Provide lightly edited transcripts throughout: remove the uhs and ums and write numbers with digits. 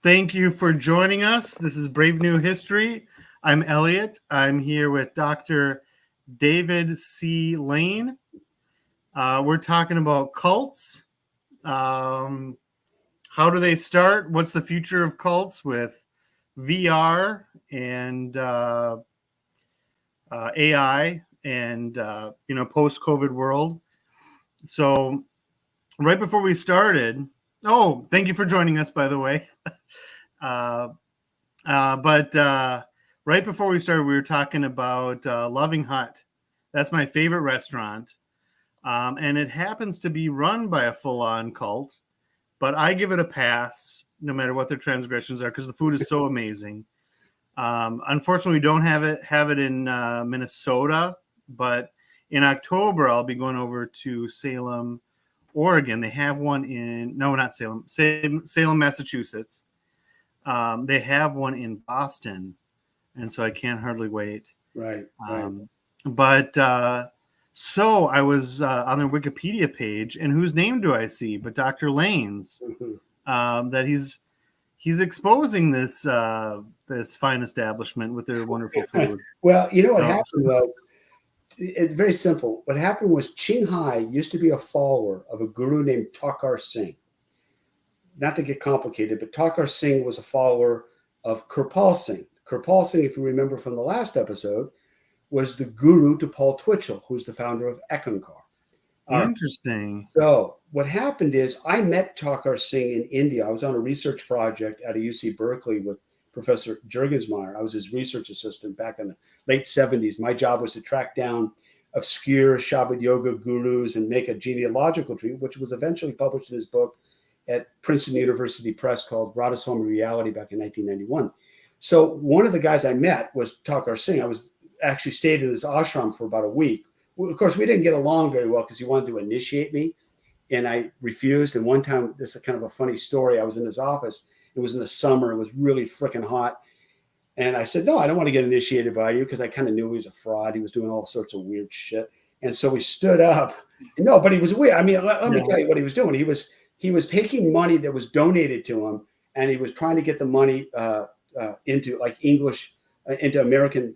Thank you for joining us. This is Brave New History. I'm Elliot. I'm here with Dr. David C. Lane. We're talking about cults. How do they start? What's the future of cults with VR and AI and post-COVID world? So right before we started, thank you for joining us, by the way. But right before we started, we were talking about Loving Hut. That's my favorite restaurant. And it happens to be run by a full-on cult, but I give it a pass no matter what their transgressions are because the food is so amazing. Unfortunately, we don't have it in Minnesota, but in October, I'll be going over to Salem, Oregon. They have one not Salem, Massachusetts. They have one in Boston, and so I can't hardly wait. Right. So I was on their Wikipedia page, and whose name do I see but Dr. Lane's? Mm-hmm. That he's exposing this fine establishment with their wonderful food. Well, you know what happened was, it's very simple. What happened was Ching used to be a follower of a guru named Takar Singh. Not to get complicated, but Takar Singh was a follower of Kirpal Singh. Kirpal Singh, if you remember from the last episode, was the guru to Paul Twitchell, who's the founder of Ecological. Interesting. So what happened is I met Takar Singh in India. I was on a research project at a UC Berkeley with Professor Jurgensmeyer. I was his research assistant back in the late 70s. My job was to track down obscure Shabad yoga gurus and make a genealogical tree, which was eventually published in his book at Princeton University Press called Radhaswami Reality back in 1991. So one of the guys I met was Takar Singh. I was actually stayed in his ashram for about a week. Of course, we didn't get along very well because he wanted to initiate me, and I refused. And one time, this is kind of a funny story. I was in his office. It was in the summer. It was really freaking hot. And I said, no, I don't want to get initiated by you because I kind of knew he was a fraud. He was doing all sorts of weird shit. And so we stood up. No, but he was weird. I mean, let me tell you what he was doing. He was taking money that was donated to him, and he was trying to get the money into like English, into American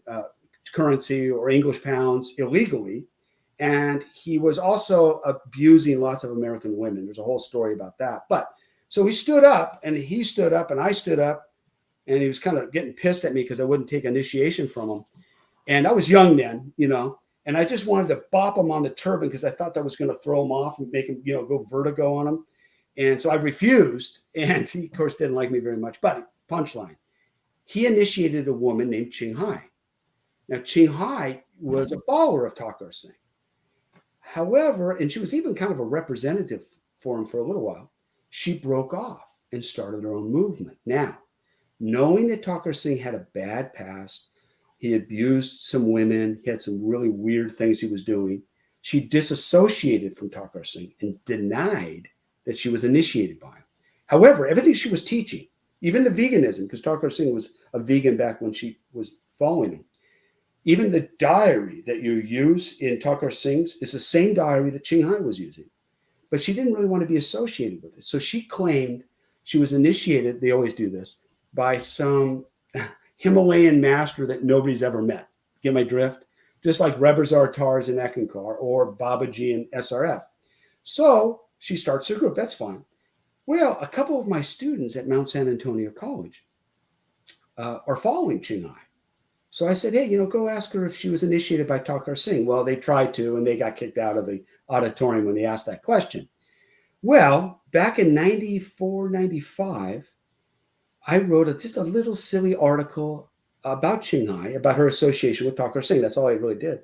currency or English pounds illegally. And he was also abusing lots of American women. There's a whole story about that. But so he stood up, and he stood up, and I stood up, and he was kind of getting pissed at me because I wouldn't take initiation from him. And I was young then, and I just wanted to bop him on the turban because I thought that was going to throw him off and make him, go vertigo on him. And so I refused, and he, of course, didn't like me very much. But punchline, he initiated a woman named Ching. Now, Ching was a follower of Takar Singh. However, and she was even kind of a representative for him for a little while, she broke off and started her own movement. Now, knowing that Takar Singh had a bad past, he abused some women, he had some really weird things he was doing, she disassociated from Takar Singh and denied that she was initiated by him. However, everything she was teaching, even the veganism, because Takar Singh was a vegan back when she was following him, even the diary that you use in Takar Singh's is the same diary that Ching was using. But she didn't really want to be associated with it. So she claimed she was initiated, they always do this, by some Himalayan master that nobody's ever met. Get my drift? Just like Rebberzar Tars in Ekankar or Babaji in SRF. So she starts her group. That's fine. Well, a couple of my students at Mount San Antonio College are following Ching. So I said, hey, go ask her if she was initiated by Takar Singh. Well, they tried to, and they got kicked out of the auditorium when they asked that question. Well, back in 94, 95, I wrote just a little silly article about Ching, about her association with Takar Singh. That's all I really did.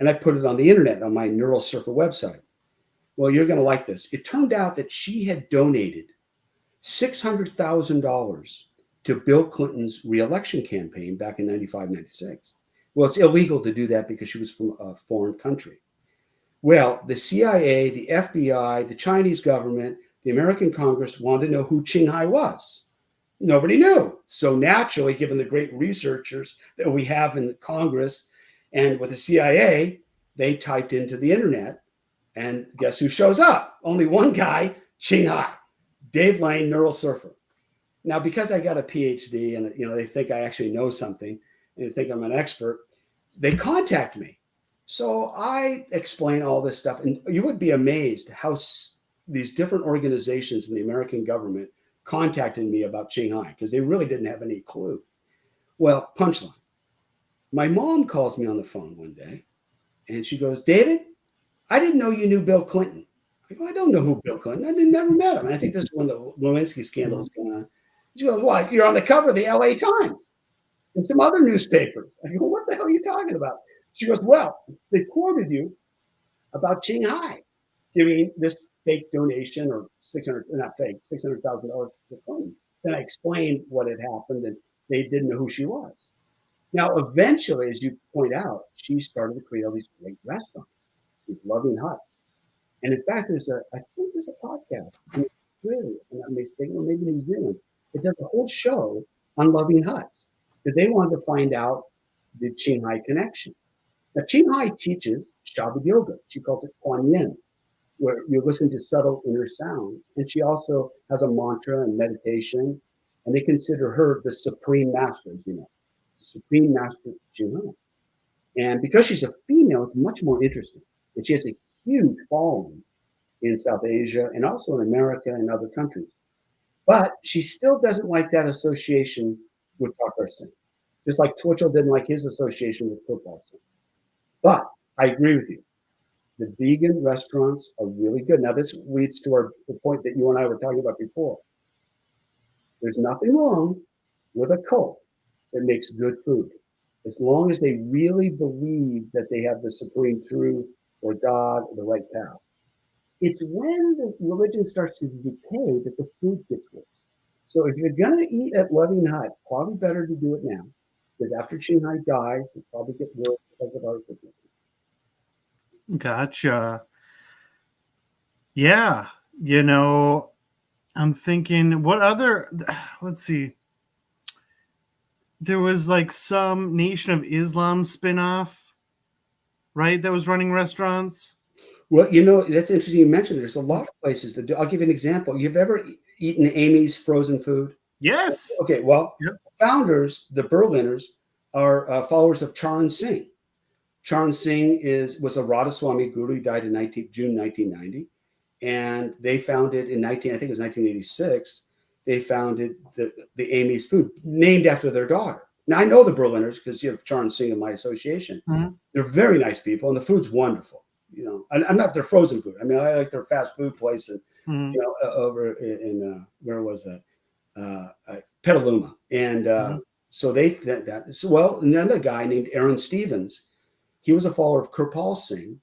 And I put it on the internet on my Neural Surfer website. Well, you're going to like this. It turned out that she had donated $600,000 to Bill Clinton's reelection campaign back in 95, 96. Well, it's illegal to do that because she was from a foreign country. Well, the CIA, the FBI, the Chinese government, the American Congress wanted to know who Ching was. Nobody knew. So naturally, given the great researchers that we have in Congress and with the CIA, they typed into the internet, and guess who shows up? Only one guy, Ching. Dave Lane, Neural Surfer. Now, because I got a PhD and, they think I actually know something and they think I'm an expert, they contact me. So I explain all this stuff. And you would be amazed how these different organizations in the American government contacted me about Qinghai because they really didn't have any clue. Well, punchline. My mom calls me on the phone one day and she goes, David, I didn't know you knew Bill Clinton. I go, I don't know who Bill Clinton. I never met him. And I think this is when the Lewinsky scandal was going on. She goes, well, you're on the cover of the LA Times and some other newspapers. I go, what the hell are you talking about? She goes, well, they quoted you about Qinghai giving this fake donation or $600,000 to Clinton. Then I explained what had happened and they didn't know who she was. Now, eventually, as you point out, she started to create all these great restaurants, these loving huts. And in fact, I think there's a podcast in Australia, if I'm not mistaken, or maybe New Zealand. It does a whole show on loving huts because they wanted to find out the Qinghai connection. Now, Qinghai teaches Shabbat yoga. She calls it Kuan Yin, where you listen to subtle inner sounds. And she also has a mantra and meditation. And they consider her the supreme master, as you know, the supreme master of Qinghai. And because she's a female, it's much more interesting. And she has a huge following in South Asia and also in America and other countries. But she still doesn't like that association with Takar Singh, just like Twitchell didn't like his association with football Singh. But I agree with you. The vegan restaurants are really good. Now, this leads to the point that you and I were talking about before. There's nothing wrong with a cult that makes good food, as long as they really believe that they have the supreme truth or God or the right path. It's when the religion starts to decay that the food gets worse. So if you're going to eat at Loving Hut, probably better to do it now, because after Qinghai dies, it'll probably get worse because of our frequency. Gotcha. Yeah. I'm thinking, what other, let's see. There was like some Nation of Islam spinoff, right? That was running restaurants. Well, that's interesting you mentioned. There's a lot of places that do. I'll give you an example. You've ever eaten Amy's frozen food? Yes. Okay. Well, yep. Founders, the Berliners, are followers of Charan Singh. Charan Singh was a Radhaswami guru. He died in June 1990. And they founded I think it was 1986, they founded the Amy's Food, named after their daughter. Now, I know the Berliners because you have Charan Singh in my association. Mm-hmm. They're very nice people, and the food's wonderful. I'm not their frozen food. I mean, I like their fast food place, and, over in where was that? Petaluma. And so they that. So, well, another guy named Aaron Stevens, he was a follower of Kirpal Singh.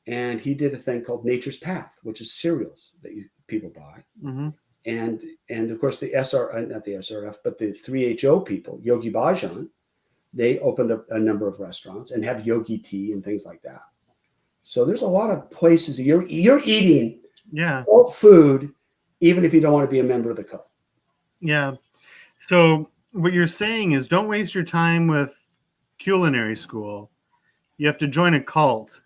And he did a thing called Nature's Path, which is cereals that people buy. Mm-hmm. And of course, not the SRF, but the 3HO people, Yogi Bhajan, they opened up a number of restaurants and have yogi tea and things like that. So there's a lot of places you're eating cult food, even if you don't want to be a member of the cult. Yeah. So what you're saying is don't waste your time with culinary school. You have to join a cult,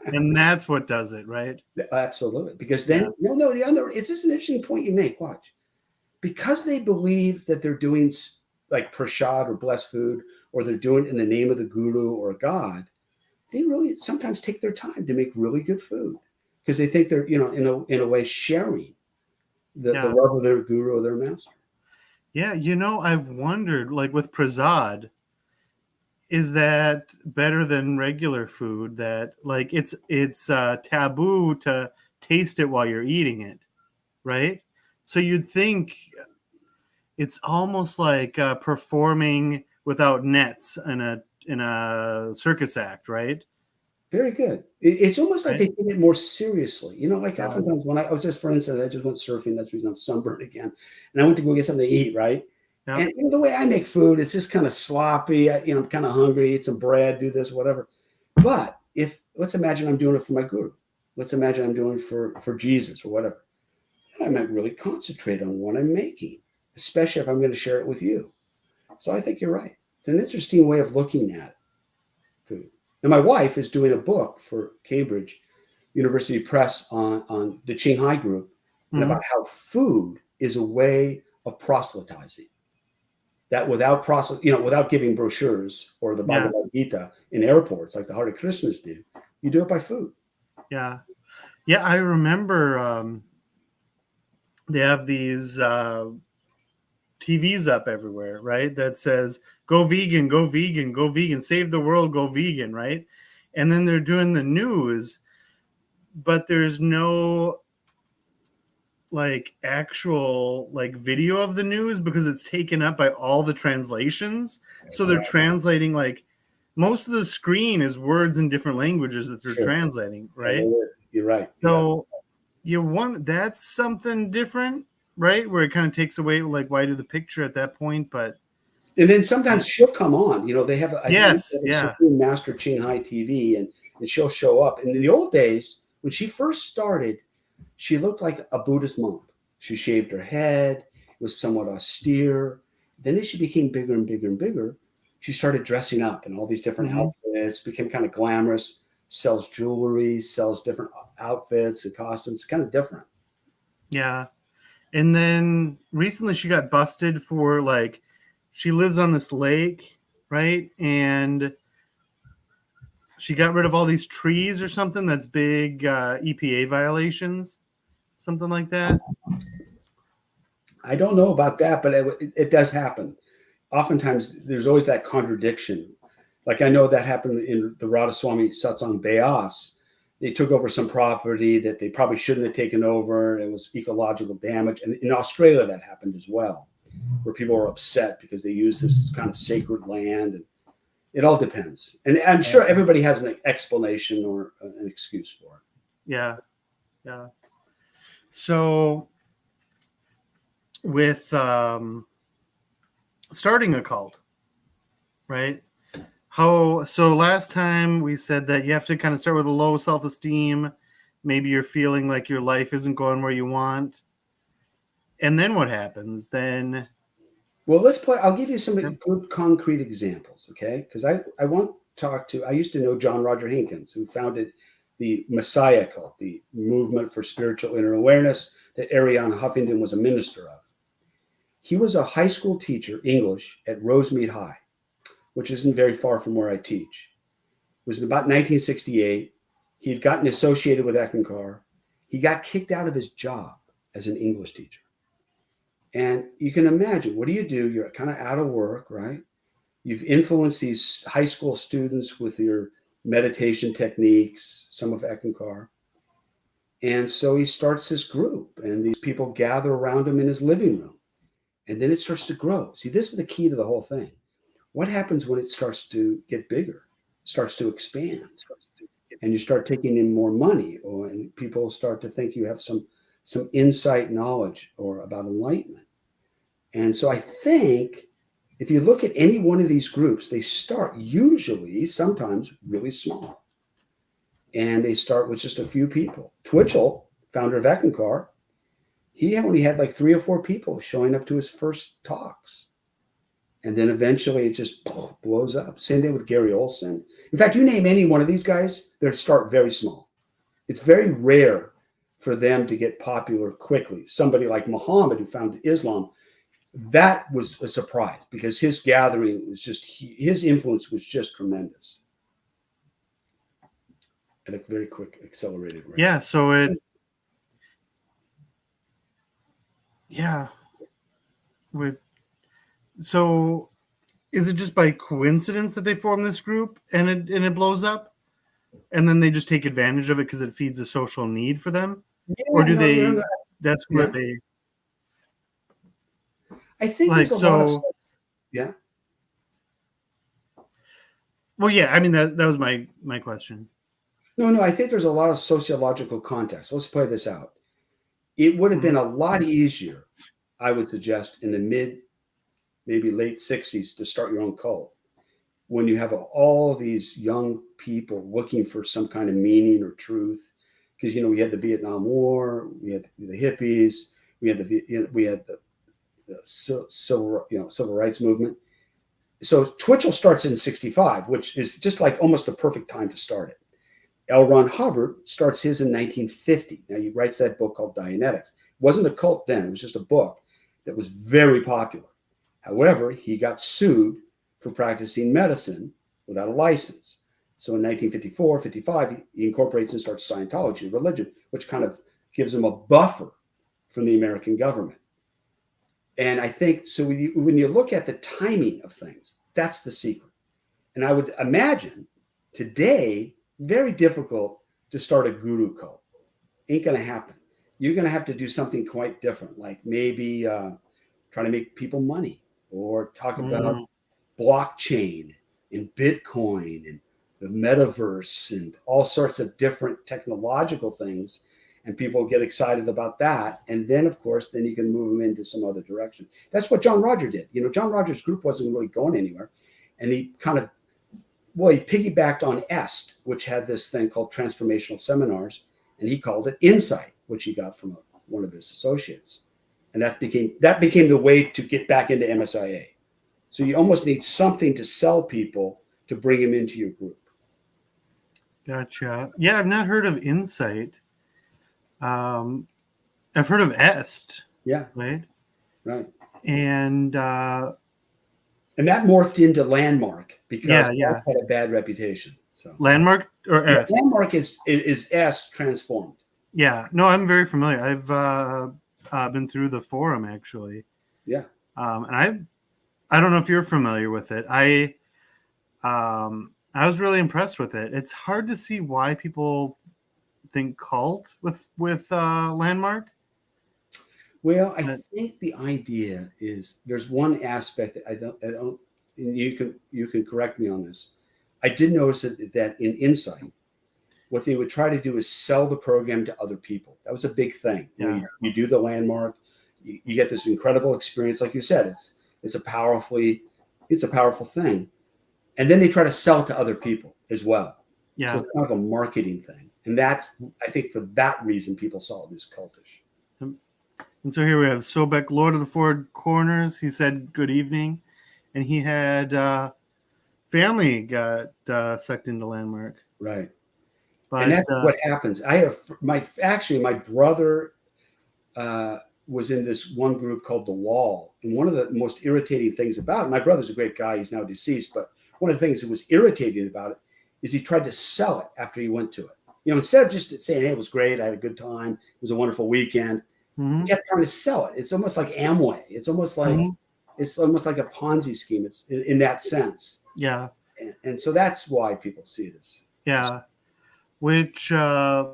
and that's what does it, right? Absolutely. Because then, it's just an interesting point you make. Watch. Because they believe that they're doing like prasad or blessed food, or they're doing it in the name of the guru or God, they really sometimes take their time to make really good food because they think they're, in a way sharing the love of their guru or their master. Yeah. I've wondered, like with prasad, is that better than regular food? That like it's taboo to taste it while you're eating it, right? So you'd think it's almost like performing without nets in a circus act, right? Very good. It's almost like they take it more seriously. Oftentimes when I was just, for instance, I just went surfing. That's the reason I'm sunburned again. And I went to go get something to eat, right? Yep. And the way I make food, it's just kind of sloppy. I'm kind of hungry, eat some bread, do this, whatever. But let's imagine I'm doing it for my guru. Let's imagine I'm doing it for Jesus or whatever. And I might really concentrate on what I'm making, especially if I'm going to share it with you. So I think you're right. It's an interesting way of looking at food. And my wife is doing a book for Cambridge University Press on the Qinghai group and about how food is a way of proselytizing. That without without giving brochures or the Bhagavad Gita in airports like the Hare Krishnas do, you do it by food. Yeah. Yeah, I remember they have these TVs up everywhere, right? That says, go vegan, go vegan, go vegan, save the world, go vegan, right? And then they're doing the news, but there's no like actual like video of the news because it's taken up by all the translations. So they're translating like most of the screen is words in different languages that they're translating, right? You're right. So you want that's something different, right? Where it kind of takes away like why do the picture at that point, but and then sometimes she'll come on. They have a Supreme Master Ching TV, and she'll show up. And in the old days, when she first started, she looked like a Buddhist monk. She shaved her head, was somewhat austere. Then as she became bigger and bigger and bigger, she started dressing up in all these different outfits, became kind of glamorous, sells jewelry, sells different outfits and costumes, kind of different. Yeah. And then recently she got busted for like, she lives on this lake, right? And she got rid of all these trees or something. That's big EPA violations, something like that. I don't know about that, but it does happen. Oftentimes, there's always that contradiction. Like I know that happened in the Radhaswamy Satsang Beas. They took over some property that they probably shouldn't have taken over. It was ecological damage. And in Australia, that happened as well, where people were upset because they used this kind of sacred land. And it all depends. And I'm sure everybody has an explanation or an excuse for it. Yeah. Yeah. So with starting a cult, right? So last time we said that you have to kind of start with a low self-esteem. Maybe you're feeling like your life isn't going where you want. And then what happens? Then well, I'll give you some good concrete examples, okay? Because I want to talk to, I used to know John Roger Hinkins, who founded the Messiah cult, the movement for spiritual inner awareness that Arianna Huffington was a minister of. He was a high school teacher, English, at Rosemead High, which isn't very far from where I teach. It was in about 1968. He had gotten associated with Eckankar. He got kicked out of his job as an English teacher. And you can imagine, what do? You're kind of out of work, right? You've influenced these high school students with your meditation techniques, some of Eckankar. And so he starts this group, and these people gather around him in his living room. And then it starts to grow. See, this is the key to the whole thing. What happens when it starts to get bigger, starts to expand, and you start taking in more money, and people start to think you have some insight, knowledge, or about enlightenment. And so I think if you look at any one of these groups, they start usually, sometimes really small. And they start with just a few people. Twitchell, founder of Eckankar, he only had like 3 or 4 people showing up to his first talks. And then eventually it just blows up. Same thing with Gary Olson. In fact, you name any one of these guys, they start very small. It's very rare for them to get popular quickly. Somebody like Muhammad, who founded Islam, that was a surprise because his gathering was just, his influence was just tremendous. At a very quick, accelerated rate. Yeah, so so is it just by coincidence that they form this group and it blows up? And then they just take advantage of it because it feeds a social need for them? Yeah, or do that's where they... I think there's a lot of stuff. Yeah. Well, yeah, I mean, that was my question. No, I think there's a lot of sociological context. Let's play this out. It would have been a lot easier, I would suggest, in the maybe late 60s to start your own cult when you have all these young people looking for some kind of meaning or truth. Because, we had the Vietnam War, we had the hippies, we had the civil rights movement. So Twitchell starts in 65, which is just like almost a perfect time to start it. L. Ron Hubbard starts his in 1950. Now he writes that book called Dianetics. It wasn't a cult then. It was just a book that was very popular. However, he got sued for practicing medicine without a license. So in 1954, 55, he incorporates and starts Scientology, religion, which kind of gives him a buffer from the American government. And I think, so when you look at the timing of things, that's the secret. And I would imagine today, very difficult to start a guru cult. Ain't going to happen. You're going to have to do something quite different, like maybe trying to make people money, or talk about blockchain and Bitcoin and the metaverse and all sorts of different technological things. And people get excited about that. And then, of course, then you can move them into some other direction. That's what John Roger did. You know, John Roger's group wasn't really going anywhere. And he kind of, well, he piggybacked on EST, which had this thing called transformational seminars. And he called it Insight, which he got from one of his associates. And that became the way to get back into MSIA. So you almost need something to sell people to bring them into your group. Gotcha. Yeah, I've not heard of Insight. I've heard of EST. Yeah. Right. And that morphed into Landmark because it had a bad reputation. So Landmark or EST? Landmark is EST transformed. Yeah. No, I'm very familiar. I've been through the forum actually. Yeah. And I don't know if you're familiar with it. I was really impressed with it. It's hard to see why people think cult with Landmark. Well, I think the idea is there's one aspect that I don't. And you can correct me on this. I did notice that in Insight, what they would try to do is sell the program to other people. That was a big thing. Yeah. You do the Landmark, you get this incredible experience, like you said. It's a powerful thing, and then they try to sell it to other people as well. Yeah. So it's kind of a marketing thing, and that's, I think, for that reason people saw it as cultish. And so here we have Sobek, Lord of the Four Corners. He said good evening, and he had family got sucked into Landmark. Right. But, and that's what happens. I have my brother was in this one group called The Wall. And one of the most irritating things about it, my brother's a great guy, he's now deceased, but one of the things that was irritating about it is he tried to sell it after he went to it. You know, instead of just saying, hey, it was great, I had a good time, it was a wonderful weekend, he kept trying to sell it. It's almost like Amway. It's almost like a Ponzi scheme. It's in that sense. Yeah. And so that's why people see it as. Yeah. Which I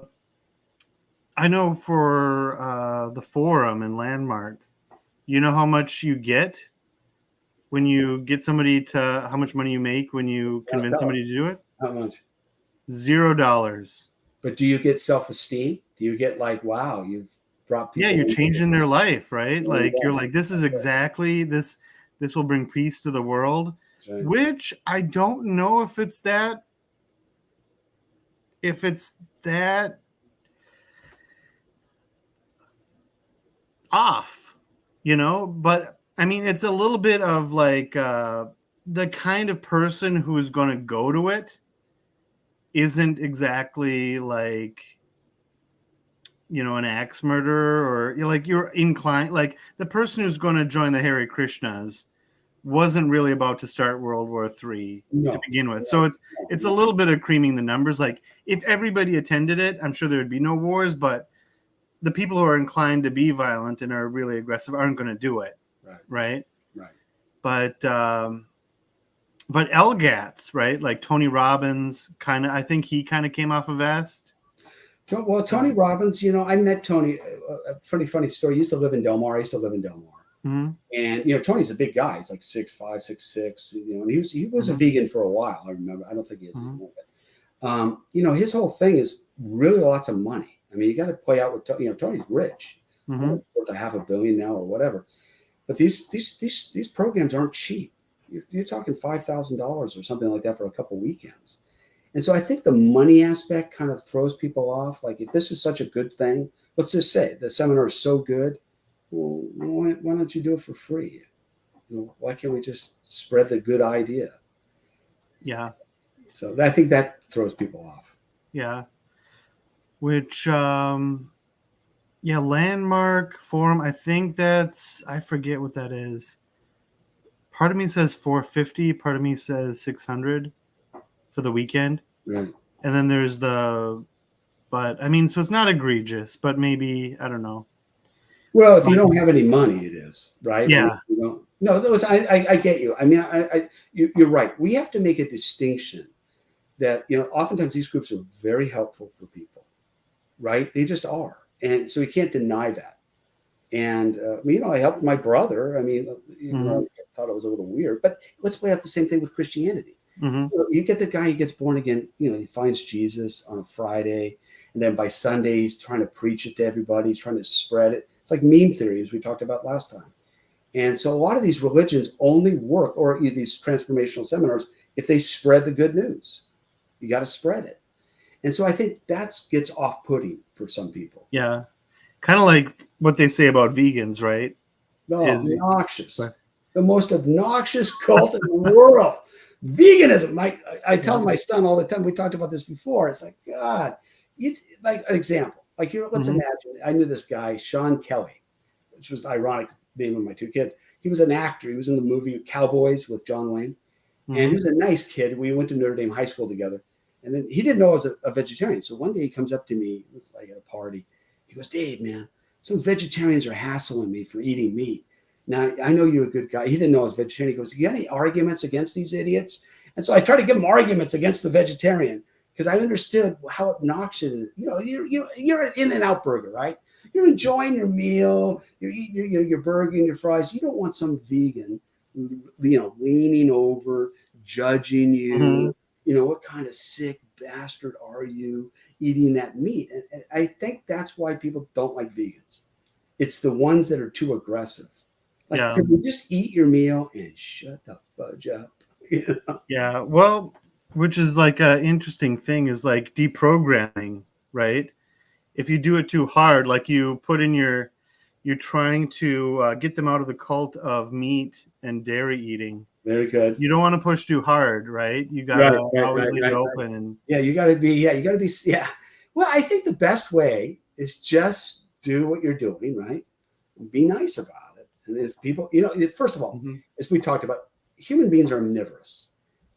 know for the forum and Landmark, you know how much you get when you get somebody to, how much money you make when you convince somebody to do it? How much? $0. But do you get self-esteem? Do you get like, wow, you've brought people? Yeah, you're changing their life, right? Like you're like, this is exactly this will bring peace to the world. Right. Which I don't know if it's that off, you know, but I mean, it's a little bit of like the kind of person who's going to go to it isn't exactly like, you know, an axe murderer, or you're inclined, like the person who's going to join the Hare Krishnas wasn't really about to start World War III to begin with. So it's a little bit of creaming the numbers. Like if everybody attended it, I'm sure there would be no wars, but the people who are inclined to be violent and are really aggressive aren't going to do it. Right. But LGATs, right? Like Tony Robbins I think he kind of came off of EST. Well, Tony Robbins, you know, I met Tony, a pretty funny story. He used to live in Del Mar. And, you know, Tony's a big guy. He's like 6'5", 6'6", you know, and he was a vegan for a while. I remember. I don't think he is anymore. But, you know, his whole thing is really lots of money. I mean, you got to play out with, you know, Tony's rich, worth $500 million now or whatever. But these programs aren't cheap. You're talking $5,000 or something like that for a couple weekends. And so I think the money aspect kind of throws people off. Like if this is such a good thing, let's just say the seminar is so good. Well, why don't you do it for free? You know, why can't we just spread the good idea? Yeah. So I think that throws people off. Yeah. Which, Yeah, landmark forum. I think I forget what that is. Part of me says 450, part of me says 600 for the weekend. Right. And then there's but I mean, so it's not egregious, but maybe, I don't know. Well, if you don't have any money, it is, right? Yeah. I mean, you know, no, those, I get you. I mean, you're right. We have to make a distinction that, you know, oftentimes these groups are very helpful for people, right? They just are. And so we can't deny that. And, you know, I helped my brother. I mean, even though I thought it was a little weird, but let's play out the same thing with Christianity. Mm-hmm. You know, you get the guy who gets born again, you know, he finds Jesus on a Friday, and then by Sunday, he's trying to preach it to everybody. He's trying to spread it. It's like meme theory, as we talked about last time. And so a lot of these religions only work, or these transformational seminars, if they spread the good news. You got to spread it. And so I think that gets off-putting for some people. Yeah. Kind of like what they say about vegans, right? No, obnoxious. The most obnoxious cult in the world. Veganism. I tell my son all the time, we talked about this before. It's like, God, like an example. Like, you know, let's imagine, I knew this guy, Sean Kelly, which was ironic, name of my two kids. He was an actor. He was in the movie Cowboys with John Wayne. And he was a nice kid. We went to Notre Dame High School together. And then he didn't know I was a vegetarian. So one day he comes up to me, it was like at a party. He goes, Dave, man, some vegetarians are hassling me for eating meat. Now, I know you're a good guy. He didn't know I was vegetarian. He goes, you got any arguments against these idiots? And so I tried to give him arguments against the vegetarian because I understood how obnoxious it is. You know, you're an In-N-Out burger, right? You're enjoying your meal. You're eating your burger and your fries. You don't want some vegan, you know, leaning over, judging you. You know, what kind of sick bastard are you eating that meat? And I think that's why people don't like vegans. It's the ones that are too aggressive. Like, can you just eat your meal and shut the fudge up? You know? Yeah. Well, which is like an interesting thing is like deprogramming, right? If you do it too hard, like you put in you're trying to get them out of the cult of meat and dairy eating. Very good. You don't want to push too hard, right? You got to always leave it open. And yeah, you got to be, yeah. Well, I think the best way is just do what you're doing, right? Be nice about it. And if people, you know, first of all, as we talked about, human beings are omnivorous.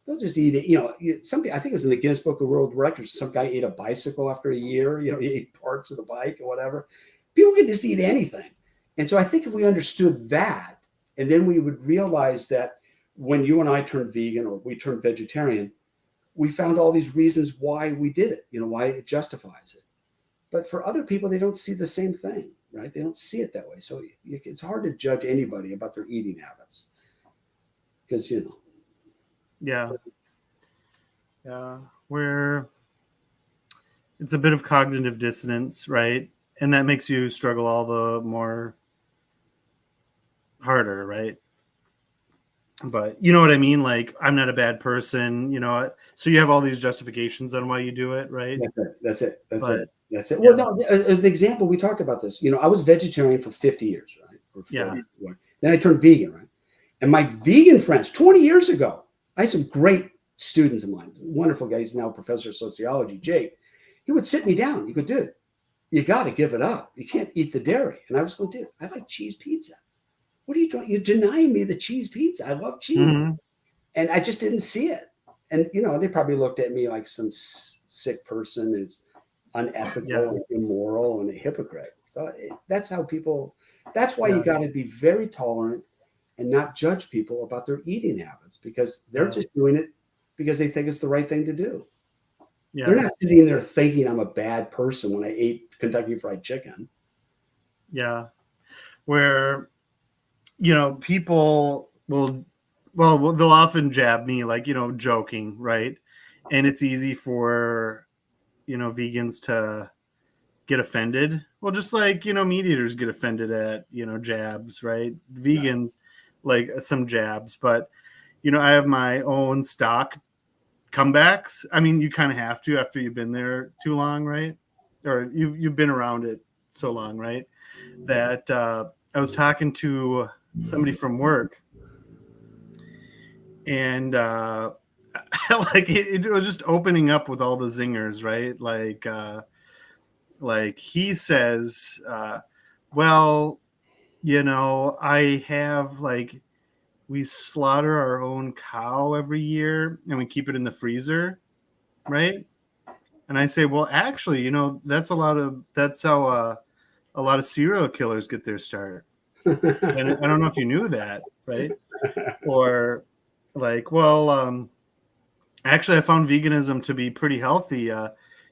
They'll just eat it. You know, something, I think it was in the Guinness Book of World Records, some guy ate a bicycle after a year, you know, he ate parts of the bike or whatever. People can just eat anything. And so I think if we understood that, and then we would realize that when you and I turned vegan or we turned vegetarian, we found all these reasons why we did it, you know, why it justifies it. But for other people, they don't see the same thing, right? They don't see it that way. So it's hard to judge anybody about their eating habits because, you know. Yeah. Yeah. Where it's a bit of cognitive dissonance, right? And that makes you struggle all the more harder, right? But you know what I mean? Like, I'm not a bad person, you know, so you have all these justifications on why you do it, right? That's it. Yeah. Well, no, an example, we talked about this. You know, I was vegetarian for 50 years, right? Or 40, Then I turned vegan, right? And my vegan friends, 20 years ago, I had some great students of mine, wonderful guy. He's now a professor of sociology, Jake. He would sit me down. He go, dude, you got to give it up. You can't eat the dairy. And I was going, dude, I like cheese pizza. What are you doing? You're denying me the cheese pizza. I love cheese. And I just didn't see it. And, you know, they probably looked at me like some sick person that's unethical and immoral and a hypocrite. So that's how people, that's why you got to be very tolerant and not judge people about their eating habits because they're just doing it because they think it's the right thing to do. Yeah. They're not sitting there thinking I'm a bad person when I ate Kentucky Fried Chicken. Yeah. Where, you know, people will, well, they'll often jab me, like, you know, joking, right? And it's easy for, you know, vegans to get offended. Well, just like, you know, meat eaters get offended at, you know, jabs, right? Vegans like some jabs, but, you know, I have my own stock comebacks. I mean, you kind of have to after you've been there too long, right? Or you've been around it so long, right? That I was talking to somebody from work, and like it was just opening up with all the zingers, right? Like like he says, well, I have like, we slaughter our own cow every year and we keep it in the freezer, right? And I say, well, actually, that's how a lot of serial killers get their start. And I don't know if you knew that, right? Or like, well, actually, I found veganism to be pretty healthy.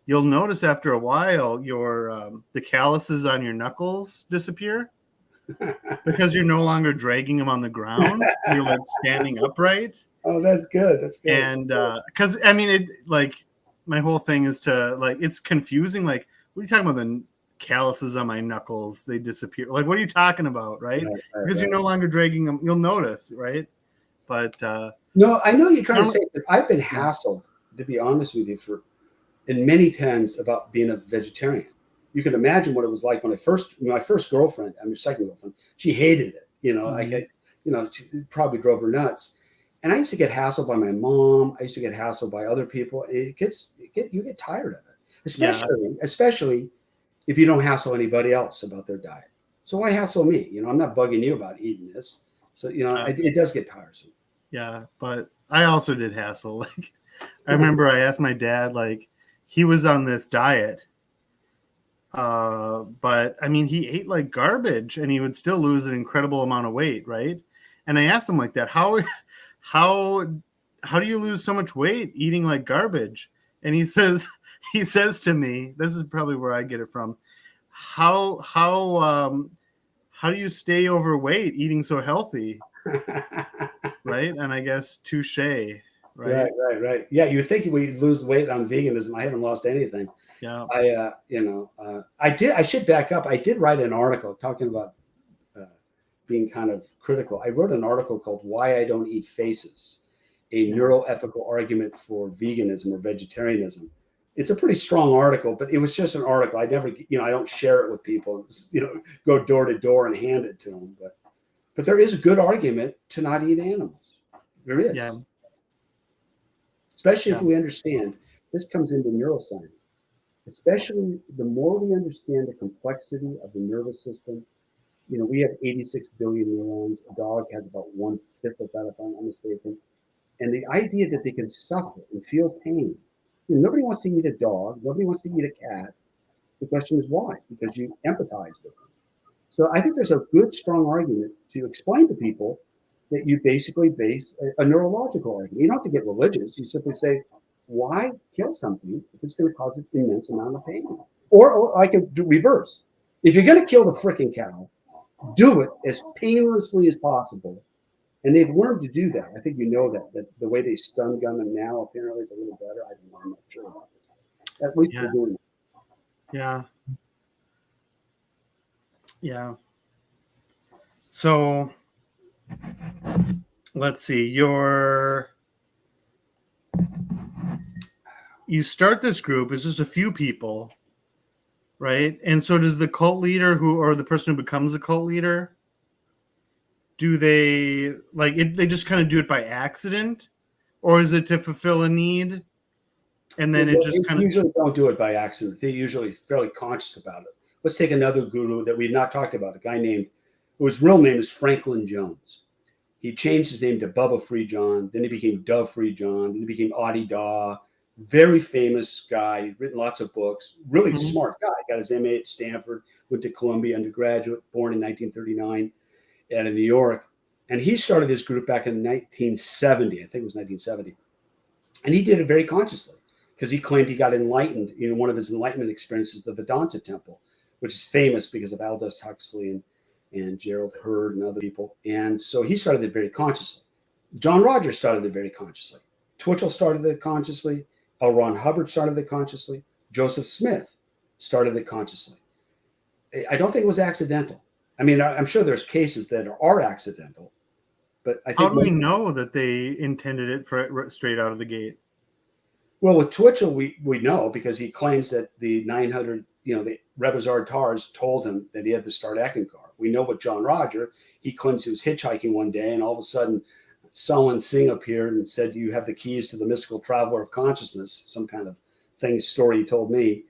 You'll notice after a while, the calluses on your knuckles disappear because you're no longer dragging them on the ground. You're like standing upright. Oh, that's good. That's good. And because I mean, it like my whole thing is to like, it's confusing. Like, what are you talking about? The calluses on my knuckles, they disappear. Like, what are you talking about, right? Because you're no longer dragging them. You'll notice, right? But no, I know you're trying to say that I've been hassled, to be honest with you, in many times about being a vegetarian. You can imagine what it was like when my first girlfriend, I mean, second girlfriend, she hated it. She probably drove her nuts. And I used to get hassled by my mom. I used to get hassled by other people. You get tired of it, especially if you don't hassle anybody else about their diet. So why hassle me? I'm not bugging you about eating this. So, it does get tiresome. Yeah, but I also did hassle. Like, I remember I asked my dad, like, he was on this diet, but I mean, he ate like garbage and he would still lose an incredible amount of weight, right? And I asked him like that, how do you lose so much weight eating like garbage? And he says to me, this is probably where I get it from. How do you stay overweight eating so healthy? Right. And I guess touche. Right. Yeah, you would think we lose weight on veganism. I haven't lost anything. Yeah. I should back up. I did write an article talking about being kind of critical. I wrote an article called "Why I Don't Eat Faces: A Neuroethical Argument for Veganism or Vegetarianism." It's a pretty strong article, but it was just an article. I never, I don't share it with people. Go door to door and hand it to them. But there is a good argument to not eat animals. There is. Yeah. Especially if we understand, this comes into neuroscience, especially the more we understand the complexity of the nervous system. We have 86 billion neurons. A dog has about 1/5 of that, if I'm not mistaken. And the idea that they can suffer and feel pain. Nobody wants to eat a dog. Nobody wants to eat a cat. The question is why? Because you empathize with them. So I think there's a good, strong argument to explain to people that you basically base a neurological argument. You don't have to get religious. You simply say, why kill something if it's going to cause an immense amount of pain? Or I could do reverse. If you're going to kill the freaking cow, do it as painlessly as possible. And they've learned to do that. I think that the way they stun gun them now apparently is a little better. I'm not sure about this. At least they're doing that. Yeah. Yeah. So let's see. You start this group. It's just a few people, right? And so does the cult leader or the person who becomes a cult leader, do they like it? They just kind of do it by accident, or is it to fulfill a need? And then it just kind of usually don't do it by accident. They're usually fairly conscious about it. Let's take another guru that we've not talked about, a guy whose real name is Franklin Jones. He changed his name to Bubba Free John. Then he became Dove Free John. Then he became Adi Da. Very famous guy. He's written lots of books. Really smart guy. Got his MA at Stanford. Went to Columbia undergraduate. Born in 1939 out of New York. And he started this group back in 1970. I think it was 1970. And he did it very consciously because he claimed he got enlightened. One of his enlightenment experiences, the Vedanta Temple, which is famous because of Aldous Huxley and Gerald Hurd and other people. And so he started it very consciously. John Rogers started it very consciously. Twitchell started it consciously. L. Ron Hubbard started it consciously. Joseph Smith started it consciously. I don't think it was accidental. I mean, I'm sure there's cases that are accidental, but I think. How do we know that they intended it for straight out of the gate? Well, with Twitchell, we know because he claims that the 900, the Rebbetzard Tars told him that he had to start Ekankar. We know with John Roger, he claims he was hitchhiking one day and all of a sudden Singh appeared and said, you have the keys to the mystical traveler of consciousness, some kind of story he told me.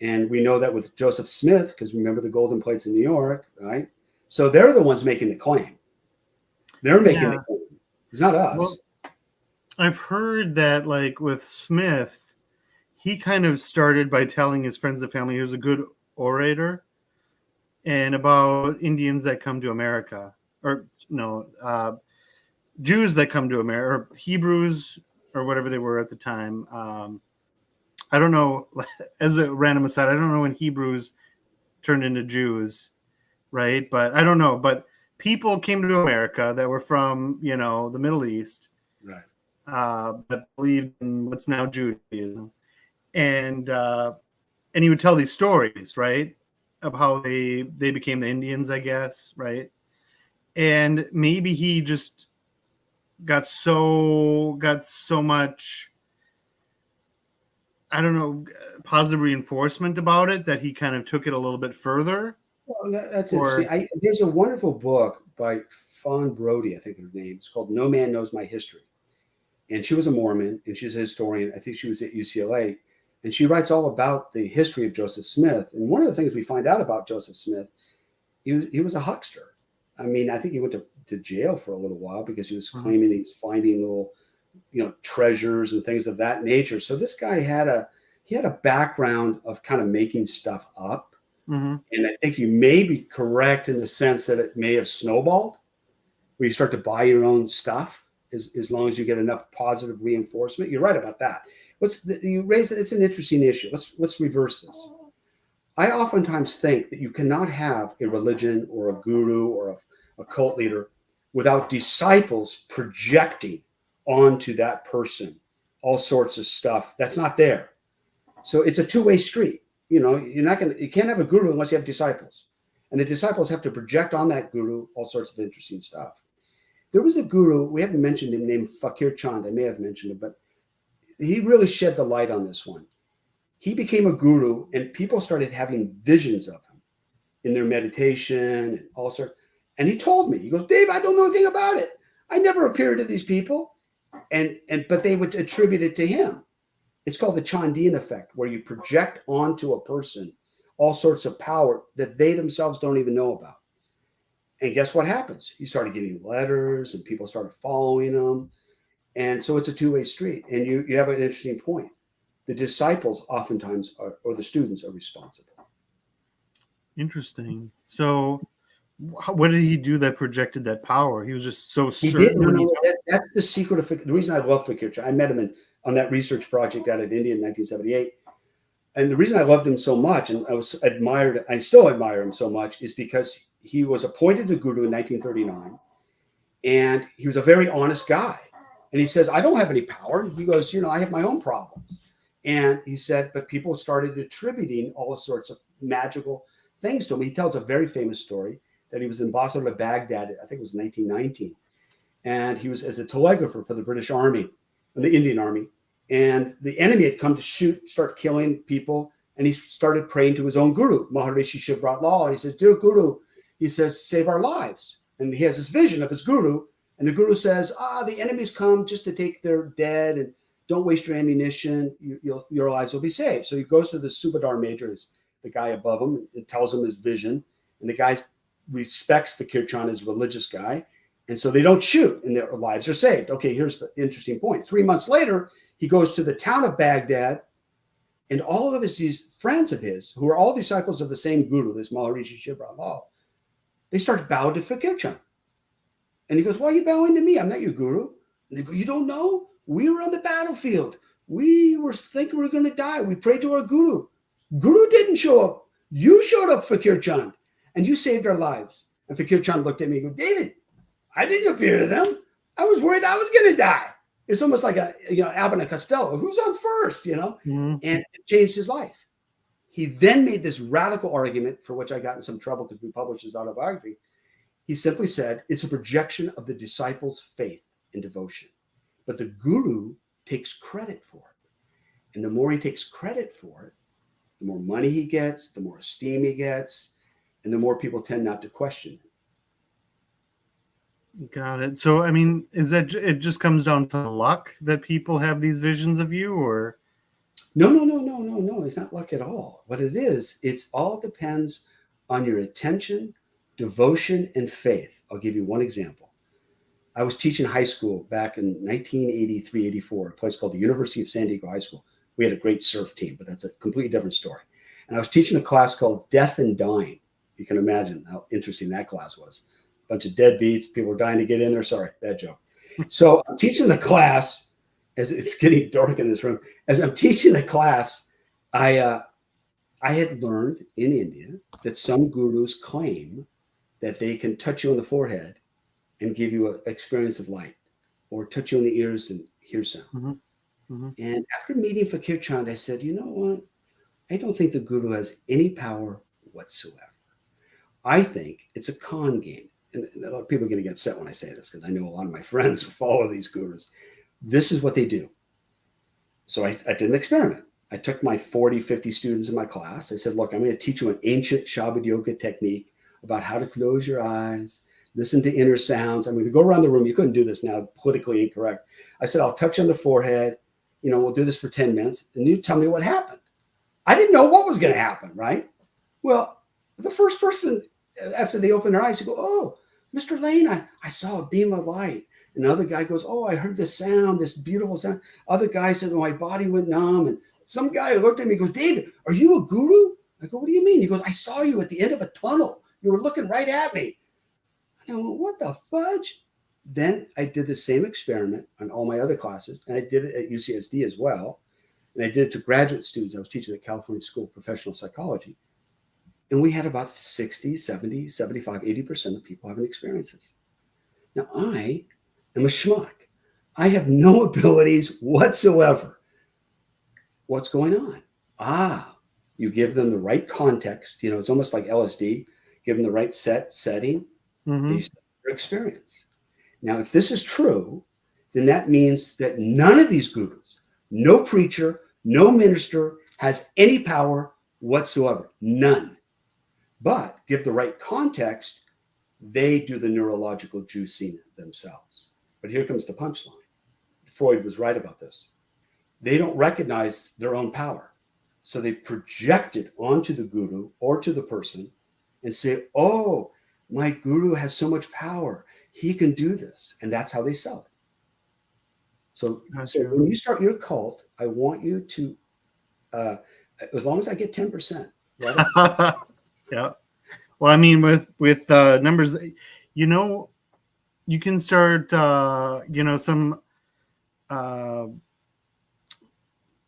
And we know that with Joseph Smith, because remember the golden plates in New York, right? So they're the ones making the claim. They're making the claim. It's not us. Well, I've heard that, like with Smith, he kind of started by telling his friends and family he was a good orator, and about Indians that come to America, or no, Jews that come to America, or Hebrews, or whatever they were at the time. I don't know. As a random aside, I don't know when Hebrews turned into Jews, right? But I don't know. But people came to America that were from, the Middle East, right? That believed in what's now Judaism, and he would tell these stories, right, of how they became the Indians, I guess, right? And maybe he just got so much, I don't know, positive reinforcement about it that he kind of took it a little bit further. Well, that's interesting. There's a wonderful book by Fawn Brody, I think her name. It's called No Man Knows My History. And she was a Mormon, and she's a historian. I think she was at UCLA. And she writes all about the history of Joseph Smith. And one of the things we find out about Joseph Smith, he was a huckster. I mean, I think he went to jail for a little while because he was claiming he's finding little, treasures and things of that nature. So this guy had a background of kind of making stuff up. Mm-hmm. And I think you may be correct in the sense that it may have snowballed, where you start to buy your own stuff as long as you get enough positive reinforcement. You're right about that. You raise it. It's an interesting issue. Let's reverse this. I oftentimes think that you cannot have a religion or a guru or a cult leader without disciples projecting onto that person all sorts of stuff that's not there. So it's a two-way street. You can't have a guru unless you have disciples, and the disciples have to project on that guru all sorts of interesting stuff. There was a guru, we haven't mentioned him, named Fakir Chand. I may have mentioned it, but he really shed the light on this one. He became a guru, and people started having visions of him in their meditation and all sorts. And he told me, he goes, Dave, I don't know anything about it. I never appeared to these people, but they would attribute it to him. It's called the Chandean effect, where you project onto a person all sorts of power that they themselves don't even know about. And guess what happens? He started getting letters, and people started following him. And so it's a two-way street. And you have an interesting point. The disciples oftentimes or the students are responsible. Interesting. So what did he do that projected that power? He was just so certain. He did. That's the secret of the reason I love Fakir. I met him on that research project out of India in 1978. And the reason I loved him so much, and I still admire him so much, is because he was appointed to guru in 1939. And he was a very honest guy. And he says, I don't have any power. He goes, I have my own problems. And he said, but people started attributing all sorts of magical things to him. He tells a very famous story that he was ambassador to Baghdad, I think it was 1919. And he was as a telegrapher for the British Army and the Indian Army. And the enemy had come to start killing people. And he started praying to his own guru, Maharishi Shibrat Lal. And he says, dear guru, he says, save our lives. And he has this vision of his guru. And the guru says, the enemies come just to take their dead, and don't waste your ammunition. Your lives will be saved. So he goes to the Subadar Major, the guy above him, and tells him his vision. And the guy respects Fakir Chand as a religious guy. And so they don't shoot, and their lives are saved. Okay, here's the interesting point. 3 months later, he goes to the town of Baghdad, and all of these friends of his, who are all disciples of the same guru, this Maharishi Shibrat Lal, they start bowing to Fakir Chand. And he goes, why are you bowing to me? I'm not your guru. And they go, you don't know? We were on the battlefield. We were thinking we were going to die. We prayed to our guru. Guru didn't show up. You showed up, Fakir Chand, and you saved our lives. And Fakir Chand looked at me and goes, David, I didn't appear to them. I was worried I was going to die. It's almost like Abbott and Costello. Who's on first, Mm-hmm. And it changed his life. He then made this radical argument, for which I got in some trouble because we published his autobiography. He simply said, it's a projection of the disciples' faith and devotion. But the guru takes credit for it. And the more he takes credit for it, the more money he gets, the more esteem he gets, and the more people tend not to question it. Got it. So, I mean, is that it just comes down to luck that people have these visions of you, or? No. It's not luck at all. What it is, it's all depends on your attention, devotion, and faith. I'll give you one example. I was teaching high school back in 1983, 84, a place called the University of San Diego High School. We had a great surf team, but that's a completely different story. And I was teaching a class called Death and Dying. You can imagine how interesting that class was. A bunch of deadbeats, people were dying to get in there. Sorry, bad joke. So I'm teaching the class, as it's getting dark in this room. As I'm teaching the class, I had learned in India that some gurus claim that they can touch you on the forehead and give you an experience of light, or touch you on the ears and hear sound. Mm-hmm. Mm-hmm. And after meeting Fakir Chand, I said, you know what? I don't think the guru has any power whatsoever. I think it's a con game. And a lot of people are going to get upset when I say this, because I know a lot of my friends who follow these gurus. This is what they do. So I did an experiment. I took my 40, 50 students in my class. I said, look, I'm going to teach you an ancient Shabad yoga technique about how to close your eyes, listen to inner sounds. I'm going to go around the room. You couldn't do this now, politically incorrect. I said, I'll touch on the forehead. We'll do this for 10 minutes. And you tell me what happened. I didn't know what was going to happen, right? Well, the first person, after they open their eyes, you go, oh, Mr. Lane, I saw a beam of light. And the other guy goes, oh, I heard this sound, this beautiful sound. Other guy said, oh, my body went numb. And some guy looked at me and goes, David, are you a guru? I go, what do you mean? He goes, I saw you at the end of a tunnel. You were looking right at me. I go, what the fudge? Then I did the same experiment on all my other classes, and I did it at UCSD as well. And I did it to graduate students. I was teaching at California School of Professional Psychology. And we had about 60, 70, 75, 80% of people having experiences. Now, I am a schmuck. I have no abilities whatsoever. What's going on? You give them the right context. It's almost like LSD. Give them the right setting. Mm-hmm. You set their experience. Now, if this is true, then that means that none of these gurus, no preacher, no minister has any power whatsoever. None. But give the right context, they do the neurological juicing themselves. But here comes the punchline. Freud was right about this. They don't recognize their own power. So they project it onto the guru or to the person and say, oh, my guru has so much power. He can do this. And that's how they sell it. So when you start your cult, I want you to, as long as I get 10%. Right? Yeah. Well, I mean, with numbers, you can start, some,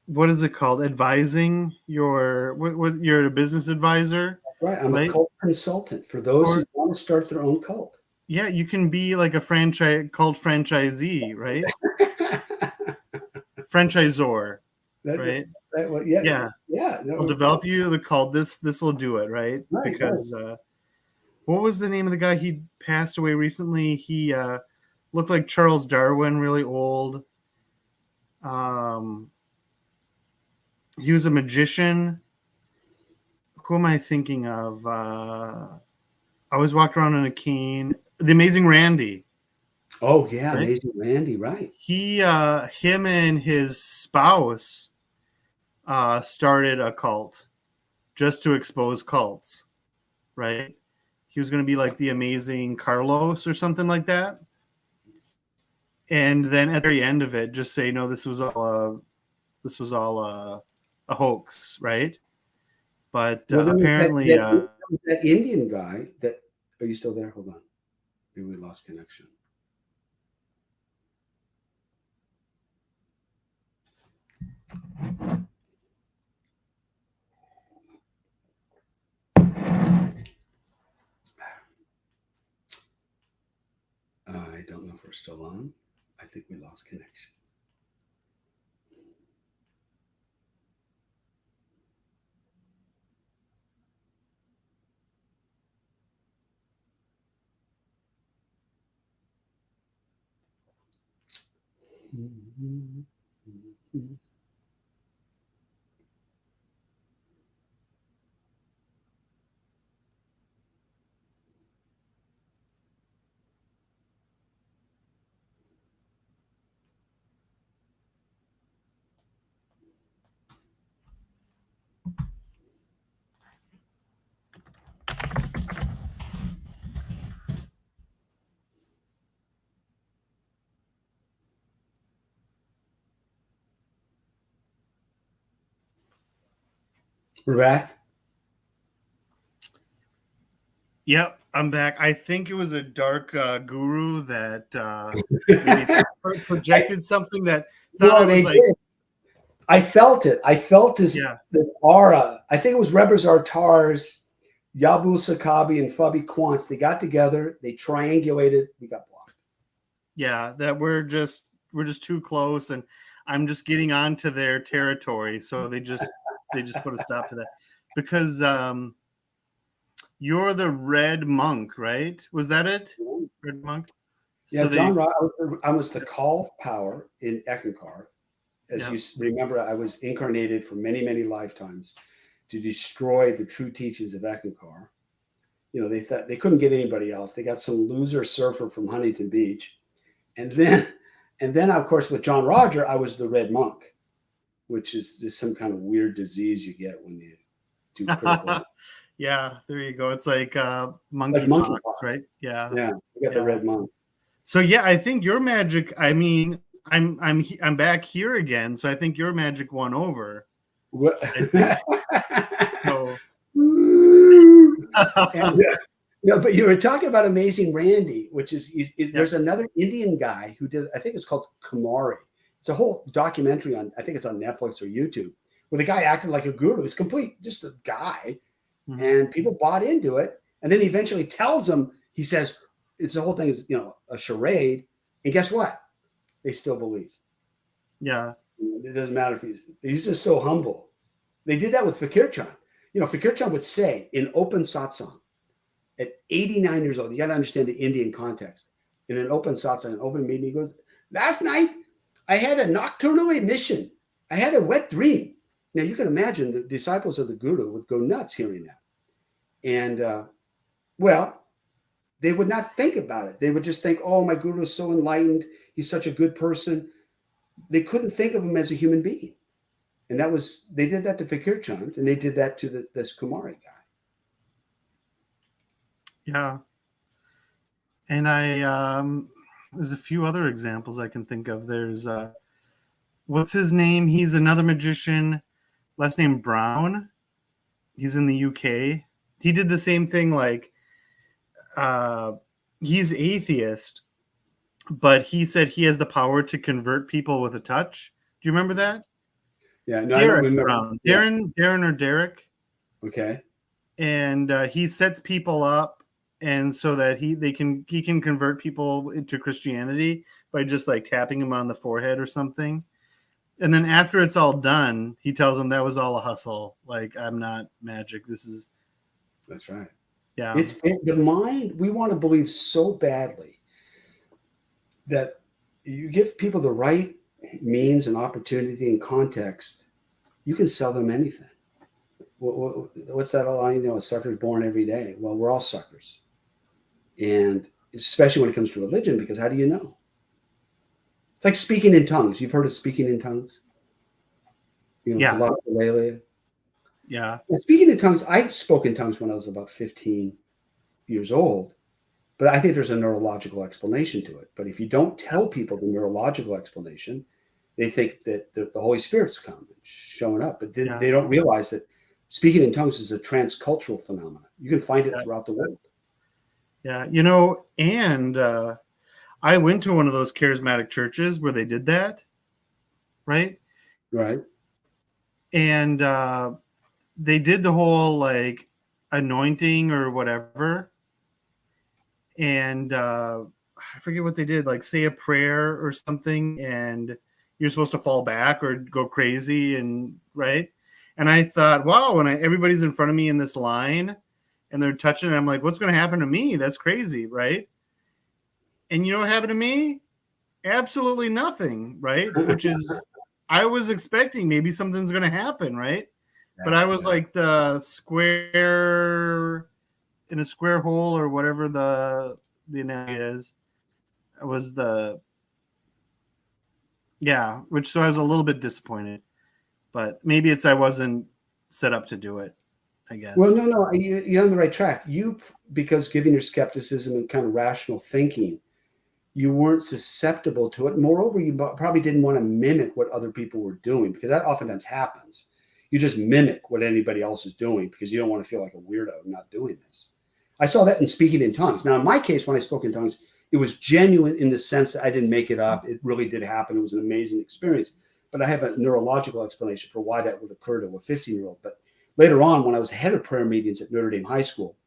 what is it called? Advising what you're a business advisor. Right. I'm a cult consultant for those who want to start their own cult. Yeah. You can be like a cult franchisee, right? Franchisor, right? We'll develop you the cult. This will do it, right? Because what was the name of the guy? He passed away recently. He looked like Charles Darwin, really old. He was a magician. Who am I thinking of? I always walked around in a cane. The Amazing Randy. Oh yeah, right? Amazing Randy, right? Him and his spouse started a cult just to expose cults, right? He was going to be like the Amazing Carlos or something like that. And then at the very end of it, just say, no, this was all a hoax, right? But apparently, that Indian guy. Are you still there? Hold on, maybe we lost connection. I don't know if we're still on. I think we lost connection. We're back. Yep, I'm back. I think it was a dark guru that maybe projected something that thought it was like. Did. I felt it. I felt this the aura. I think it was Rebers Artar's, Yabu Sakabi and Fabi Quantz. They got together. They triangulated. We got blocked. Yeah, that we're just too close, and I'm just getting onto their territory. So they just put a stop to that because you're the red monk, right? Was that it? Red monk? Yeah, so John, I was the call of power in Ekankar. As you remember, I was incarnated for many, many lifetimes to destroy the true teachings of Ekankar. You know, they thought they couldn't get anybody else. They got some loser surfer from Huntington Beach. And then of course, with John Roger, I was the red monk, which is just some kind of weird disease you get when you do critical. Yeah, there you go. It's like monkeypox, right? Yeah. Yeah, you got the red monk. So yeah, I think your magic, I mean, I'm back here again, so I think your magic won over. So no, but you were talking about Amazing Randy, which is there's another Indian guy who did, I think it's called Kumari. It's a whole documentary on, I think it's on Netflix or YouTube, where the guy acted like a guru. He's complete, just a guy. Mm-hmm. And people bought into it. And then he eventually tells them, he says, it's the whole thing is, a charade. And guess what? They still believe. Yeah. It doesn't matter if he's just so humble. They did that with Fakir Chan. Fakir Chan would say in open satsang at 89 years old, you got to understand the Indian context. In an open satsang, an open meeting, he goes, last night I had a nocturnal emission. I had a wet dream. Now you can imagine the disciples of the Guru would go nuts hearing that. And they would not think about it. They would just think, oh, my Guru is so enlightened. He's such a good person. They couldn't think of him as a human being. And they did that to Fakir Chand, and they did that to this Kumari guy. Yeah. And there's a few other examples I can think of. There's, what's his name? He's another magician, last name Brown. He's in the UK. He did the same thing, like, he's atheist, but he said he has the power to convert people with a touch. Do you remember that? Yeah, no, Derek I don't remember. Brown. Darren or Derek. Okay. And he sets people up, and so that he can convert people into Christianity by just like tapping them on the forehead or something. And then after it's all done, he tells them that was all a hustle. Like, I'm not magic. That's right. Yeah. It's the mind. We want to believe so badly that you give people the right means and opportunity and context, you can sell them anything. What's that line? A sucker's born every day. Well, we're all suckers. And especially when it comes to religion, because how do you know? It's like speaking in tongues. You've heard of speaking in tongues? Yeah. Yeah. Well, speaking in tongues, I spoke in tongues when I was about 15 years old, but I think there's a neurological explanation to it. But if you don't tell people the neurological explanation, they think that the Holy Spirit's come and showing up, but they don't realize that speaking in tongues is a transcultural phenomenon. You can find it throughout the world. Yeah. And I went to one of those charismatic churches where they did that. Right. Right. And they did the whole like anointing or whatever. And I forget what they did, like say a prayer or something, and you're supposed to fall back or go crazy, and right. And I thought, wow, when everybody's in front of me in this line and they're touching it, I'm like, what's going to happen to me? That's crazy, right? And you know what happened to me? Absolutely nothing, right? Which is, I was expecting maybe something's going to happen, right? Yeah, but I was like the square in a square hole or whatever the analogy is. It was which so I was a little bit disappointed, but maybe it's I wasn't set up to do it, I guess. Well, no, you're on the right track. Because given your skepticism and kind of rational thinking, you weren't susceptible to it. Moreover, you probably didn't want to mimic what other people were doing, because that oftentimes happens. You just mimic what anybody else is doing because you don't want to feel like a weirdo not doing this. I saw that in speaking in tongues. Now, in my case, when I spoke in tongues, it was genuine in the sense that I didn't make it up. It really did happen. It was an amazing experience. But I have a neurological explanation for why that would occur to a 15-year-old. But later on, when I was head of prayer meetings at Notre Dame High School,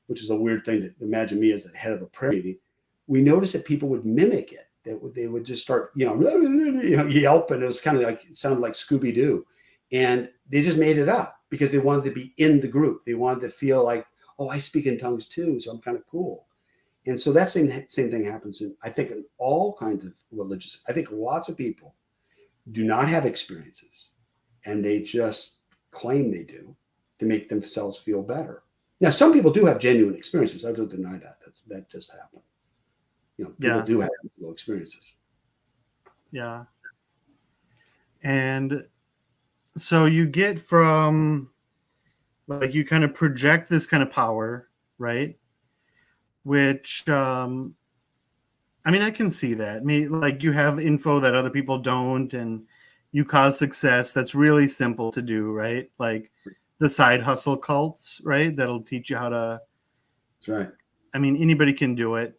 which is a weird thing to imagine me as the head of a prayer meeting, we noticed that people would mimic it. They would just start, yelp, and it was kind of like, it sounded like Scooby-Doo. And they just made it up because they wanted to be in the group. They wanted to feel like, oh, I speak in tongues too, so I'm kind of cool. And so that same thing happens I think in all kinds of religious. I think lots of people do not have experiences, and they just claim they do to make themselves feel better. Now, some people do have genuine experiences. I don't deny that. That just happened. People do have real experiences. Yeah. And so you get from, like, you kind of project this kind of power, right? Which, I can see that. Like, you have info that other people don't, and you cause success that's really simple to do, right? Like the side hustle cults, right? That'll teach you how to. That's right. Anybody can do it.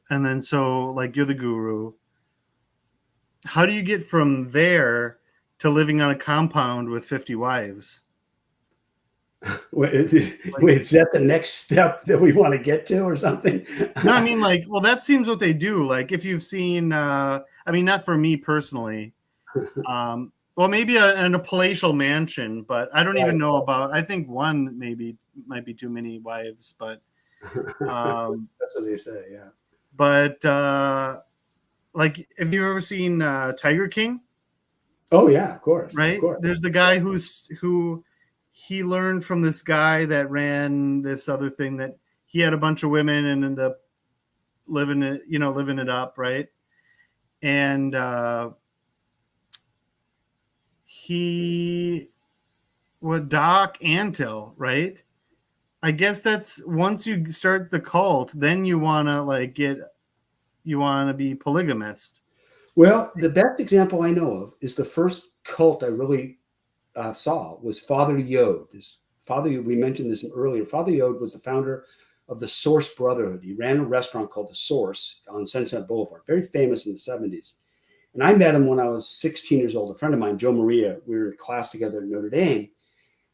And then so, like, you're the guru. How do you get from there to living on a compound with 50 wives? Wait, is that the next step that we want to get to or something? No, that seems what they do. Like, if you've seen, not for me personally, maybe in a palatial mansion, but I don't even know about, I think one maybe might be too many wives, but that's what they say. Yeah. But like, have you ever seen Tiger King? Oh yeah, of course. Right. Of course. There's the guy who he learned from this guy that ran this other thing, that he had a bunch of women and ended up living it up, right? And Doc Antle, right? I guess that's, once you start the cult, then you want to be polygamist. Well, the best example I know of is the first cult I really saw was Father Yod. We mentioned this earlier. Father Yod was the founder of the Source Brotherhood. He ran a restaurant called The Source on Sunset Boulevard, very famous in the 70s. And I met him when I was 16 years old. A friend of mine, Joe Maria, we were in class together at Notre Dame.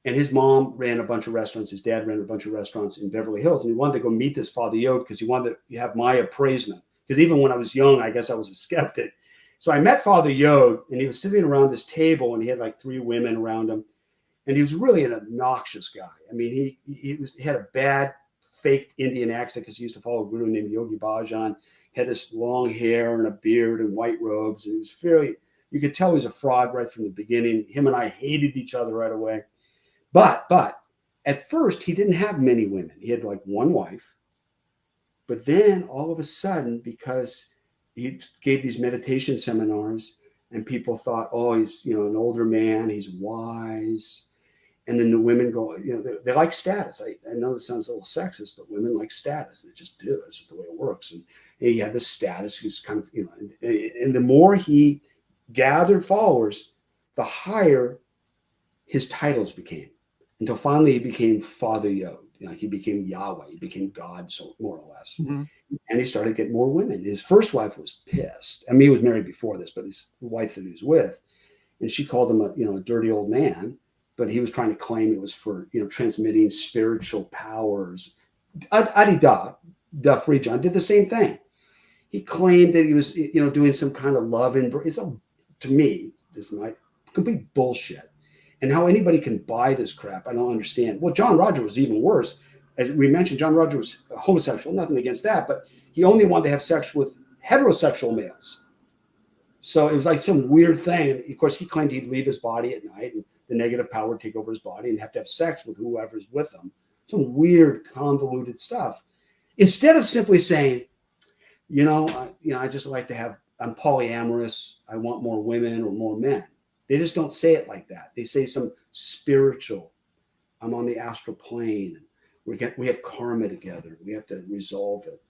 And his mom ran a bunch of restaurants. His dad ran a bunch of restaurants in Beverly Hills. And he wanted to go meet this Father Yod because he wanted to have my appraisement. Because even when I was young, I guess I was a skeptic. So I met Father Yod, and he was sitting around this table, and he had like 3 women around him. And he was really an obnoxious guy. He had a bad faked Indian accent because he used to follow a guru named Yogi Bhajan. He had this long hair and a beard and white robes. And he was you could tell he was a fraud right from the beginning. Him and I hated each other right away. But at first, he didn't have many women. He had like 1 wife. But then all of a sudden, because he gave these meditation seminars and people thought, oh, he's, an older man, he's wise. And then the women go, they like status. I know this sounds a little sexist, but women like status. They just do. It's just the way it works. And he had this status who's kind of, and the more he gathered followers, the higher his titles became, until finally he became Father Yod. He became Yahweh. He became God, so more or less. Mm-hmm. And he started getting more women. His first wife was pissed. He was married before this, but his wife that he was with, and she called him a dirty old man. But he was trying to claim it was for transmitting spiritual powers. Adi Duff John did the same thing. He claimed that he was doing some kind of love and to me, this is my complete bullshit. And how anybody can buy this crap, I don't understand. Well, John Roger was even worse. As we mentioned, John Roger was homosexual, nothing against that, but he only wanted to have sex with heterosexual males. So it was like some weird thing. And of course, he claimed he'd leave his body at night and the negative power would take over his body and have to have sex with whoever's with him. Some weird, convoluted stuff. Instead of simply saying, I just like to have, I'm polyamorous, I want more women or more men. They just don't say it like that. They say some spiritual, I'm on the astral plane. We have karma together. We have to resolve it.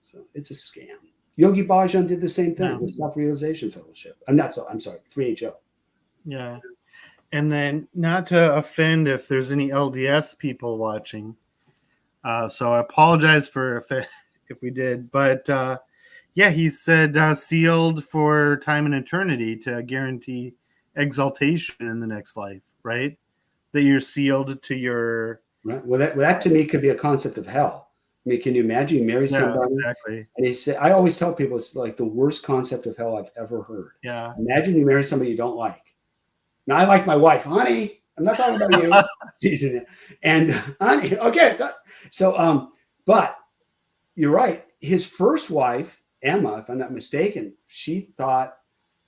So it's a scam. Yogi Bhajan did the same thing with Self-Realization Fellowship. I'm sorry, 3HO. Yeah. And then, not to offend if there's any LDS people watching, so I apologize for if we did, but yeah, he said sealed for time and eternity to guarantee exaltation in the next life, right? That you're sealed to your... Right. Well, that to me could be a concept of hell. I mean, can you imagine you marry somebody? Exactly. And they say, I always tell people it's like the worst concept of hell I've ever heard. Yeah. Imagine you marry somebody you don't like. Now, I like my wife, honey. I'm not talking about you. Teasing it. And honey, okay. So, but you're right. His first wife, Emma, if I'm not mistaken, she thought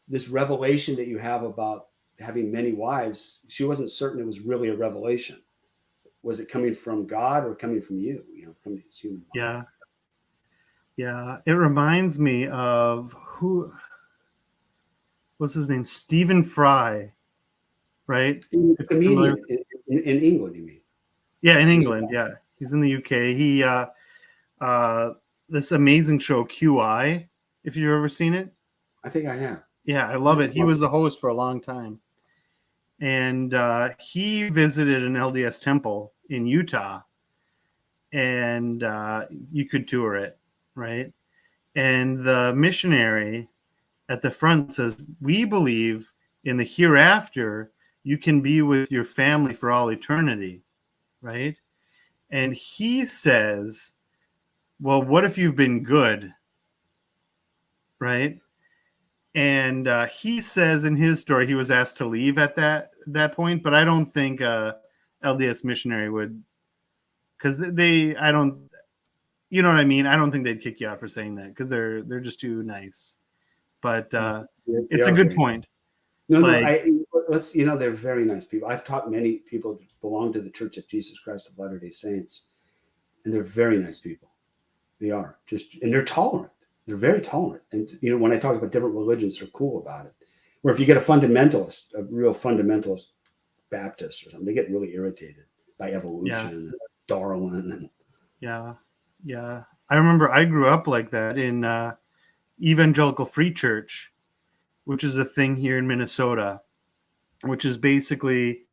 this revelation that you have about having many wives, she wasn't certain it was really a revelation. Was it coming from God or coming from you? You know, from these human minds? Yeah. Yeah. It reminds me of what's his name? Stephen Fry, right? Comedian in England, you mean? Yeah, in England. Yeah, he's in the UK. He this amazing show QI. If you've ever seen it, I think I have. Yeah, I love it. He was the host for a long time, and he visited an LDS temple in Utah, and you could tour it, right? And the missionary at the front says, "We believe in the hereafter. You can be with your family for all eternity." Right? And he says, well, what if you've been good? Right? And he says in his story, he was asked to leave at that point, but I don't think LDS missionary would, because I don't, you know what I mean? I don't think they'd kick you out for saying that, because they're just too nice. But it's a good point. No, they're very nice people. I've taught many people that belong to the Church of Jesus Christ of Latter-day Saints, and they're very nice people. They are and they're tolerant. They're very tolerant. And, you know, when I talk about different religions, they're cool about it. Where if you get a fundamentalist, a real fundamentalist Baptist or something, they get really irritated by evolution and Darwin. And yeah. I remember I grew up like that in Evangelical Free Church, which is a thing here in Minnesota, which is basically,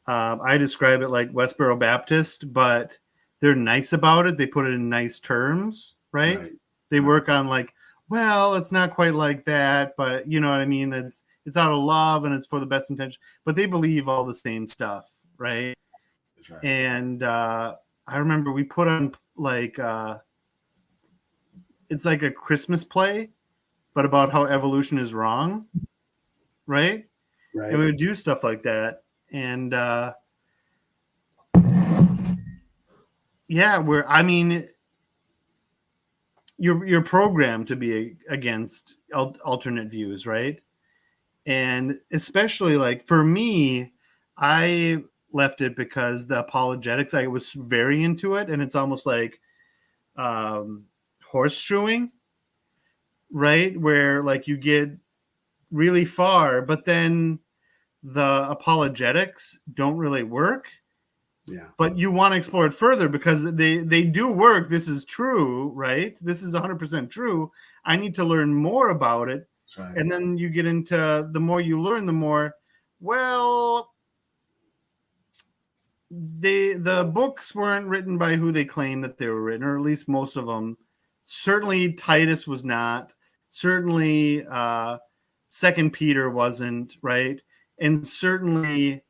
I describe it like Westboro Baptist, but they're nice about it. They put it in nice terms, right? They work on like, well, it's not quite like that, but you know what I mean? It's out of love and it's for the best intention, but they believe all the same stuff, right? That's right. And I remember we put on like, it's like a Christmas play, but about how evolution is wrong, right? And we would do stuff like that. And you're programmed to be against alternate views, right? And especially like for me, I left it because the apologetics, I was very into it, and it's almost like horseshoeing, right? Where like you get really far, but then the apologetics don't really work. Yeah. But you want to explore it further because they do work. This is true, right? This is 100% true. I need to learn more about it. Right. And then you get into the more you learn, the more, well, the books weren't written by who they claim that they were written, or at least most of them. Certainly Titus was not. Certainly Second Peter wasn't, right? And certainly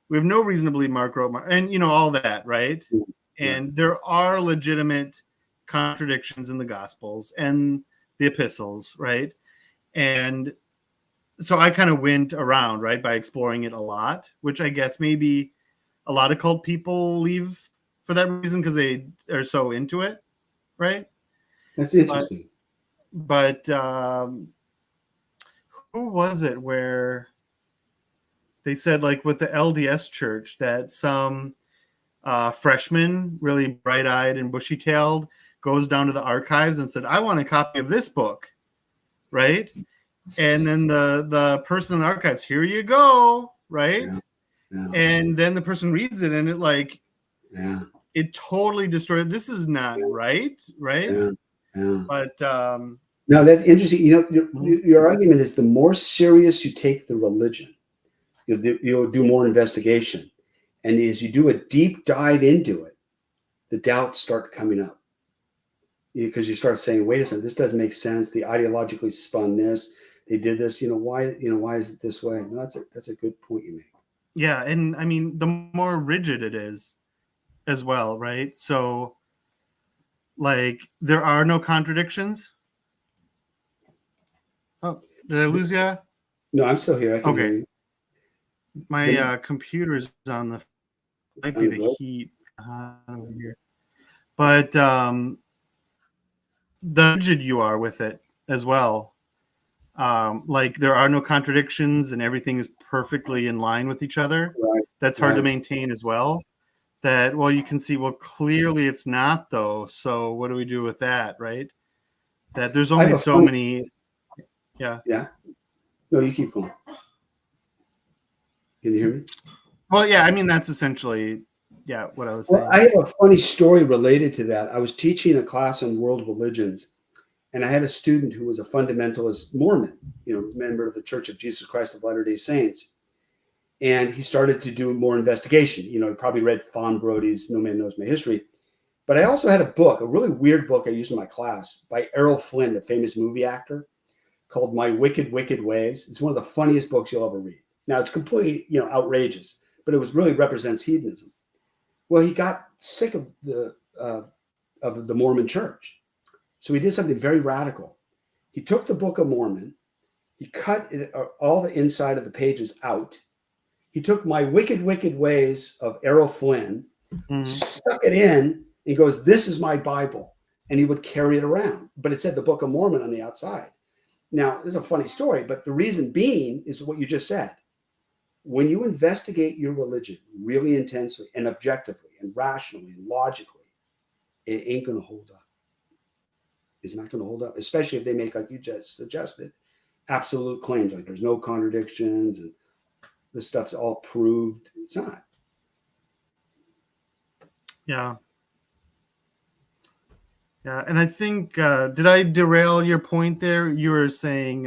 we have no reason to believe Mark wrote Mark, and you know all that, right? Yeah. And there are legitimate contradictions in the Gospels and the epistles, right? And so I kind of went around, right, by exploring it a lot, which I guess maybe a lot of cult people leave for that reason because they are so into it, right? That's interesting. But who was it where they said, like with the LDS church, that some freshman, really bright-eyed and bushy-tailed, goes down to the archives and said, I want a copy of this book, right? And then the person in the archives, here you go, right? Yeah. And then the person reads it and it like, it totally destroyed. This is not right? Yeah. But no, that's interesting. You know, your argument is the more serious you take the religion, You'll do more investigation. And as you do a deep dive into it, the doubts start coming up. Because you start saying, wait a second, this doesn't make sense. They ideologically spun this. They did this. Why is it this way? No, that's a good point you make. Yeah. And I mean, the more rigid it is as well, right? So, like, there are no contradictions. Oh, did I lose you? No, I'm still here. I can hear Okay. you. My computer's on the, might be the heat over here. But the rigid you are with it as well. Like, there are no contradictions and everything is perfectly in line with each other. Right. That's hard to maintain as well. That, well, you can see, well, clearly it's not, though. So what do we do with that, right? That there's only so many. Yeah. Yeah. No, you keep going. Can you hear me? Well, yeah, I mean, that's essentially, yeah, what I was saying. Well, I have a funny story related to that. I was teaching a class on world religions, and I had a student who was a fundamentalist Mormon, member of the Church of Jesus Christ of Latter-day Saints. And he started to do more investigation. He probably read Fawn Brody's No Man Knows My History. But I also had a book, a really weird book I used in my class by Errol Flynn, the famous movie actor, called My Wicked, Wicked Ways. It's one of the funniest books you'll ever read. Now, it's completely, outrageous, but it really represents hedonism. Well, he got sick of the Mormon church. So he did something very radical. He took the Book of Mormon, he cut all the inside of the pages out. He took My Wicked, Wicked Ways of Errol Flynn, stuck it in, and goes, this is my Bible. And he would carry it around. But it said the Book of Mormon on the outside. Now, this is a funny story, but the reason being is what you just said. When you investigate your religion really intensely and objectively and rationally and logically, it ain't going to hold up. It's not going to hold up, especially if they make, like you just suggested, absolute claims, like there's no contradictions and this stuff's all proved. It's not. Yeah. Yeah. And I think, did I derail your point there? You were saying,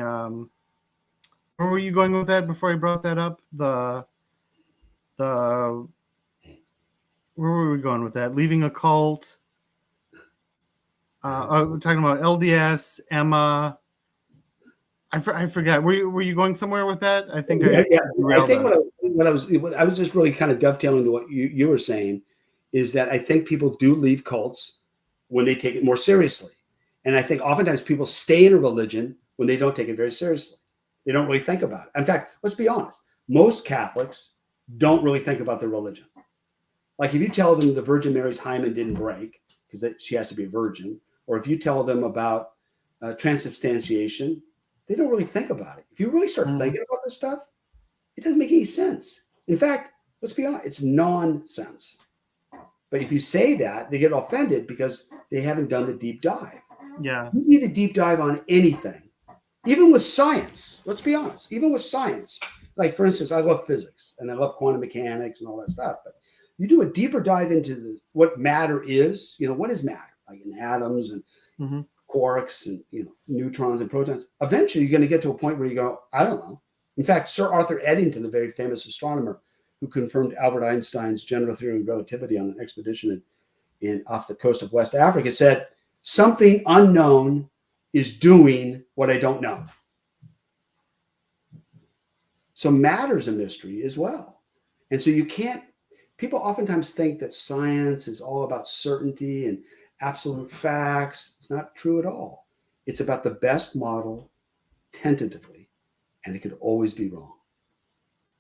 where were you going with that before I brought that up? Where were we going with that? Leaving a cult. We're talking about LDS, Emma. I forgot. Were you going somewhere with that? I think I think what I was just really kind of dovetailing to what you were saying is that I think people do leave cults when they take it more seriously. And I think oftentimes people stay in a religion when they don't take it very seriously. They don't really think about it. In fact, let's be honest. Most Catholics don't really think about their religion. Like if you tell them the Virgin Mary's hymen didn't break because she has to be a virgin, or if you tell them about transubstantiation, they don't really think about it. If you really start thinking about this stuff, it doesn't make any sense. In fact, let's be honest, it's nonsense. But if you say that, they get offended because they haven't done the deep dive. Yeah. You need a deep dive on anything. Even with science, let's be honest, even with science, like for instance, I love physics and I love quantum mechanics and all that stuff, but you do a deeper dive into what matter is, what is matter, like in atoms and quarks and, neutrons and protons. Eventually you're going to get to a point where you go, I don't know. In fact, Sir Arthur Eddington, the very famous astronomer who confirmed Albert Einstein's general theory of relativity on an expedition off the coast of West Africa, said, something unknown is doing what I don't know. So matter's a mystery as well. And so people oftentimes think that science is all about certainty and absolute facts. It's not true at all. It's about the best model tentatively, and it could always be wrong.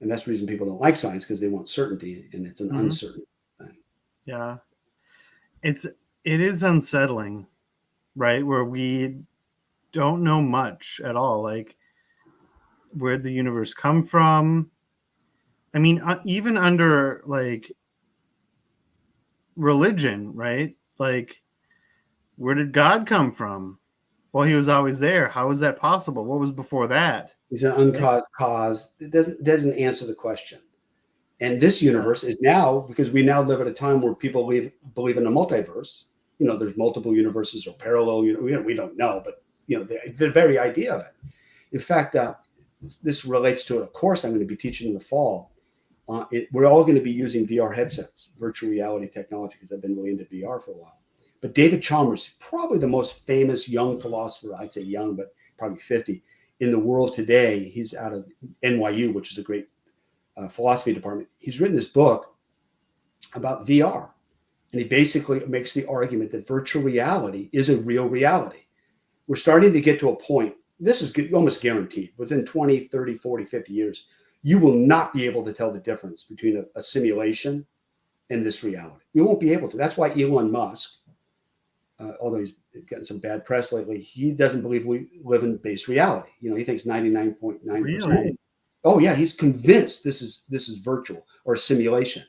And that's the reason people don't like science, because they want certainty, and it's an uncertain thing. Yeah. It is unsettling, right? Where we don't know much at all, like where the universe come from. I mean, even under like religion, right? Like, where did God come from? Well, he was always there. How is that possible? What was before that? He's an uncaused cause. It doesn't answer the question. And this universe is now, because we now live at a time where people believe in a multiverse. There's multiple universes or parallel. We don't know, but the very idea of it. In fact, this relates to a course I'm going to be teaching in the fall. We're all going to be using VR headsets, virtual reality technology, because I've been really into VR for a while. But David Chalmers, probably the most famous young philosopher, I'd say young, but probably 50, in the world today. He's out of NYU, which is a great philosophy department. He's written this book about VR. And he basically makes the argument that virtual reality is a real reality. We're starting to get to a point, this is almost guaranteed, within 20, 30, 40, 50 years, you will not be able to tell the difference between a simulation and this reality. You won't be able to. That's why Elon Musk, although he's gotten some bad press lately, he doesn't believe we live in base reality. He thinks 99.9%. Really? Oh yeah, he's convinced this is virtual or a simulation.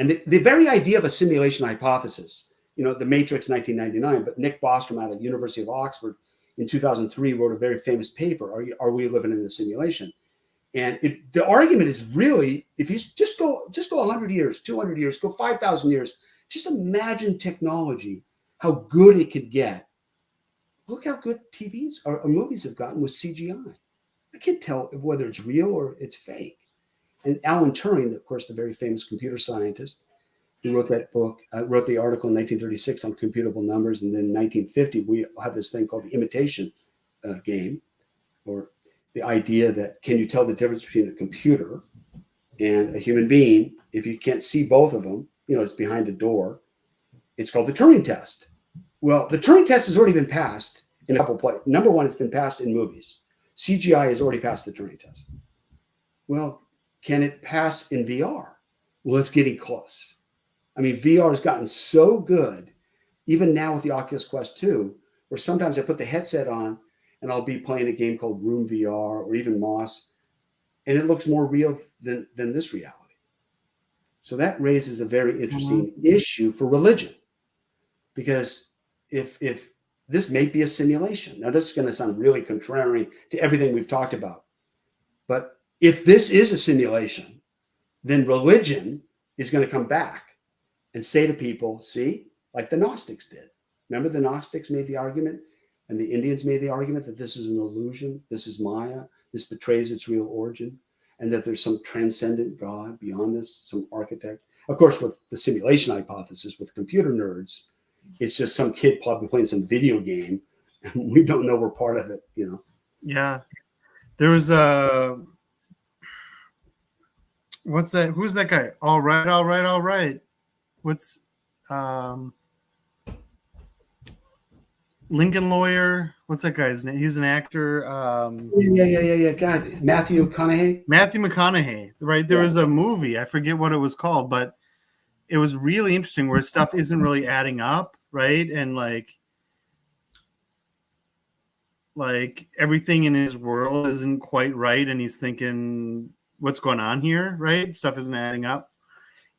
And the very idea of a simulation hypothesis, the Matrix 1999, but Nick Bostrom out of the University of Oxford in 2003 wrote a very famous paper, Are we living in a simulation? And the argument is really, if you just go 100 years, 200 years, go 5,000 years, just imagine technology, how good it could get. Look how good TVs or movies have gotten with CGI. I can't tell whether it's real or it's fake. And Alan Turing, of course, the very famous computer scientist, who wrote that book, wrote the article in 1936 on computable numbers. And then in 1950, we have this thing called the imitation game, or the idea that can you tell the difference between a computer and a human being? If you can't see both of them, it's behind a door. It's called the Turing test. Well, the Turing test has already been passed in a couple of places. Number one, it's been passed in movies. CGI has already passed the Turing test. Well, can it pass in VR? Well, it's getting close. I mean, VR has gotten so good, even now with the Oculus Quest 2, where sometimes I put the headset on and I'll be playing a game called Room VR or even Moss, and it looks more real than this reality. So that raises a very interesting issue for religion, because if this may be a simulation. Now, this is going to sound really contrary to everything we've talked about, but if this is a simulation, then religion is going to come back and say to people, see, like the Gnostics did. Remember, the Gnostics made the argument, and the Indians made the argument that this is an illusion, this is Maya, this betrays its real origin, and that there's some transcendent God beyond this, some architect. Of course, with the simulation hypothesis, with computer nerds, it's just some kid probably playing some video game, and we don't know we're part of it, Yeah. There was what's that? Who's that guy? All right. What's Lincoln Lawyer? What's that guy's name? He's an actor. Yeah. God, Matthew McConaughey, right? There was a movie. I forget what it was called, but it was really interesting where stuff isn't really adding up, right? And like everything in his world isn't quite right, and he's thinking, what's going on here, right? Stuff isn't adding up.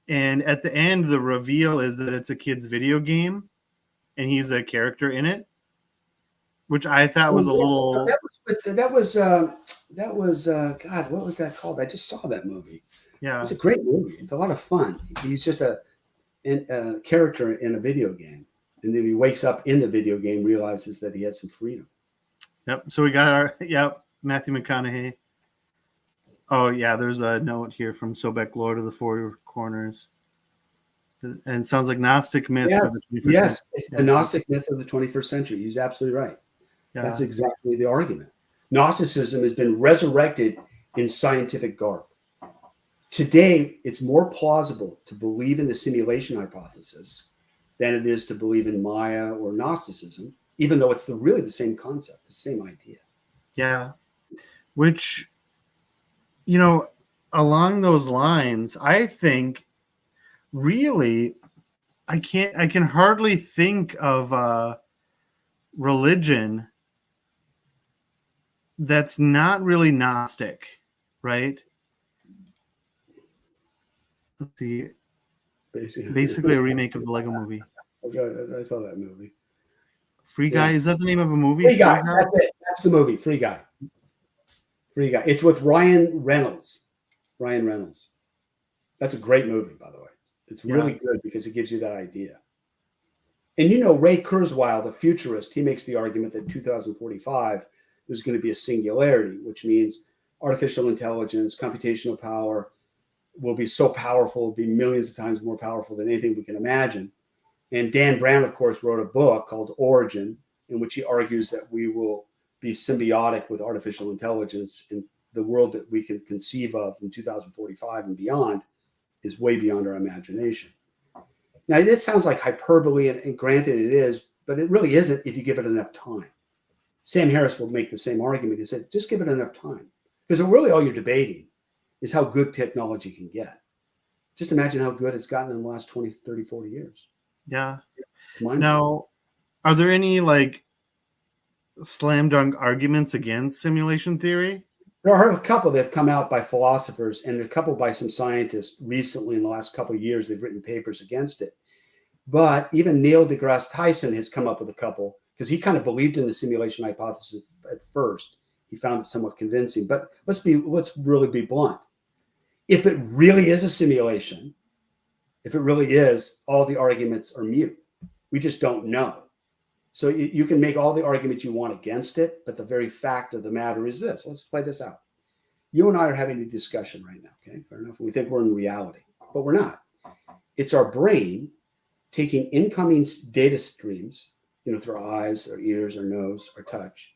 And at the end, the reveal is that it's a kid's video game and he's a character in it, which I thought was a little... That was God, what was that called? I just saw that movie. Yeah. It's a great movie. It's a lot of fun. He's just a character in a video game. And then he wakes up in the video game, realizes that he has some freedom. Yep. So we got Matthew McConaughey. Oh, yeah, there's a note here from Sobek, Lord of the Four Corners. And it sounds like Gnostic myth for the 21st Yes, century. it's the Gnostic myth of the 21st century. He's absolutely right. Yeah. That's exactly the argument. Gnosticism has been resurrected in scientific garb. Today, it's more plausible to believe in the simulation hypothesis than it is to believe in Maya or Gnosticism, even though it's really the same concept, the same idea. Yeah, which... along those lines, I think really I can hardly think of a religion that's not really Gnostic, right? Let's see. Basically a remake of the Lego movie. I saw that movie. Free Guy, is that the name of a movie? Free Guy. That's it. That's the movie. Free Guy. Free Guy. It's with Ryan Reynolds. That's a great movie, by the way. It's really good because it gives you that idea. And Ray Kurzweil, the futurist, he makes the argument that 2045 there's going to be a singularity, which means artificial intelligence, computational power will be so powerful, it'll be millions of times more powerful than anything we can imagine. And Dan Brown, of course, wrote a book called Origin, in which he argues that we will be symbiotic with artificial intelligence, and the world that we can conceive of in 2045 and beyond is way beyond our imagination. Now, this sounds like hyperbole, and granted it is, but it really isn't if you give it enough time. Sam Harris will make the same argument. He said, just give it enough time. Because really all you're debating is how good technology can get. Just imagine how good it's gotten in the last 20, 30, 40 years. Yeah. It's mind-blowing. Now, are there any like slam dunk arguments against simulation theory? There are a couple that have come out by philosophers and a couple by some scientists recently in the last couple of years. They've written papers against it. But even Neil deGrasse Tyson has come up with a couple because he kind of believed in the simulation hypothesis at first. He found it somewhat convincing. But let's really be blunt. If it really is a simulation, if it really is, all the arguments are mute. We just don't know. So you can make all the arguments you want against it, but the very fact of the matter is this. Let's play this out. You and I are having a discussion right now, okay? Fair enough. We think we're in reality, but we're not. It's our brain taking incoming data streams, through our eyes, our ears, our nose, our touch.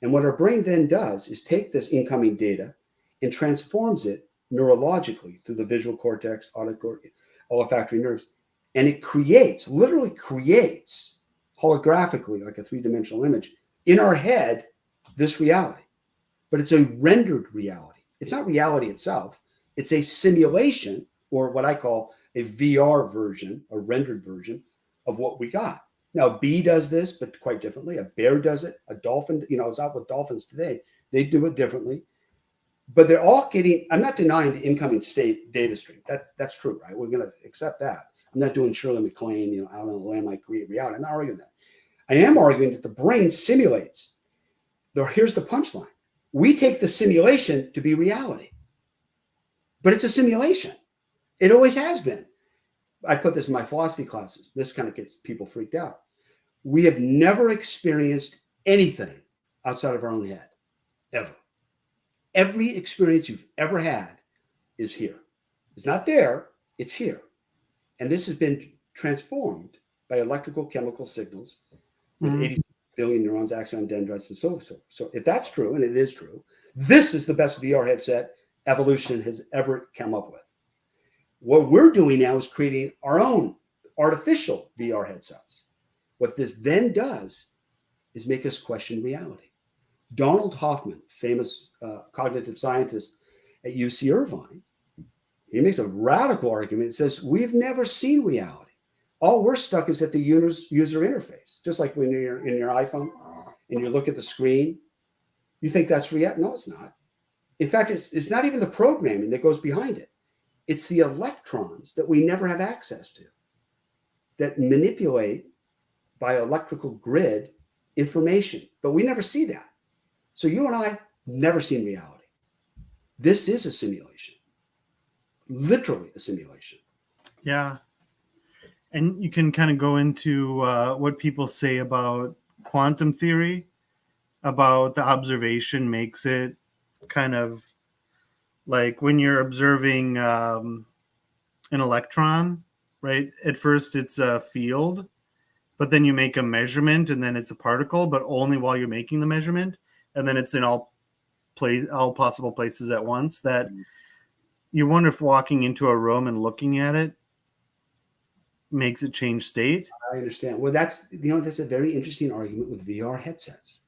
And what our brain then does is take this incoming data and transforms it neurologically through the visual cortex, auditory, olfactory nerves. And it literally creates holographically, like a three-dimensional image, in our head, this reality. But it's a rendered reality. It's not reality itself. It's a simulation, or what I call a VR version, a rendered version of what we got. Now, a bee does this, but quite differently. A bear does it. A dolphin, I was out with dolphins today. They do it differently. But they're all getting, I'm not denying the incoming state data stream. That's true, right? We're going to accept that. I'm not doing Shirley MacLaine, out on the lamb, I create reality. I'm not arguing that. I am arguing that the brain simulates. Here's the punchline. We take the simulation to be reality. But it's a simulation. It always has been. I put this in my philosophy classes. This kind of gets people freaked out. We have never experienced anything outside of our own head, ever. Every experience you've ever had is here. It's not there, it's here. And this has been transformed by electrical chemical signals with 86 billion neurons, axon dendrites, and so forth. So if that's true, and it is true, this is the best VR headset evolution has ever come up with. What we're doing now is creating our own artificial VR headsets. What this then does is make us question reality. Donald Hoffman, famous cognitive scientist at UC Irvine, he makes a radical argument. It says, we've never seen reality. All we're stuck is at the user interface. Just like when you're in your iPhone and you look at the screen, you think that's reality. No, it's not. In fact, it's not even the programming that goes behind it. It's the electrons that we never have access to that manipulate by electrical grid information, but we never see that. So you and I never seen reality. This is a simulation, literally a simulation. Yeah. And you can kind of go into what people say about quantum theory, about the observation makes it kind of like when you're observing an electron, right? At first it's a field, but then you make a measurement and then it's a particle, but only while you're making the measurement. And then it's in all possible places at once, that you wonder if walking into a room and looking at it makes it change state. I understand. Well, that's a very interesting argument with VR headsets.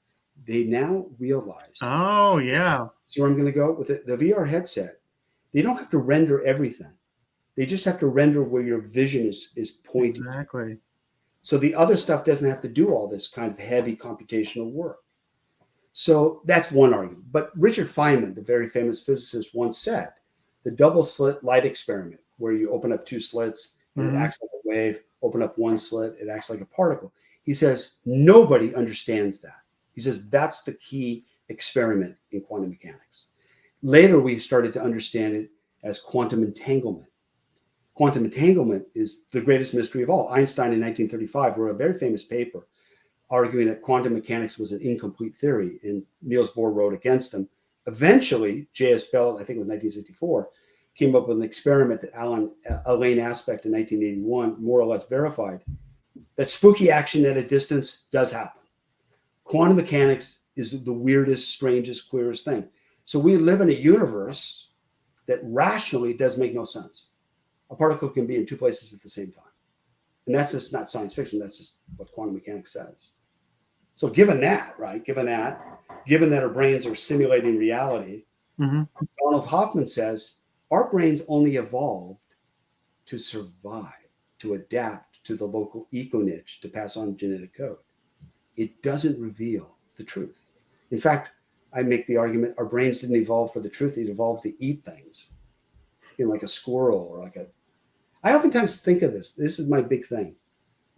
They now realize. Oh, yeah. See where I'm going to go with it? The VR headset, they don't have to render everything. They just have to render where your vision is pointing. Exactly. So the other stuff doesn't have to do all this kind of heavy computational work. So that's one argument. But Richard Feynman, the very famous physicist, once said, the double slit light experiment, where you open up two slits and it acts like a wave, open up one slit, it acts like a particle. He says, nobody understands that. He says, that's the key experiment in quantum mechanics. Later, we started to understand it as quantum entanglement. Quantum entanglement is the greatest mystery of all. Einstein in 1935 wrote a very famous paper arguing that quantum mechanics was an incomplete theory, and Niels Bohr wrote against him, Eventually, J.S. Bell, I think it was 1964, came up with an experiment that Elaine Aspect in 1981 more or less verified that spooky action at a distance does happen. Quantum mechanics is the weirdest, strangest, queerest thing. So we live in a universe that rationally does make no sense. A particle can be in two places at the same time. And that's just not science fiction. That's just what quantum mechanics says. So given that, right, given that our brains are simulating reality, Donald Hoffman says our brains only evolved to survive, to adapt to the local eco niche, to pass on genetic code. It doesn't reveal the truth. In fact, I make the argument our brains didn't evolve for the truth. It evolved to eat things, like a squirrel or like a. I oftentimes think of this. This is my big thing.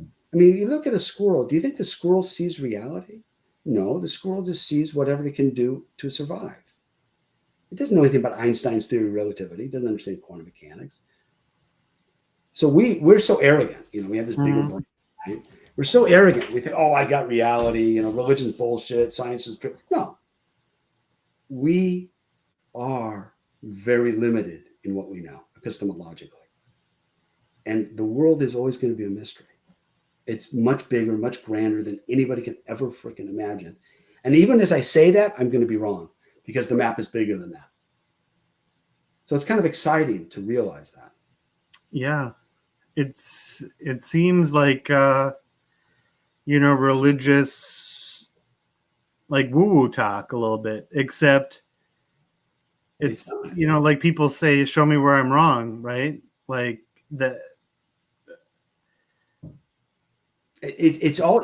I mean, you look at a squirrel. Do you think the squirrel sees reality? No, the squirrel just sees whatever it can do to survive. It doesn't know anything about Einstein's theory of relativity. It doesn't understand quantum mechanics. So we're so arrogant. We have this bigger brain. Right? We're so arrogant. We think, oh, I got reality. Religion's bullshit. Science is true. No. We are very limited in what we know epistemologically. And the world is always going to be a mystery. It's much bigger, much grander than anybody can ever freaking imagine. And even as I say that, I'm going to be wrong because the map is bigger than that. So it's kind of exciting to realize that. Yeah. It seems like, religious, like woo-woo talk a little bit, except it's, like people say, show me where I'm wrong, right? Like that. It's all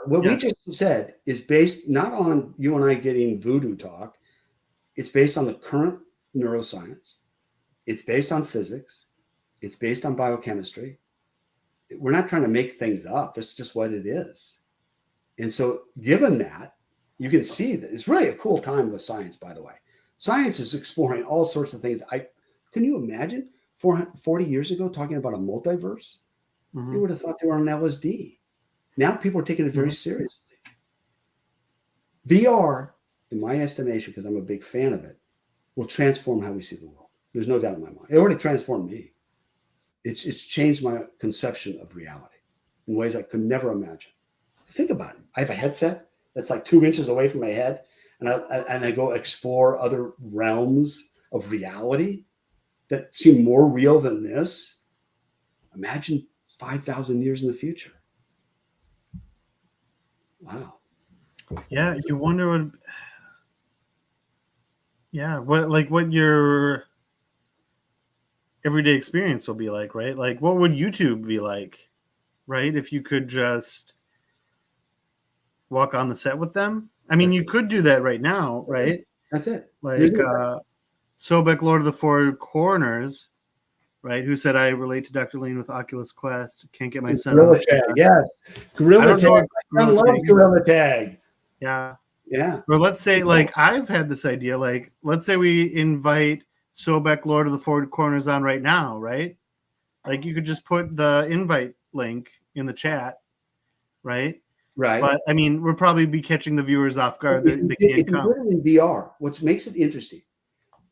what we just said is based not on you and I getting voodoo talk. It's based on the current neuroscience. It's based on physics. It's based on biochemistry. We're not trying to make things up. That's just what it is. And so given that, you can see that it's really a cool time with science, by the way. Science is exploring all sorts of things. Can you imagine 40 years ago talking about a multiverse? They would have thought they were on LSD. Now people are taking it very seriously. VR, in my estimation, because I'm a big fan of it, will transform how we see the world. There's no doubt in my mind. It already transformed me. It's changed my conception of reality in ways I could never imagine. Think about it. I have a headset that's like 2 inches away from my head, and I go explore other realms of reality that seem more real than this. Imagine 5,000 years in the future. Wow. Yeah, you wonder what your everyday experience will be like, right? Like, what would YouTube be like, right? If you could just walk on the set with them. I mean, you could do that right now, right? That's it. Like Sobek, Lord of the Four Corners, right? Who said, I relate to Dr. Lane with Oculus Quest. Can't get my son. Gorilla Tag, yes. Gorilla Tag. I love Gorilla Tag. Yeah. Yeah. Or let's say, like, I've had this idea, like, let's say we invite Sobek, Lord of the Four Corners on right now, right? Like, you could just put the invite link in the chat, right? Right. But, I mean, we'll probably be catching the viewers off guard. They can't come. If you're in VR, what makes it interesting,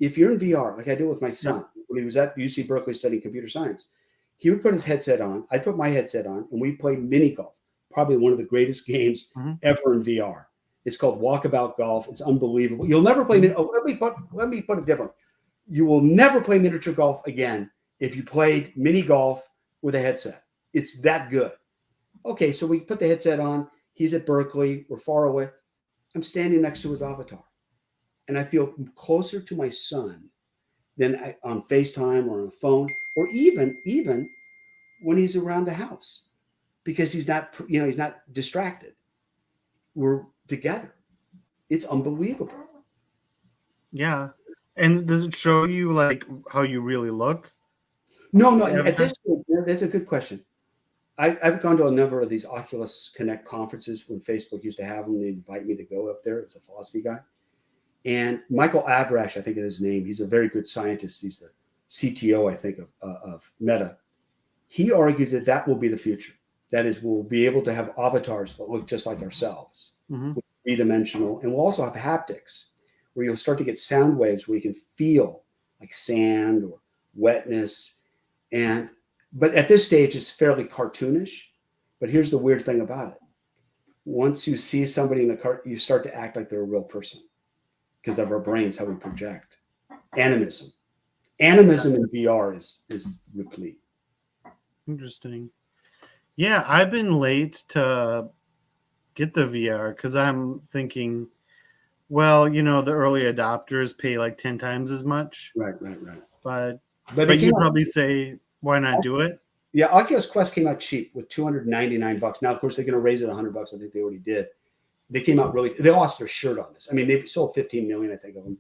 if you're in VR, like I do with my son, when he was at UC Berkeley studying computer science, he would put his headset on. I'd put my headset on, and we'd play mini golf, probably one of the greatest games ever in VR. It's called Walkabout Golf. It's unbelievable. You'll never play. Let me put it differently. You will never play miniature golf again if you played mini golf with a headset. It's that good. Okay, so we put the headset on. He's at Berkeley. We're far away. I'm standing next to his avatar, and I feel closer to my son than on FaceTime or on a phone, or even when he's around the house, because he's not distracted. We're together. It's unbelievable. Yeah. And does it show you like how you really look? No. At this point, that's a good question. I've gone to a number of these Oculus Connect conferences when Facebook used to have them. They invite me to go up there. It's a philosophy guy. And Michael Abrash, I think is his name. He's a very good scientist. He's the CTO, I think, of Meta. He argued that will be the future. That is, we'll be able to have avatars that look just like ourselves, three-dimensional, and we'll also have haptics, where you'll start to get sound waves where you can feel like sand or wetness. But at this stage, it's fairly cartoonish. But here's the weird thing about it. Once you see somebody in a cart, you start to act like they're a real person because of our brains, how we project. Animism. Animism in VR is replete. Interesting. Yeah, I've been late to get the VR because I'm thinking, well, you know, the early adopters pay like 10 times as much. Right. But But you'd probably say, why not do it? Yeah, Oculus Quest came out cheap with $299. Now, of course, they're going to raise it $100. I think they already did. They came out really. They lost their shirt on this. I mean, they sold 15 million, I think, of them.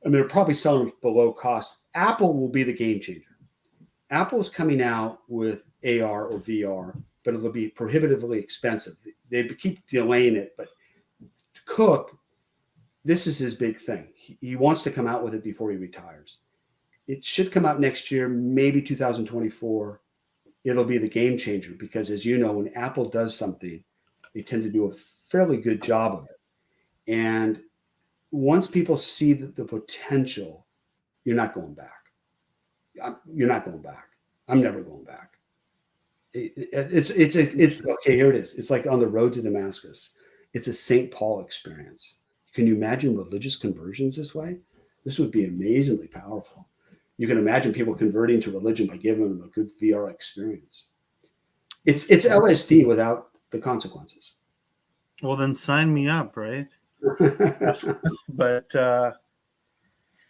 I mean, they're probably selling them below cost. Apple will be the game changer. Apple is coming out with AR or VR, but it'll be prohibitively expensive. They keep delaying it, but Cook, this is his big thing. He wants to come out with it before he retires. It should come out next year, maybe 2024. It'll be the game changer because, as you know, when Apple does something, they tend to do a fairly good job of it. And once people see the potential, you're not going back. You're not going back. I'm never going back. It's okay. Here it is. It's like on the road to Damascus. It's a St. Paul experience. Can you imagine religious conversions this way? This would be amazingly powerful. You can imagine people converting to religion by giving them a good VR experience. It's LSD without the consequences. Well, then sign me up, right? But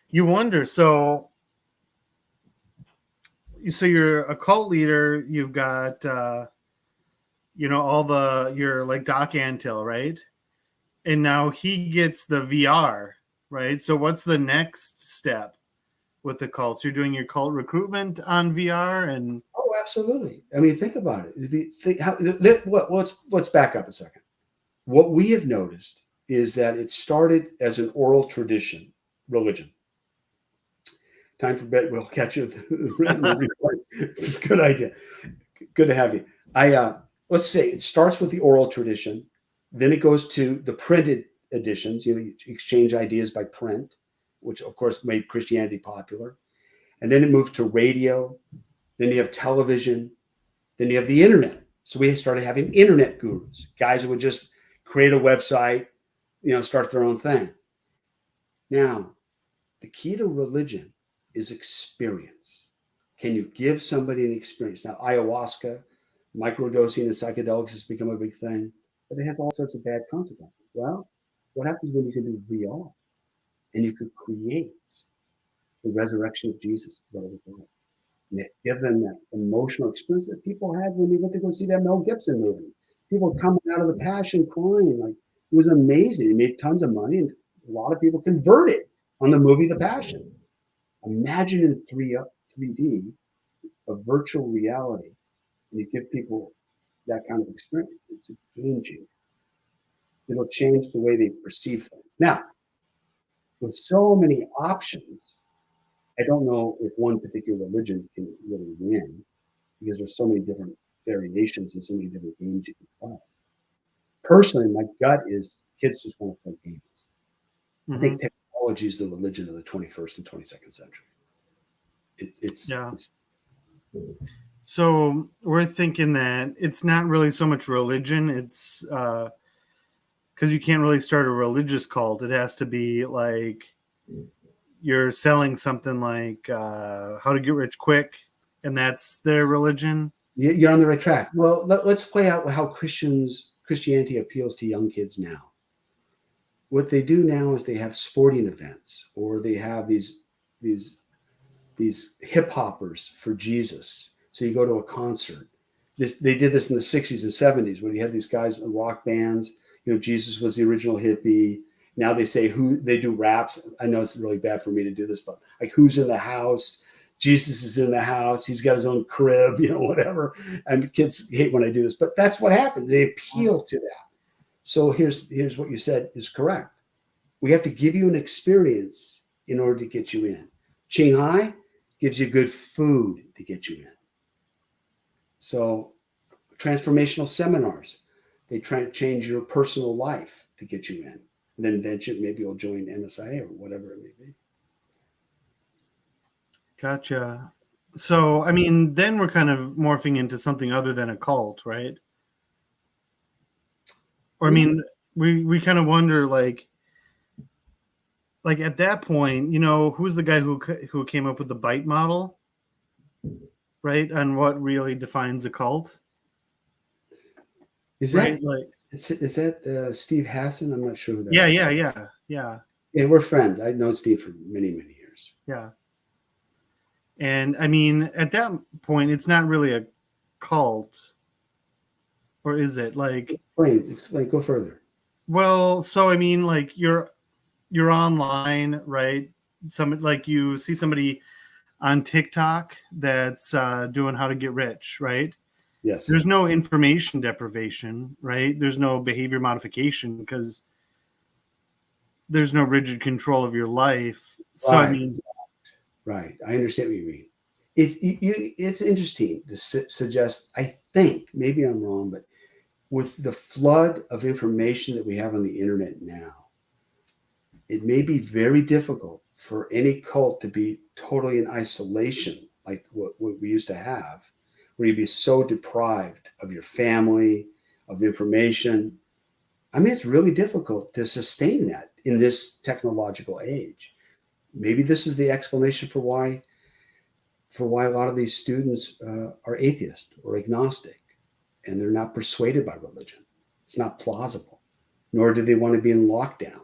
you wonder. So you're a cult leader. You've got you're like Doc Antle, right? And now he gets the VR, right? So what's the next step with the cults? You're doing your cult recruitment on VR, and absolutely. I mean, think about it. Let's back up a second. What we have noticed is that it started as an oral tradition, religion. Time for bed. We'll catch you. Good idea. Good to have you. Let's say it starts with the oral tradition, then it goes to the printed editions. You exchange ideas by print, which of course made Christianity popular, and then it moved to radio. Then you have television. Then you have the internet. So we started having internet gurus, guys who would just create a website, start their own thing. Now, the key to religion is experience. Can you give somebody an experience? Now, ayahuasca, microdosing and psychedelics has become a big thing, but it has all sorts of bad consequences. Well, what happens when you can do VR and you could create the resurrection of Jesus, what it was like? And give them that emotional experience that people had when they went to go see that Mel Gibson movie. People coming out of the Passion crying. Like, it was amazing. He made tons of money, and a lot of people converted on the movie The Passion. Imagine in 3D, a virtual reality, and you give people that kind of experience. It's a game changer. It'll change the way they perceive things. Now, with so many options, I don't know if one particular religion can really win because there's so many different variations and so many different games you can play. Personally, my gut is kids just want to play games. Mm-hmm. I think technology is the religion of the 21st and 22nd century. It's So we're thinking that it's not really so much religion. It's because you can't really start a religious cult. It has to be like you're selling something like how to get rich quick, and that's their religion. You're on the right track. Well, let's play out how Christianity appeals to young kids now. What they do now is they have sporting events, or they have these hip hoppers for Jesus. So you go to a concert. They did this in the 60s and 70s when you had these guys in rock bands. Jesus was the original hippie. Now they say they do raps. I know it's really bad for me to do this, but like, who's in the house? Jesus is in the house. He's got his own crib, whatever. And kids hate when I do this, but that's what happens. They appeal to that. So here's what you said is correct. We have to give you an experience in order to get you in. Ching gives you good food to get you in. So transformational seminars, they try to change your personal life to get you in. And then eventually maybe you'll join MSI or whatever it may be. Gotcha. So, I mean, then we're kind of morphing into something other than a cult, right? Or, I mean, we kind of wonder, like at that point, you know, who's the guy who came up with the bite model, right? On what really defines a cult? Is right? that Like, is that Steve Hassan? I'm not sure who that yeah, is. yeah. Yeah, we're friends. I've known Steve for many, many years. Yeah. And I mean, at that point, it's not really a cult, or is it? Like, explain, go further. well, so I mean, like you're online, right? Some like you see somebody on TikTok that's doing how to get rich, right? Yes. There's no information deprivation, right? There's no behavior modification because there's no rigid control of your life. So Right. I mean, right. I understand what you mean. It's interesting to suggest. I think maybe I'm wrong, but with the flood of information that we have on the internet now, it may be very difficult for any cult to be totally in isolation, like what we used to have, where you'd be so deprived of your family, of information. I mean, it's really difficult to sustain that in this technological age. Maybe this is the explanation for why a lot of these students are atheist or agnostic, and they're not persuaded by religion. It's not plausible, nor do they want to be in lockdown,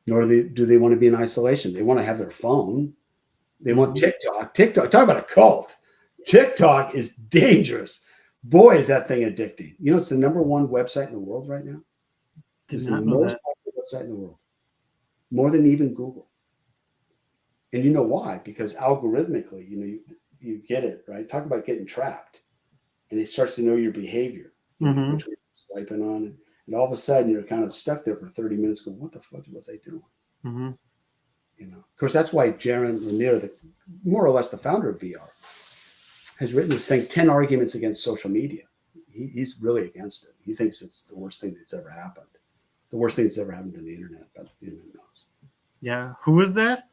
nor do they want to be in isolation. They want to have their phone. They want TikTok. TikTok, talk about a cult. TikTok is dangerous. Boy, is that thing addicting. You know, it's the #1 website in the world right now. did It's not the know most that. popular website in the world, more than even Google. And you know why? Because algorithmically, you get it, right? Talk about getting trapped. And it starts to know your behavior, which you're swiping on. And all of a sudden, you're kind of stuck there for 30 minutes going, what the fuck was I doing? Of course, that's why Jaron Lanier, more or less the founder of VR, has written this thing, 10 Arguments Against Social Media. He's really against it. He thinks it's the worst thing that's ever happened. The worst thing that's ever happened to the internet, but the internet knows. Yeah. Who is that?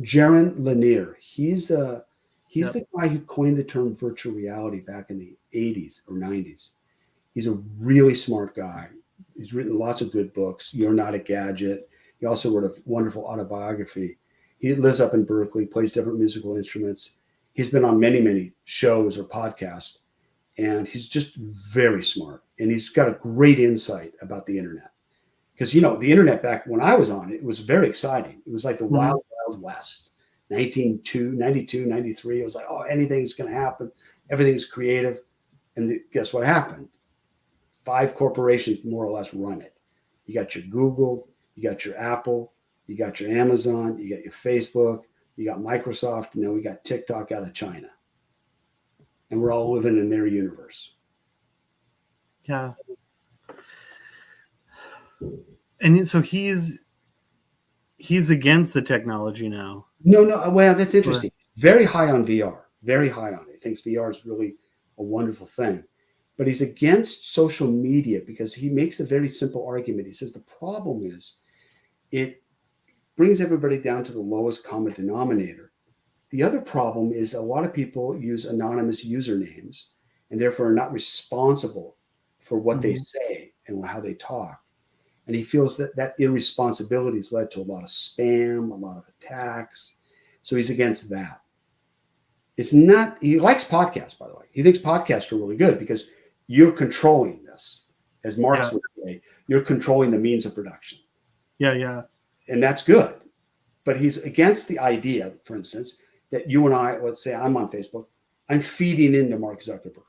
Jaron Lanier. He's the guy who coined the term virtual reality back in the 80s or 90s. He's a really smart guy. He's written lots of good books. You're Not a Gadget. He also wrote a wonderful autobiography. He lives up in Berkeley, plays different musical instruments. He's been on many, many shows or podcasts, and he's just very smart. And he's got a great insight about the internet. Because, the internet back when I was on it, was very exciting. It was like the wild, wild west. 92, 93. It was like, oh, anything's going to happen. Everything's creative. And guess what happened? 5 corporations more or less run it. You got your Google, you got your Apple, you got your Amazon, you got your Facebook, you got Microsoft, and now we got TikTok out of China. And we're all living in their universe. Yeah. And so he's against the technology now. No. Well, that's interesting. Very high on VR. Very high on it. He thinks VR is really a wonderful thing. But he's against social media because he makes a very simple argument. He says the problem is it brings everybody down to the lowest common denominator. The other problem is a lot of people use anonymous usernames and therefore are not responsible for what they say and how they talk. And he feels that irresponsibility has led to a lot of spam, a lot of attacks. So he's against that. It's not, he likes podcasts, by the way. He thinks podcasts are really good because you're controlling this. As Marx would say, you're controlling the means of production. Yeah. And that's good. But he's against the idea, for instance, that you and I, let's say I'm on Facebook, I'm feeding into Mark Zuckerberg.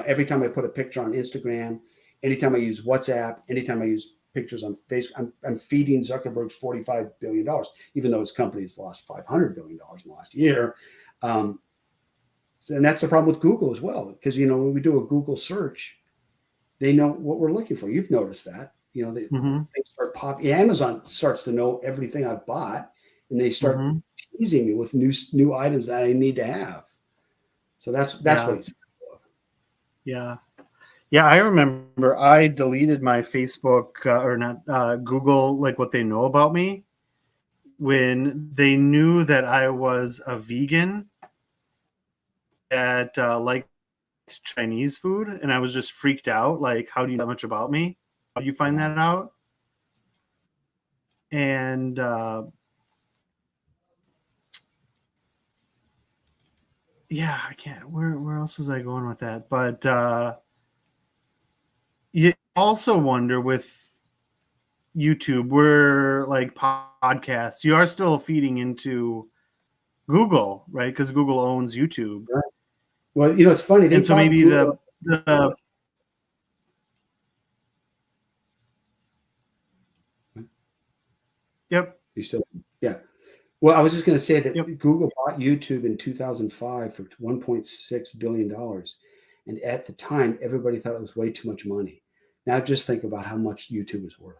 Every time I put a picture on Instagram, anytime I use WhatsApp, anytime I use pictures on Facebook, I'm feeding Zuckerberg's $45 billion, even though his company has lost $500 billion in the last year. And that's the problem with Google as well, because, when we do a Google search, they know what we're looking for. You've noticed that, they start popping. Amazon starts to know everything I've bought, and they start teasing me with new items that I need to have. So that's what he's. Yeah. Yeah, I remember I deleted my Facebook or not Google, like what they know about me, when they knew that I was a vegan that liked Chinese food, and I was just freaked out. Like, how do you know that much about me? How do you find that out? And yeah, I can't. Where else was I going with that? But you also wonder with YouTube, where like podcasts, you are still feeding into Google, right? Because Google owns YouTube. Right. Well, you know, it's funny. They And so bought maybe Google. the yep. You still, yeah. Well, I was just going to say that Yep. Google bought YouTube in 2005 for $1.6 billion. And at the time, everybody thought it was way too much money. Now just think about how much YouTube is worth.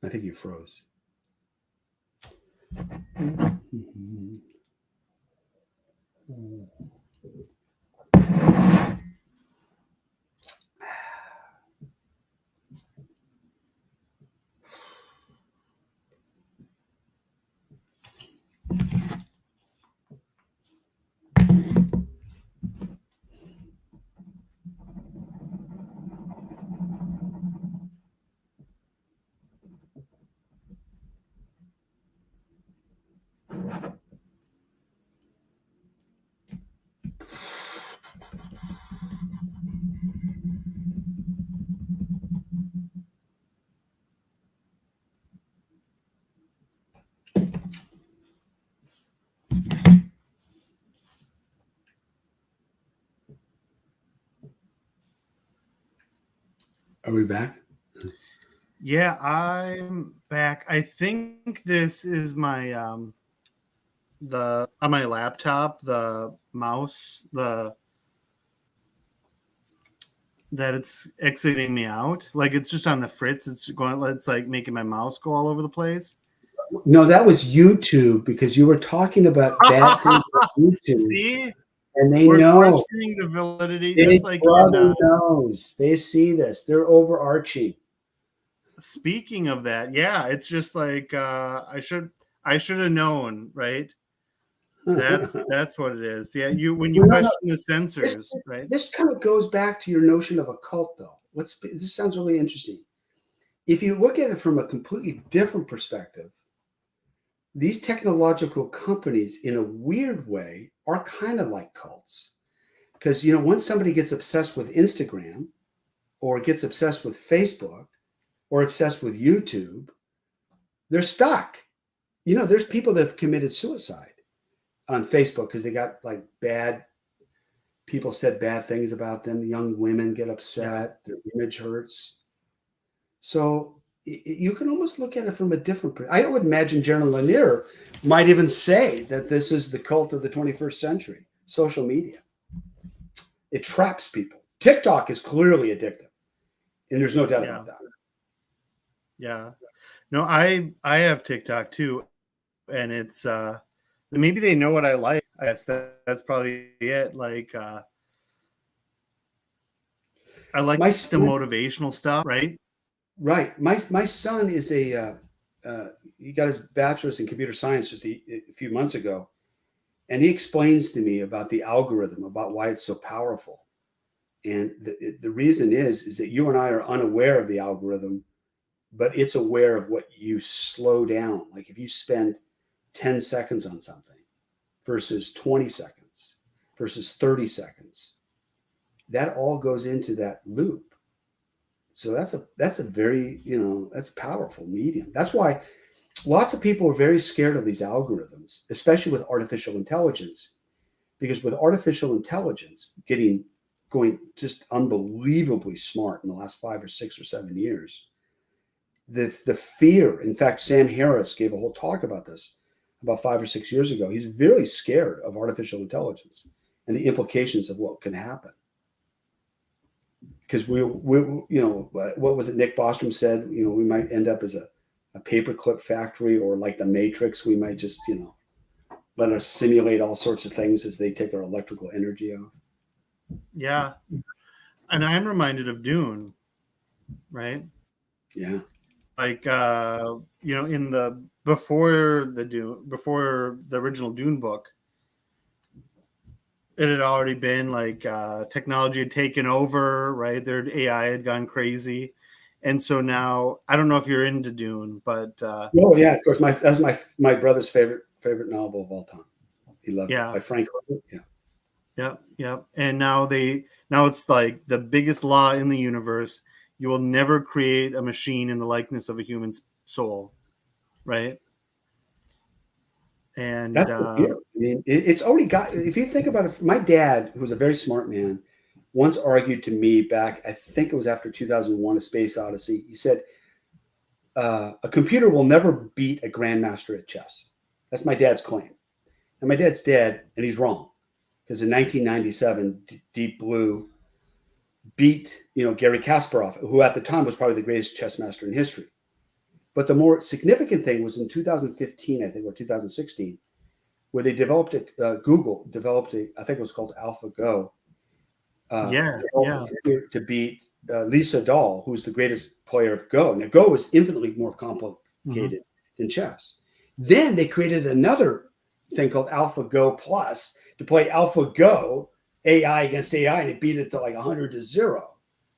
I think you froze. Mm-hmm. Are we back? Yeah, I'm back. I think this is my the on my laptop, the mouse, the that it's exiting me out. Like it's just on the fritz. It's going. It's like making my mouse go all over the place. No, that was YouTube because you were talking about bad things on YouTube. See, and they we're know. questioning the validity, Big just like brother knows. They see this. They're overarching. Speaking of that, yeah, it's just like I should have known, right? That's what it is. Yeah, when you question the censors, right? This kind of goes back to your notion of a cult, though. This sounds really interesting. If you look at it from a completely different perspective, these technological companies, in a weird way, are kind of like cults. Because, you know, once somebody gets obsessed with Instagram or gets obsessed with Facebook or obsessed with YouTube, they're stuck. You know, there's people that have committed suicide on Facebook because they got like bad people said bad things about them. Young women get upset, their image hurts. So you can almost look at it from a different. I would imagine General Lanier might even say that this is the cult of the 21st century, social media. It traps people. TikTok is clearly addictive, and there's no doubt about that. Yeah. No, I have TikTok too, and it's maybe they know what I like. I guess that's probably it. Like I like the motivational stuff, right? Right. My son is he got his bachelor's in computer science just a few months ago, and he explains to me about the algorithm, about why it's so powerful. And the reason is that you and I are unaware of the algorithm, but it's aware of what you slow down. Like if you spend 10 seconds on something versus 20 seconds versus 30 seconds, that all goes into that loop. So that's a very, you know, that's a powerful medium. That's why lots of people are very scared of these algorithms, especially with artificial intelligence, because with artificial intelligence going just unbelievably smart in the last 5 or 6 or 7 years, the fear. In fact, Sam Harris gave a whole talk about this about 5 or 6 years ago. He's very scared of artificial intelligence and the implications of what can happen. Because we you know, what was it Nick Bostrom said? You know, we might end up as a paperclip factory, or like the Matrix, we might just, you know, let us simulate all sorts of things as they take our electrical energy off. Yeah. And I'm reminded of Dune, right? Yeah. Like in the before the original Dune book, it had already been like technology had taken over, right? Their AI had gone crazy. And so now I don't know if you're into Dune, but Oh yeah, of course. That was my brother's favorite novel of all time. He loved it. yeah, By Frank Herbert. Yeah. yep. And now it's like the biggest law in the universe. You will never create a machine in the likeness of a human soul, right? And That's the fear. I mean, it's already got. If you think about it, my dad, who's a very smart man, once argued to me back. I think it was after 2001: A Space Odyssey. He said, "A computer will never beat a grandmaster at chess." That's my dad's claim. And my dad's dead, and he's wrong, because in 1997, Deep Blue beat Gary Kasparov, who at the time was probably the greatest chess master in history. But the more significant thing was in 2015, I think, or 2016, where they developed Google developed I think it was called AlphaGo, yeah. to beat Lisa Dahl, who's the greatest player of Go. Now, Go is infinitely more complicated than chess. Then they created another thing called AlphaGo Plus to play AlphaGo AI against AI, and it beat it to like 100-0.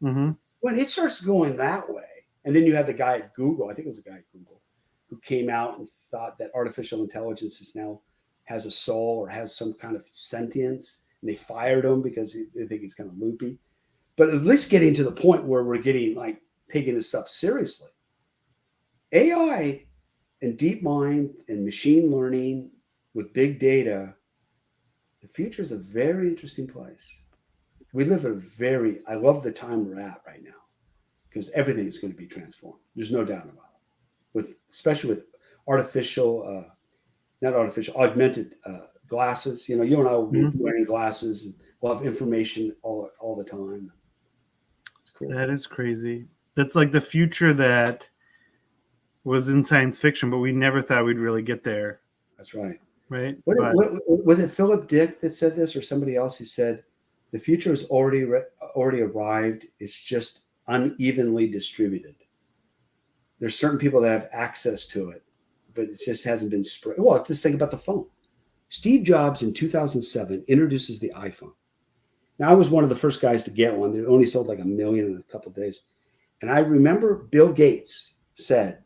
Mm-hmm. When it starts going that way, and then you have the guy at Google, I think it was a guy at Google, who came out and thought that artificial intelligence now has a soul or has some kind of sentience, and they fired him because they think he's kind of loopy. But at least getting to the point where we're getting like taking this stuff seriously. AI and deep mind and machine learning with big data, the future is a very interesting place. We live in I love the time we're at right now, because everything is going to be transformed. There's no doubt about it. Especially with augmented glasses. You and I will be wearing glasses, and we'll have information all the time. It's cool. That is crazy. That's like the future that was in science fiction, but we never thought we'd really get there. That's right. Right. What was it? Philip Dick that said this, or somebody else? He said, "The future has already arrived. It's just unevenly distributed. There's certain people that have access to it, but it just hasn't been spread." Well, just think about the phone. Steve Jobs in 2007 introduces the iPhone. Now, I was one of the first guys to get one. They only sold like 1 million in a couple of days. And I remember Bill Gates said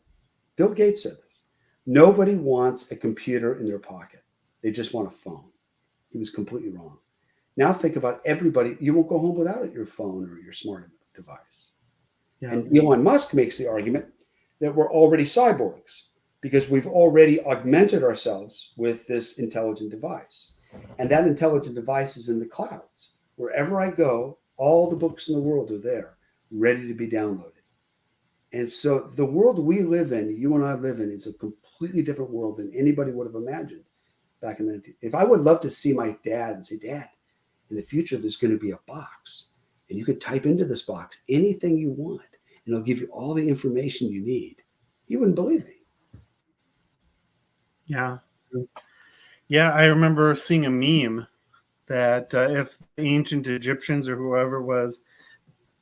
this: nobody wants a computer in their pocket. They just want a phone. He was completely wrong. Now think about everybody. You won't go home without your phone or your smart device. Yeah. And Elon Musk makes the argument that we're already cyborgs because we've already augmented ourselves with this intelligent device. And that intelligent device is in the clouds. Wherever I go, all the books in the world are there, ready to be downloaded. And so the world we live in, you and I live in, is a completely different world than anybody would have imagined back in the 19th. If I would love to see my dad and say, "Dad, in the future, there's going to be a box, and you could type into this box anything you want, and it'll give you all the information you need," he wouldn't believe me. Yeah. Yeah, I remember seeing a meme that if the ancient Egyptians or whoever it was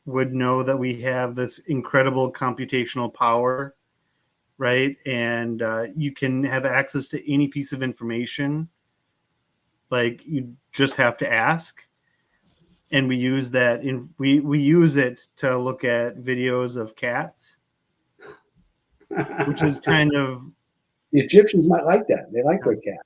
would know that we have this incredible computational power, right? And you can have access to any piece of information. Like, you just have to ask. And we use that we use it to look at videos of cats, which is kind of... The Egyptians might like that. They like their cat.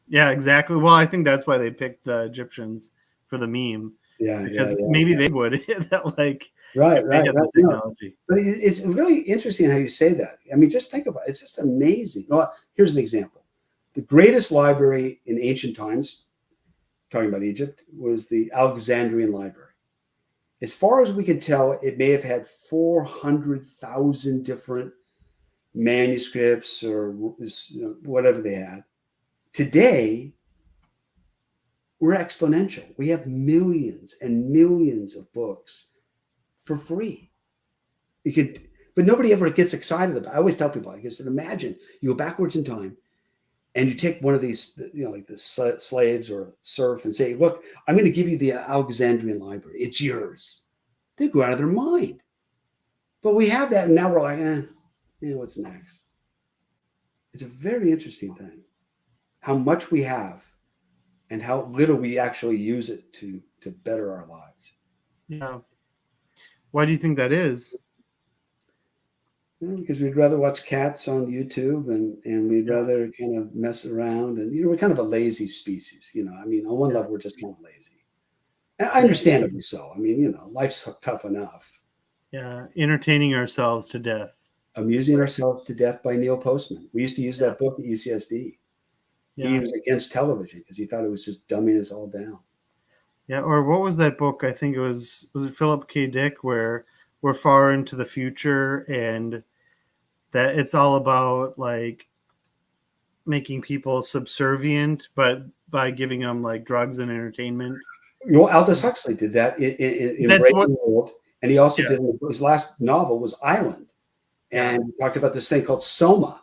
Yeah, exactly. Well, I think that's why they picked the Egyptians for the meme. Yeah, because maybe they would that like right. The technology. No. But it's really interesting how you say that. I mean, just think about it. It's just amazing. Well, here's an example. The greatest library in ancient times, talking about Egypt, was the Alexandrian Library. As far as we can tell, it may have had 400,000 different manuscripts or whatever they had. Today, we're exponential. We have millions and millions of books for free. But nobody ever gets excited about it. I always tell people, I guess, imagine you go backwards in time and you take one of these, like the slaves or serf, and say, look, I'm going to give you the Alexandrian library. It's yours. They go out of their mind. But we have that, and now we're like, what's next? It's a very interesting thing, how much we have and how little we actually use it to better our lives. Yeah. Why do you think that is? Because we'd rather watch cats on YouTube and we'd rather kind of mess around. And, we're kind of a lazy species. I mean, on one level, we're just kind of lazy. And understandably so. I mean, life's tough enough. Yeah. Entertaining ourselves to death. Amusing ourselves to death by Neil Postman. We used to use that book at UCSD. Yeah. He was against television because he thought it was just dumbing us all down. Yeah. Or what was that book? I think was it Philip K. Dick, where we're far into the future and that it's all about like making people subservient, but by giving them like drugs and entertainment. Aldous Huxley did that in Brave New World. And he also did, his last novel was Island. And he talked about this thing called soma,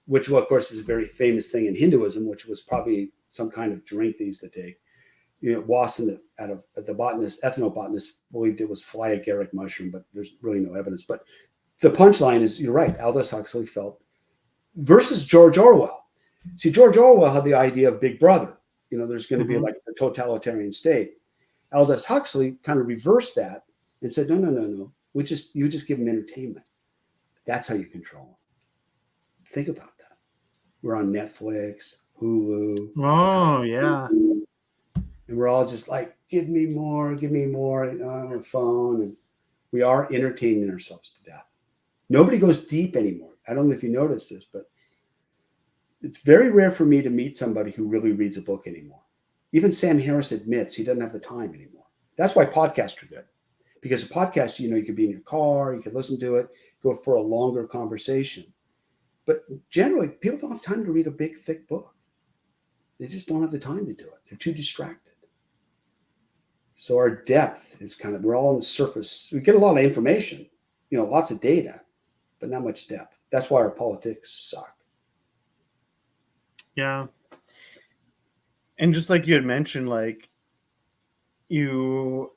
which, of course, is a very famous thing in Hinduism, which was probably some kind of drink they used to take. Wasson, the botanist, ethnobotanist, believed it was fly agaric mushroom, but there's really no evidence. But the punchline is, you're right, Aldous Huxley felt, versus George Orwell. See, George Orwell had the idea of Big Brother. There's going to be like a totalitarian state. Aldous Huxley kind of reversed that and said, no. You just give them entertainment. That's how you control them. Think about that. We're on Netflix, Hulu. Oh, yeah. And we're all just like, give me more on our phone. And we are entertaining ourselves to death. Nobody goes deep anymore. I don't know if you notice this, but it's very rare for me to meet somebody who really reads a book anymore. Even Sam Harris admits he doesn't have the time anymore. That's why podcasts are good. Because a podcast, you could be in your car, you could listen to it, go for a longer conversation. But generally, people don't have time to read a big, thick book. They just don't have the time to do it. They're too distracted. So our depth is we're all on the surface. We get a lot of information, lots of data, but not much depth. That's why our politics suck. Yeah. And just like you had mentioned, like no,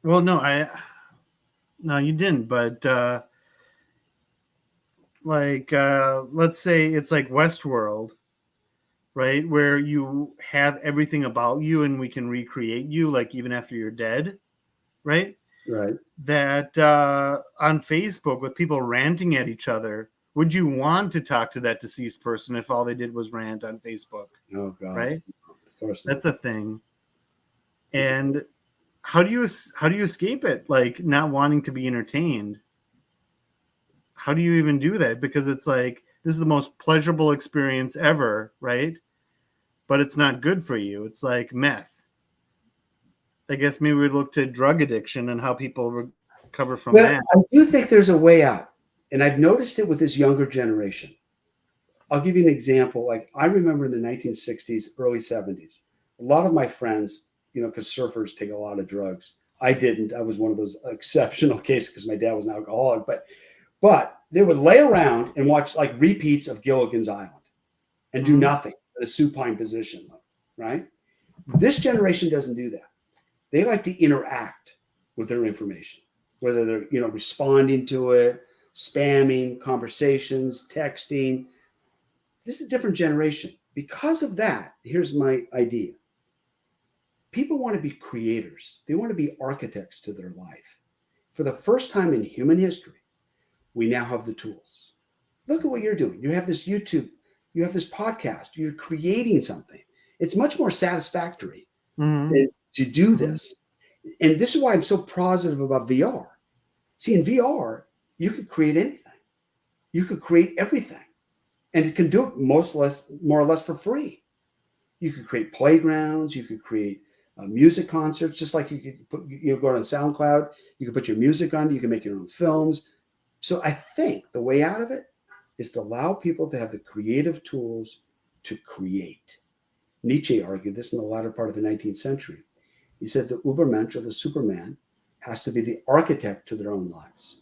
you didn't, but let's say it's like Westworld, right? Where you have everything about you and we can recreate you, like even after you're dead, right? Right. That on Facebook with people ranting at each other, would you want to talk to that deceased person if all they did was rant on Facebook? Oh, God. Right? Of course not. That's a thing. And how do you escape it? Like not wanting to be entertained. How do you even do that? Because it's like, this is the most pleasurable experience ever, right? But it's not good for you. It's like meth. I guess maybe we'd look to drug addiction and how people recover from that. I do think there's a way out. And I've noticed it with this younger generation. I'll give you an example. Like I remember in the 1960s, early 70s, a lot of my friends, because surfers take a lot of drugs. I didn't. I was one of those exceptional cases because my dad was an alcoholic. But they would lay around and watch like repeats of Gilligan's Island and do nothing in a supine position, right? This generation doesn't do that. They like to interact with their information, whether they're responding to it, spamming, conversations, texting. This is a different generation. Because of that, here's my idea. People want to be creators. They want to be architects to their life. For the first time in human history, we now have the tools. Look at what you're doing. You have this YouTube, you have this podcast, you're creating something. It's much more satisfactory to do this. And this is why I'm so positive about VR. See, in VR, you could create anything. You could create everything. And it can do it more or less for free. You could create playgrounds. You could create music concerts, just like you could put, go on SoundCloud. You could put your music on. You can make your own films. So I think the way out of it is to allow people to have the creative tools to create. Nietzsche argued this in the latter part of the 19th century. He said the Ubermensch, or the Superman, has to be the architect to their own lives.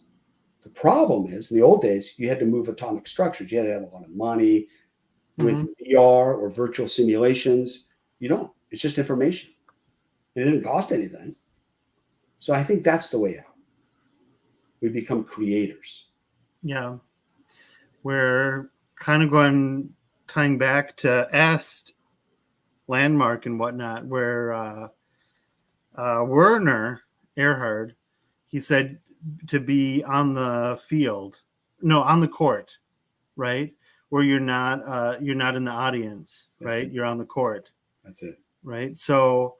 The problem is, in the old days, you had to move atomic structures. You had to have a lot of money. with VR or virtual simulations. You don't. It's just information. It didn't cost anything. So I think that's the way out. We become creators. Yeah. We're kind of tying back to Est, Landmark and whatnot, where Werner Erhard, he said to be on the field, no, on the court, right? Where you're not in the audience, right? You're on the court. That's it. Right. So,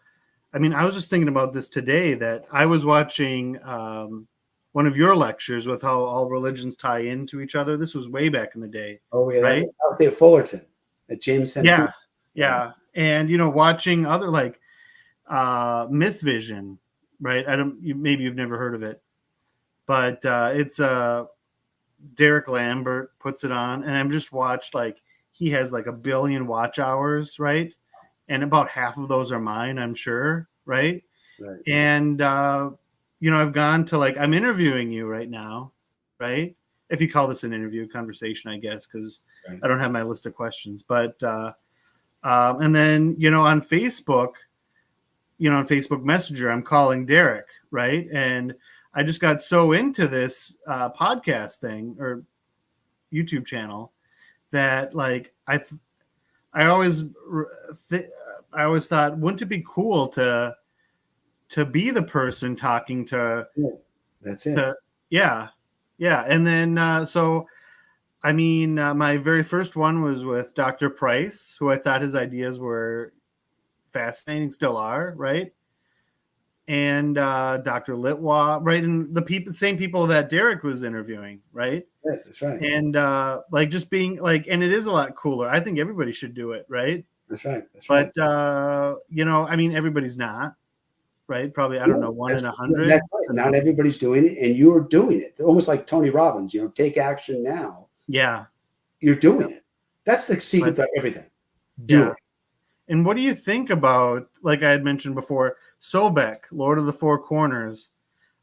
I mean, I was just thinking about this today, that I was watching one of your lectures with how all religions tie into each other. This was way back in the day. Oh, yeah. Right? Out there, Fullerton at James Center. Yeah. And, watching other like Myth Vision, right? Maybe you've never heard of it, but it's Derek Lambert puts it on, and I've just watched, like, he has like 1 billion watch hours, right? And about half of those are mine, I'm sure, right? And I've gone to, like, I'm interviewing you right now, right? If you call this an interview conversation, I guess, because I don't have my list of questions. But and then on Facebook, on Facebook Messenger, I'm calling Derek, right? And I just got so into this podcast thing or YouTube channel that, like, I always thought, wouldn't it be cool to be the person talking to? That's it. Yeah. And then so, I mean, my very first one was with Dr. Price, who I thought his ideas were fascinating, still are, right? And Dr. Litwa, right? And the same people that Derek was interviewing, right? Yeah, that's right. And like, just being like, and it is a lot cooler. I think everybody should do it, right? That's right. But I mean, everybody's not, right? Probably, I don't know, 1 in 100. That's right. Not everybody's doing it, and you're doing it. Almost like Tony Robbins, take action now. Yeah. You're doing it. That's the secret to everything. Do it. And what do you think about, like I had mentioned before, Sobek, Lord of the Four Corners?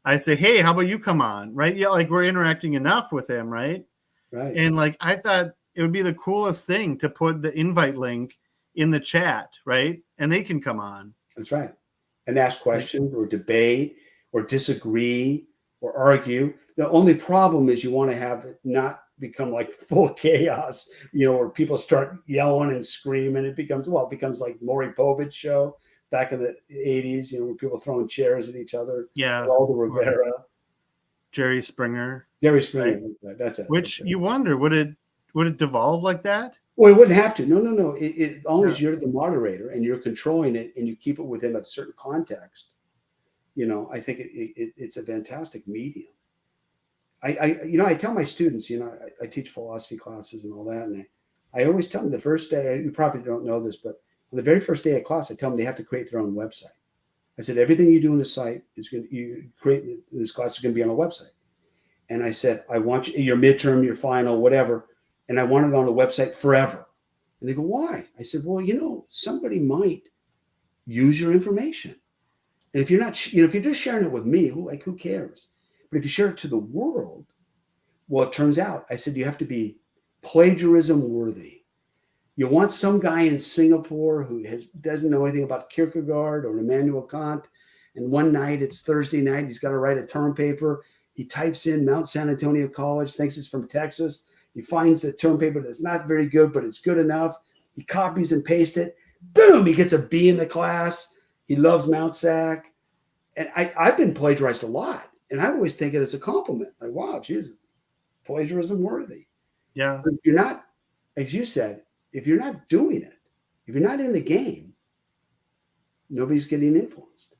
I say, hey, how about you come on, right? Yeah, like, we're interacting enough with him, right? Right. And, like, I thought it would be the coolest thing to put the invite link in the chat, right? And they can come on. That's right. And ask questions or debate or disagree or argue. The only problem is you want to have it not become like full chaos, where people start yelling and screaming. It becomes like Maury Povich show back in the 80s, where people throwing chairs at each other. Yeah. Aldo Rivera. Jerry Springer. Right? That's it. Which you wonder, would it devolve like that? Well, it wouldn't have to. No. As long as you're the moderator and you're controlling it and you keep it within a certain context, I think it's a fantastic medium. I tell my students, I teach philosophy classes and all that, and I always tell them the first day, you probably don't know this, but on the very first day of class, I tell them they have to create their own website. I said, everything you do in the site you create in this class is going to be on a website. And I said, I want your midterm, your final, whatever, and I want it on a website forever. And they go, why? I said, well, somebody might use your information. And if you're not, if you're just sharing it with me, who cares? But if you share it to the world, well, it turns out, I said, you have to be plagiarism worthy. You want some guy in Singapore who doesn't know anything about Kierkegaard or Immanuel Kant, and one night, it's Thursday night, he's got to write a term paper. He types in Mount San Antonio College, thinks it's from Texas. He finds the term paper that's not very good, but it's good enough. He copies and pastes it. Boom, he gets a B in the class. He loves Mount Sac. And I've been plagiarized a lot. And I always take it as a compliment. Like, wow, Jesus, plagiarism worthy. Yeah. But if you're not, as you said, if you're not doing it, if you're not in the game, nobody's getting influenced.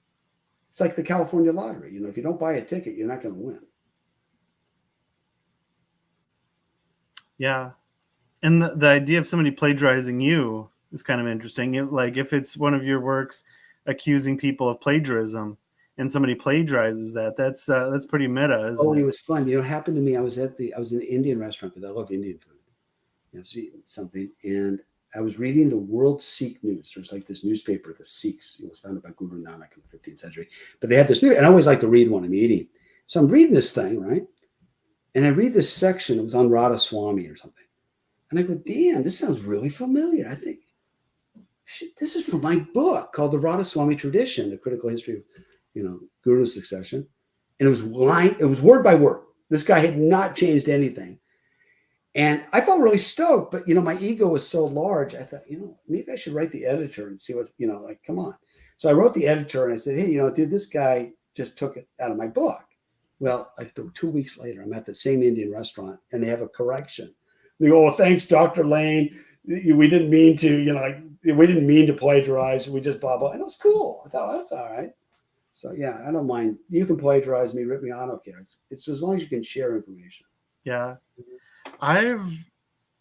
It's like the California lottery. If you don't buy a ticket, you're not going to win. Yeah. And the idea of somebody plagiarizing you is kind of interesting. If it's one of your works accusing people of plagiarism and somebody plagiarizes that's pretty meta, isn't it? It was fun. It happened to me. I was in an Indian restaurant because I love Indian food. I was eating something, and I was reading the World Sikh News. There's like this newspaper, the Sikhs. It was founded by Guru Nanak in the 15th century. But they have this news, and I always like to read when I'm eating. So I'm reading this thing, right? And I read this section. It was on Radha Swami or something. And I go, damn, this sounds really familiar. I think, shit, this is from my book called The Radhaswami Tradition, The Critical History of, Guru Succession. And it was word by word. This guy had not changed anything. And I felt really stoked, but, my ego was so large. I thought, maybe I should write the editor and see what's, come on. So I wrote the editor and I said, hey, dude, this guy just took it out of my book. Well, 2 weeks later, I'm at the same Indian restaurant and they have a correction. They go, oh, thanks, Dr. Lane. We didn't mean to, we didn't mean to plagiarize. We just blah, blah. And it was cool. I thought, that's all right. So, yeah, I don't mind. You can plagiarize me, rip me on. I don't care. It's as long as you can share information. Yeah. I've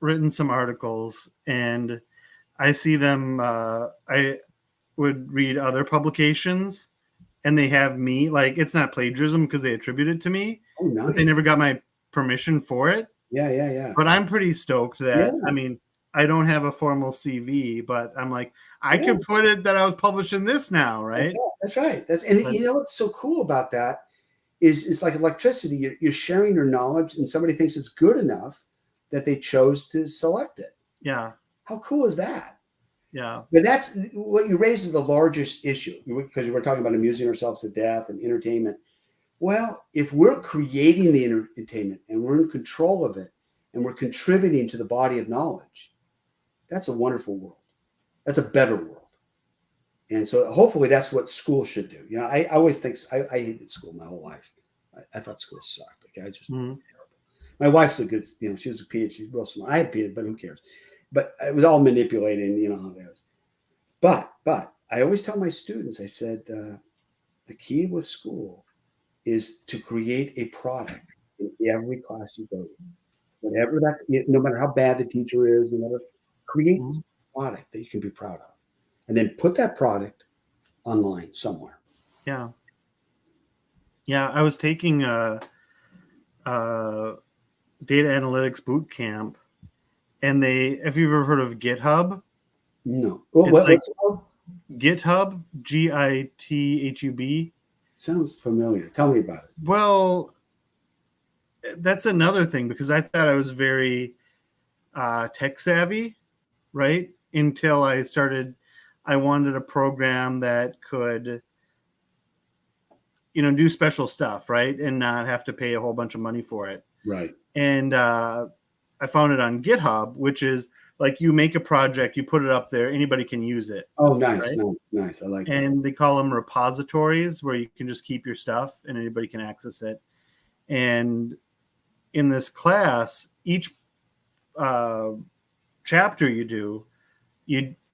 written some articles and I see them. I would read other publications and they have me, like, it's not plagiarism because they attribute it to me. Oh, nice. But they never got my permission for it. Yeah. But I'm pretty stoked that, I mean, I don't have a formal CV, but I'm like, I could put it that I was publishing this now, right? That's right. What's so cool about that is it's like electricity. You're sharing your knowledge, and somebody thinks it's good enough that they chose to select it. Yeah. How cool is that? Yeah. But that's what you raise is the largest issue, because we're talking about amusing ourselves to death and entertainment. Well, if we're creating the entertainment and we're in control of it and we're contributing to the body of knowledge, that's a wonderful world. That's a better world. And so hopefully that's what school should do. I always think I hated school my whole life. I thought school sucked. Okay, I just terrible. My wife's a good, she was a PhD, real smart. I had PhD, but who cares? But it was all manipulating, how it was. But I always tell my students, I said, the key with school is to create a product in every class you go to. Whatever that, no matter how bad the teacher is, create a product that you can be proud of. And then put that product online somewhere. Yeah. Yeah, I was taking a data analytics boot camp, and have you ever heard of GitHub? No. It's GitHub, GITHUB. Sounds familiar. Tell me about it. Well, that's another thing, because I thought I was very tech savvy, right? Until I wanted a program that could, do special stuff, right? And not have to pay a whole bunch of money for it. Right. And I found it on GitHub, which is like you make a project, you put it up there, anybody can use it. Oh, nice, right? nice. I like that. And they call them repositories, where you can just keep your stuff and anybody can access it. And in this class, each chapter you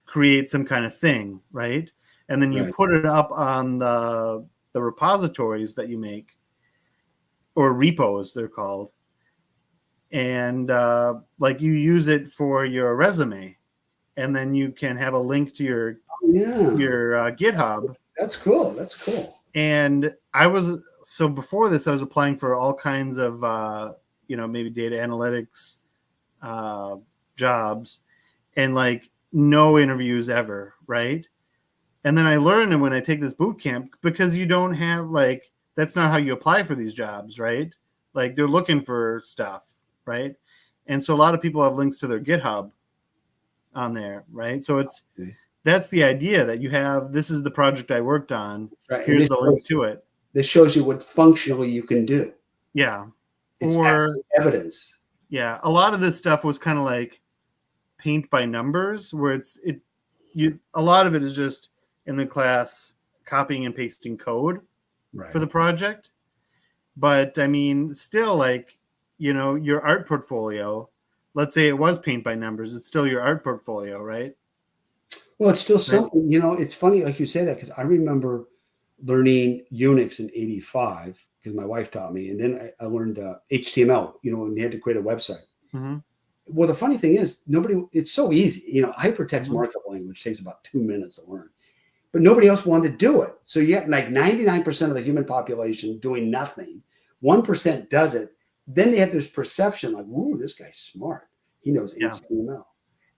create some kind of thing, right? And then you put it up on the repositories that you make, or repos they're called. And like you use it for your resume, and then you can have a link to your GitHub. That's cool. And before this, I was applying for all kinds of maybe data analytics jobs, and like no interviews ever, right? And then I learned when I take this boot camp, because you don't have that's not how you apply for these jobs, right? Like they're looking for stuff, right? And so a lot of people have links to their GitHub on there, right? So that's the idea, that you have, this is the project I worked on. Right. Here's the link to it. This shows you what functionally you can do. Yeah. It's evidence. Yeah. A lot of this stuff was kind of like paint by numbers, where a lot of it is just in the class copying and pasting code for the project. But I mean, still, your art portfolio, let's say it was paint by numbers, it's still your art portfolio, right? Well, it's still something, it's funny, like you say that, because I remember learning Unix in 85, because my wife taught me. And then I learned HTML, when you had to create a website. Mm-hmm. Well, the funny thing is, it's so easy. Hypertext markup language takes about 2 minutes to learn. But nobody else wanted to do it. So you had 99% of the human population doing nothing. 1% does it. Then they have this perception like, "Ooh, this guy's smart. He knows HTML."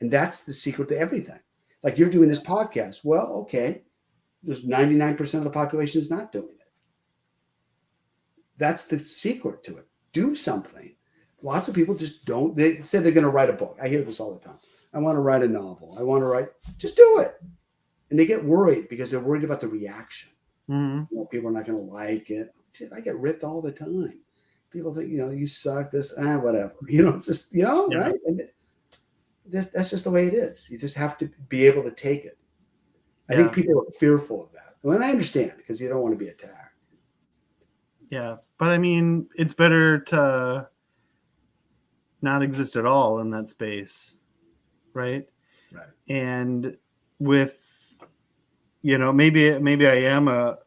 And that's the secret to everything. Like you're doing this podcast. Well, okay, there's 99% of the population is not doing it. That's the secret to it. Do something. lots of people just don't. They say they're going to write a book. I hear this all the time. I want to write a novel. I want to write. Just do it. And they get worried because they're worried about the reaction. People are not going to like it. I get ripped all the time. People think, you suck. This, whatever. It's just, right? And that's just the way it is. You just have to be able to take it. I think people are fearful of that. And I understand because you don't want to be attacked. Yeah, but I mean, it's better to not exist at all in that space, right? Right. And with, maybe I am a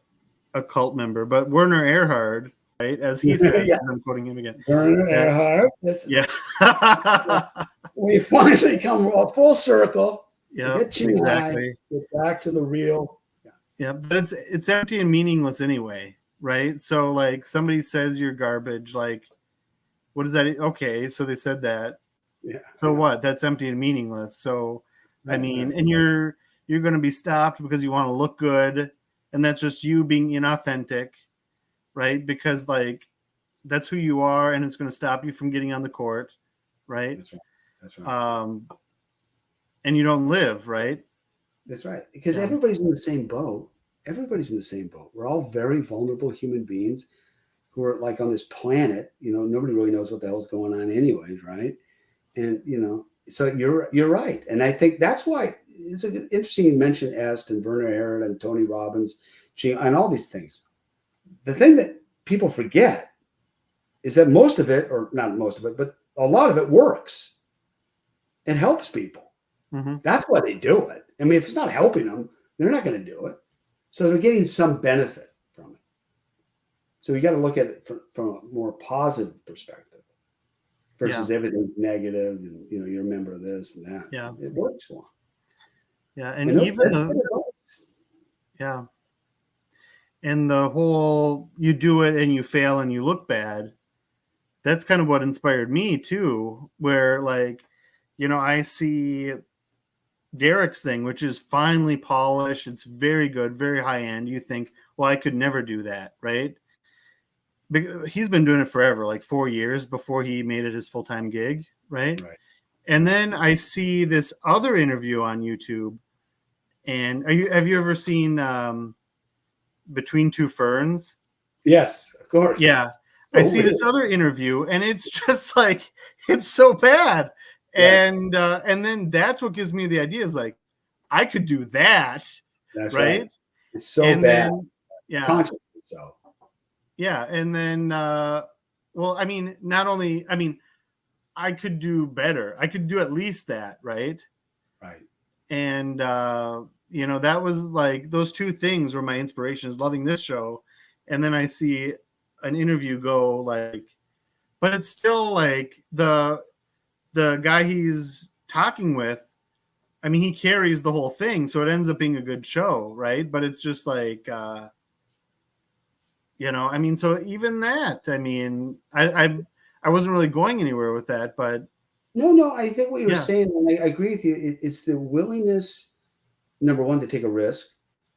cult member, but Werner Erhard, right, as he says, I'm quoting him again. Werner Erhard. Yeah. We finally come full circle. Yeah, exactly. Get back to the real. Yeah, but it's empty and meaningless anyway. Right. So like somebody says you're garbage, like, what is that? Okay. So they said that. Yeah. So what? That's empty and meaningless. So, I mean, and you're going to be stopped because you want to look good. And that's just you being inauthentic. Right. Because like, that's who you are. And it's going to stop you from getting on the court. Right. That's right. And you don't live. Right. That's right. Because everybody's in the same boat. Everybody's in the same boat. We're all very vulnerable human beings who are like on this planet. Nobody really knows what the hell's going on anyways, right? And so you're right. And I think that's why it's interesting you mentioned Aston, Werner Erhard, and Tony Robbins, Ching, and all these things. The thing that people forget is that most of it, or not most of it, but a lot of it works. It helps people. Mm-hmm. That's why they do it. I mean, if it's not helping them, they're not going to do it. So they're getting some benefit from it. So you got to look at it from a more positive perspective versus everything negative. And you're a member of this and that. Yeah, it works for them. Yeah, and and the whole you do it and you fail and you look bad. That's kind of what inspired me too. Where like, I see Derek's thing, which is finely polished. It's very good, very high end. You think, well, I could never do that, right? He's been doing it forever, like 4 years before he made it his full-time gig, right? And then I see this other interview on YouTube. And have you ever seen Between Two Ferns? Yes, of course. Yeah. I see this other interview, and it's just like, it's so bad. And then that's what gives me the idea is like, I could do that. That's right. It's so bad. Then, consciously so. Yeah. And then, I could do better. I could do at least that. Right. Right. And, that was like, those two things were my inspirations, loving this show. And then I see an interview go like, but it's still like the guy he's talking with, I mean, he carries the whole thing. So it ends up being a good show. Right. But it's just like, so even that, I wasn't really going anywhere with that, but. No, I think what you were saying, and I agree with you. It's the willingness, number one, to take a risk.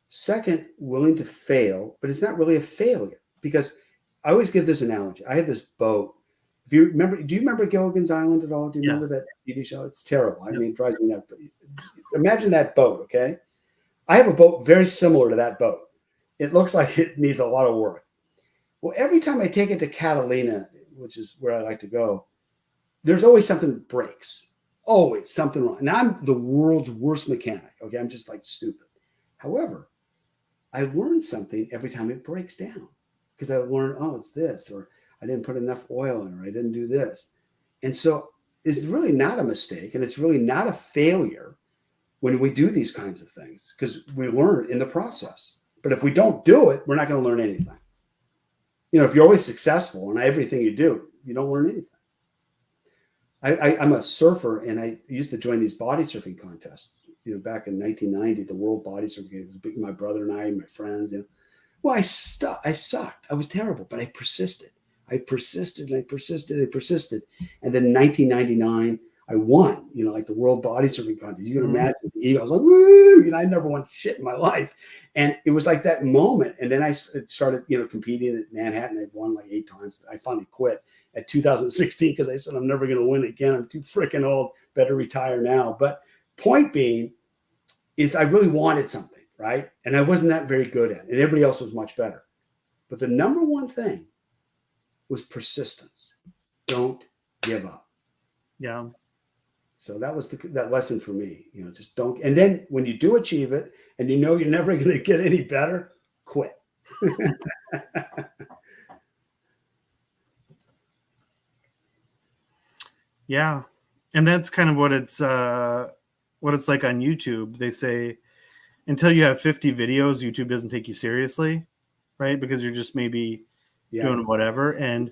Second, willing to fail, but it's not really a failure because I always give this analogy. I have this boat. Do you remember Gilligan's Island at all? Do you remember that TV show? It's terrible. I mean, it drives me nuts. Imagine that boat, okay? I have a boat very similar to that boat. It looks like it needs a lot of work. Well, every time I take it to Catalina, which is where I like to go, there's always something that breaks. Always something wrong. And I'm the world's worst mechanic, okay? I'm just like stupid. However, I learn something every time it breaks down because I learn, oh, it's this, or I didn't put enough oil in, or I didn't do this. And so it's really not a mistake, and it's really not a failure when we do these kinds of things because we learn in the process. But if we don't do it, we're not going to learn anything. If you're always successful in everything you do, you don't learn anything. I'm a surfer, and I used to join these body surfing contests. Back in 1990, the World Body Surfing Game was big. My brother and I, and my friends. Well, I sucked. I was terrible, but I persisted. And then in 1999, I won, like the world body surfing contest. You can imagine the ego. I was like, woo, I never won shit in my life. And it was like that moment. And then I started, competing at Manhattan. I won like 8 times. I finally quit at 2016 because I said, I'm never going to win again. I'm too freaking old. Better retire now. But point being is I really wanted something, right? And I wasn't that very good at it. And everybody else was much better. But the number one thing was persistence. Don't give up. Yeah. So that was that lesson for me, just don't. And then when you do achieve it and you're never going to get any better, quit. Yeah. And that's kind of what it's like on YouTube. They say until you have 50 videos, YouTube doesn't take you seriously, right? Because you're just maybe doing whatever. And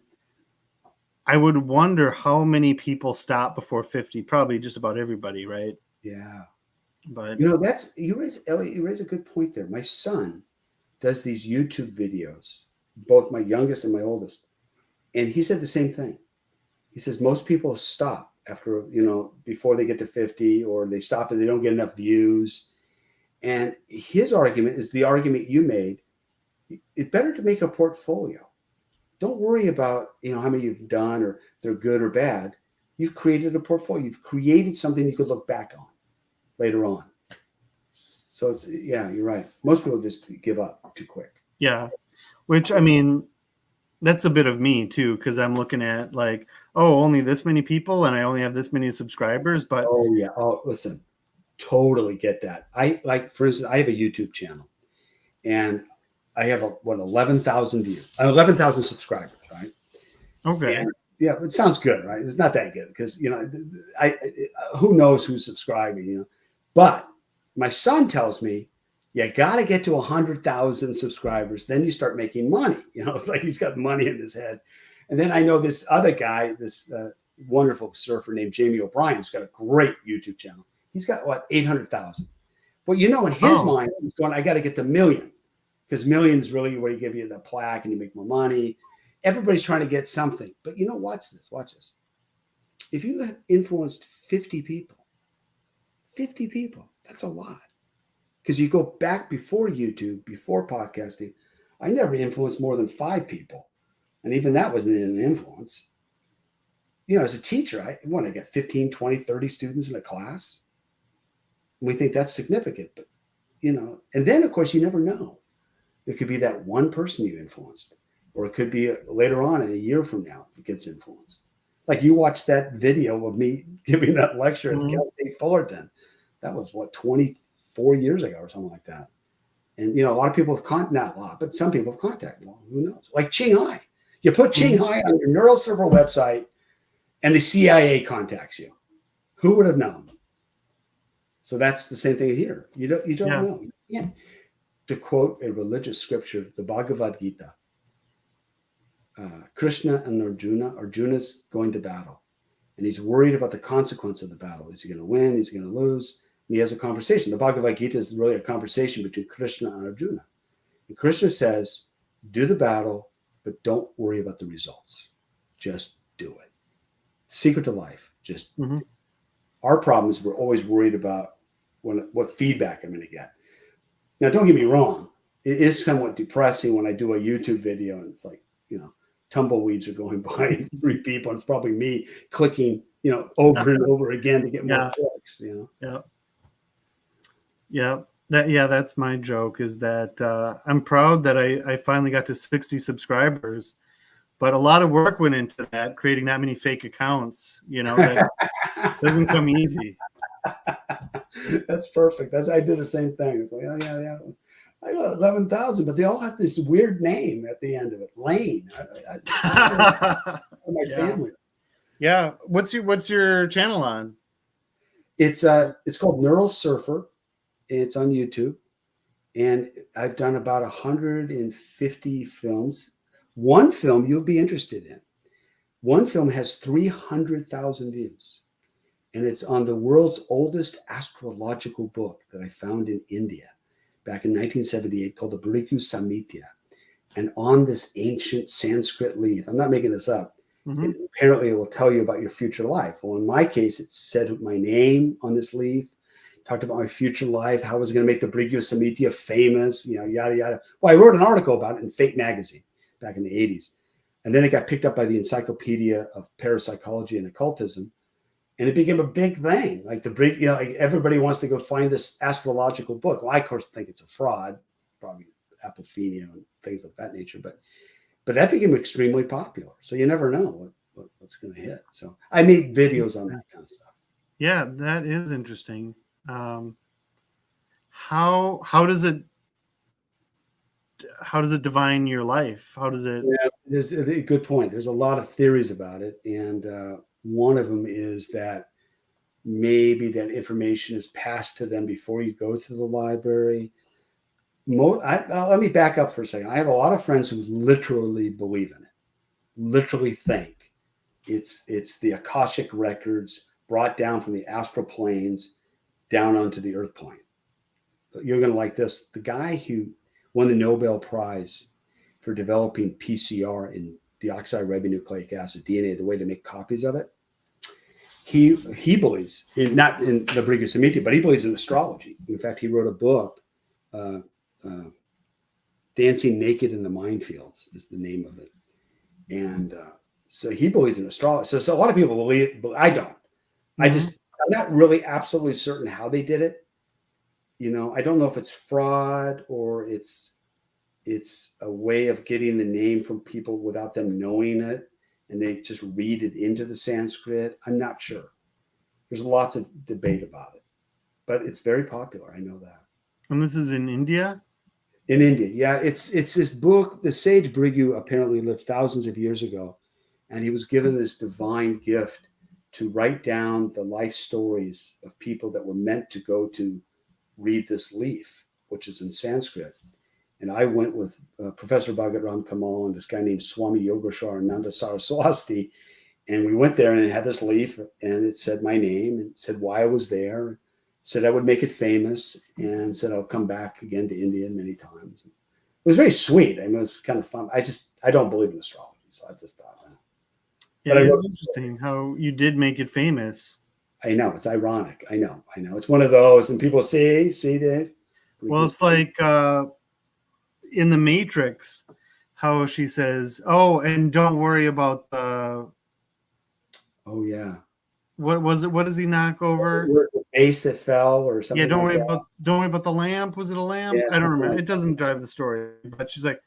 I would wonder how many people stop before 50. Probably just about everybody, right? Yeah. But you raise a good point there. My son does these YouTube videos, both my youngest and my oldest, and he said the same thing. He says most people stop after, before they get to 50, or they stop and they don't get enough views. And his argument is the argument you made. It's better to make a portfolio. Don't worry about, how many you've done or if they're good or bad. You've created a portfolio. You've created something you could look back on later on. So you're right. Most people just give up too quick. Yeah. Which, I mean, that's a bit of me too, because I'm looking at like, only this many people and I only have this many subscribers. But listen, totally get that. For instance, I have a YouTube channel and I have 11,000 views, 11,000 subscribers, right? Okay. And, it sounds good, right? It's not that good because, who knows who's subscribing, but my son tells me, you got to get to 100,000 subscribers. Then you start making money, like he's got money in his head. And then I know this other guy, this wonderful surfer named Jamie O'Brien, who's got a great YouTube channel. He's got 800,000. But in his mind, he's going, I got to get to million, because million is really where you give you the plaque and you make more money. Everybody's trying to get something. But watch this. If you have influenced 50 people, that's a lot. Because you go back before YouTube, before podcasting, I never influenced more than 5 people. And even that wasn't an influence. As a teacher, I get 15, 20, 30 students in a class. And we think that's significant. But, and then, of course, you never know. It could be that one person you influenced. Or it could be later on in a year from now, it gets influenced. Like you watched that video of me giving that lecture at Cal State Fullerton. That was 24 years ago or something like that. And, a lot of people have not a lot, but some people have contacted. Well, who knows? Like Ching. You put Ching on your neural server website and the CIA contacts you. Who would have known? So that's the same thing here. You don't know. Yeah. To quote a religious scripture, the Bhagavad Gita, Krishna and Arjuna's going to battle. And he's worried about the consequence of the battle. Is he going to win? Is he going to lose? And he has a conversation. The Bhagavad Gita is really a conversation between Krishna and Arjuna. And Krishna says, do the battle, but don't worry about the results. Just do it. Secret to life. Just do it. Our problem is we're always worried about what feedback I'm going to get. Now, don't get me wrong. It is somewhat depressing when I do a YouTube video and it's like, tumbleweeds are going by and 3 people. And it's probably me clicking, over and over again to get more clicks, Yeah. That's my joke, is that I'm proud that I finally got to 60 subscribers, but a lot of work went into that, creating that many fake accounts, that doesn't come easy. That's perfect. I did the same thing. It's like, yeah. I got 11,000, but they all have this weird name at the end of it. Lane. My family. Yeah. What's your channel on? It's called Neural Surfer. It's on YouTube. And I've done about 150 films. One film you'll be interested in. One film has 300,000 views. And it's on the world's oldest astrological book that I found in India back in 1978, called the Brigue Samhita. And on this ancient Sanskrit leaf, I'm not making this up, Mm-hmm. Apparently it will tell you about your future life. Well, in my case, it said my name on this leaf, talked about my future life, how I was going to make the Brigue Samhita famous, yada, yada. Well, I wrote an article about it in Fate magazine back in the 80s. And then it got picked up by the Encyclopedia of Parapsychology and Occultism. And it became a big thing. Like the Brigue, like everybody wants to go find this astrological book. Well, I, of course, think it's a fraud, probably apophenia and things of that nature. But that became extremely popular. So you never know what's going to hit. So I made videos on that kind of stuff. Yeah, that is interesting. How does it divine your life? How does it? Yeah, there's a good point. There's a lot of theories about it, and one of them is that maybe that information is passed to them before you go to the library. Let me back up for a second. I have a lot of friends who literally believe in it, literally think it's the Akashic records brought down from the astral planes down onto the earth plane. But you're going to like this. The guy who won the Nobel Prize for developing PCR in deoxyribonucleic acid, DNA, the way to make copies of it, he believes not in the Brigue Samhita, but he believes in astrology. In fact, he wrote a book, Dancing Naked in the Minefields is the name of it. And so he believes in astrology. So a lot of people believe, but I don't. Mm-hmm. I'm not really absolutely certain how they did it. I don't know if it's fraud or it's a way of getting the name from people without them knowing it, and they just read it into the Sanskrit. I'm not sure. There's lots of debate about it, but it's very popular. I know that. And this is in India? In India, yeah. It's this book. The Sage Brigue apparently lived thousands of years ago, and he was given this divine gift to write down the life stories of people that were meant to go to read this leaf, which is in Sanskrit. And I went with Professor Bhagat Ram Kamal and this guy named Swami Yogeshwar Ananda Saraswati. And we went there and it had this leaf and it said my name and said why I was there, said I would make it famous, and said I'll come back again to India many times. It was very sweet. I mean, it was kind of fun. I don't believe in astrology, so I just thought that. Yeah, it is interesting how you did make it famous. I know, it's ironic. I know. It's one of those, and people see, Dave. Well, it's like in the Matrix, how she says, "Oh, and don't worry about the." Oh yeah. What was it? What does he knock over? The base that fell or something. Yeah, don't like worry about the lamp. Was it a lamp? Yeah, I don't remember. It doesn't drive the story, but she's like,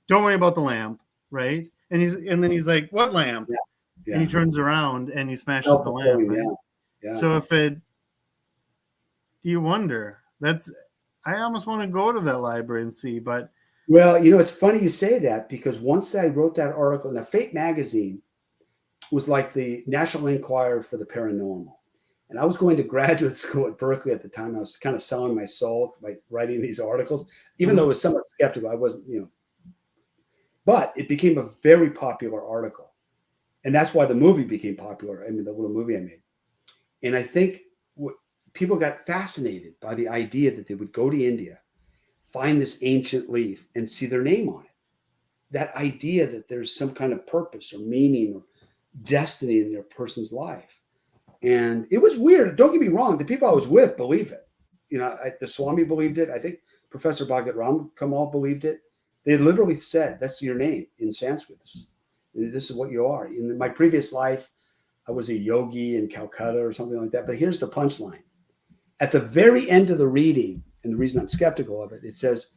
"Don't worry about the lamp," right? And then he's like, "What lamp?" Yeah. And he turns around and he smashes the lamp. Right? Yeah. So you wonder. I almost want to go to that library and see, but. Well, it's funny you say that, because once I wrote that article, now Fate magazine was like the National Enquirer for the paranormal. And I was going to graduate school at Berkeley at the time. I was kind of selling my soul by writing these articles, even though it was somewhat skeptical. I wasn't, but it became a very popular article. And that's why the movie became popular. I mean, the little movie I made. And I think people got fascinated by the idea that they would go to India, find this ancient leaf, and see their name on it. That idea that there's some kind of purpose or meaning or destiny in their person's life. And it was weird. Don't get me wrong. The people I was with believe it. The Swami believed it. I think Professor Bhagat Ram Kamal believed it. They literally said, that's your name in Sanskrit. This is what you are. In my previous life, I was a yogi in Calcutta or something like that. But here's the punchline. At the very end of the reading, and the reason I'm skeptical of it, it says,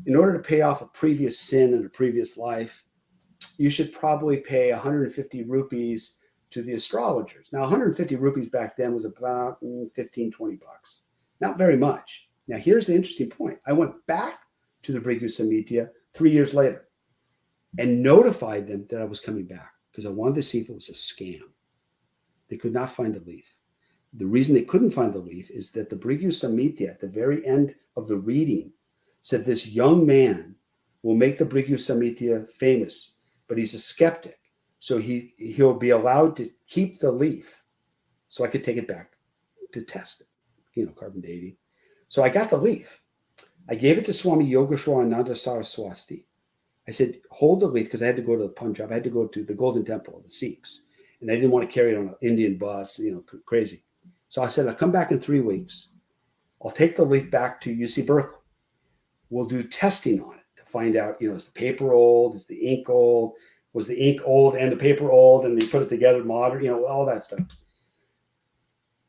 in order to pay off a previous sin in a previous life, you should probably pay 150 rupees to the astrologers. Now, 150 rupees back then was about 15, 20 bucks. Not very much. Now, here's the interesting point. I went back to the Brigue Samhita 3 years later and notified them that I was coming back because I wanted to see if it was a scam. They could not find a leaf. The reason they couldn't find the leaf is that the Brigue Samhita at the very end of the reading said this young man will make the Brigue Samhita famous, but he's a skeptic. So he'll be allowed to keep the leaf so I could take it back to test it, carbon dating. So I got the leaf. I gave it to Swami Yogeshwar Ananda Saraswati. I said, hold the leaf, because I had to go to the Punjab. I had to go to the Golden Temple of the Sikhs. And I didn't want to carry it on an Indian bus, crazy. So I said, I'll come back in 3 weeks. I'll take the leaf back to UC Berkeley. We'll do testing on it to find out, is the paper old? Is the ink old? Was the ink old and the paper old? And they put it together modern, all that stuff.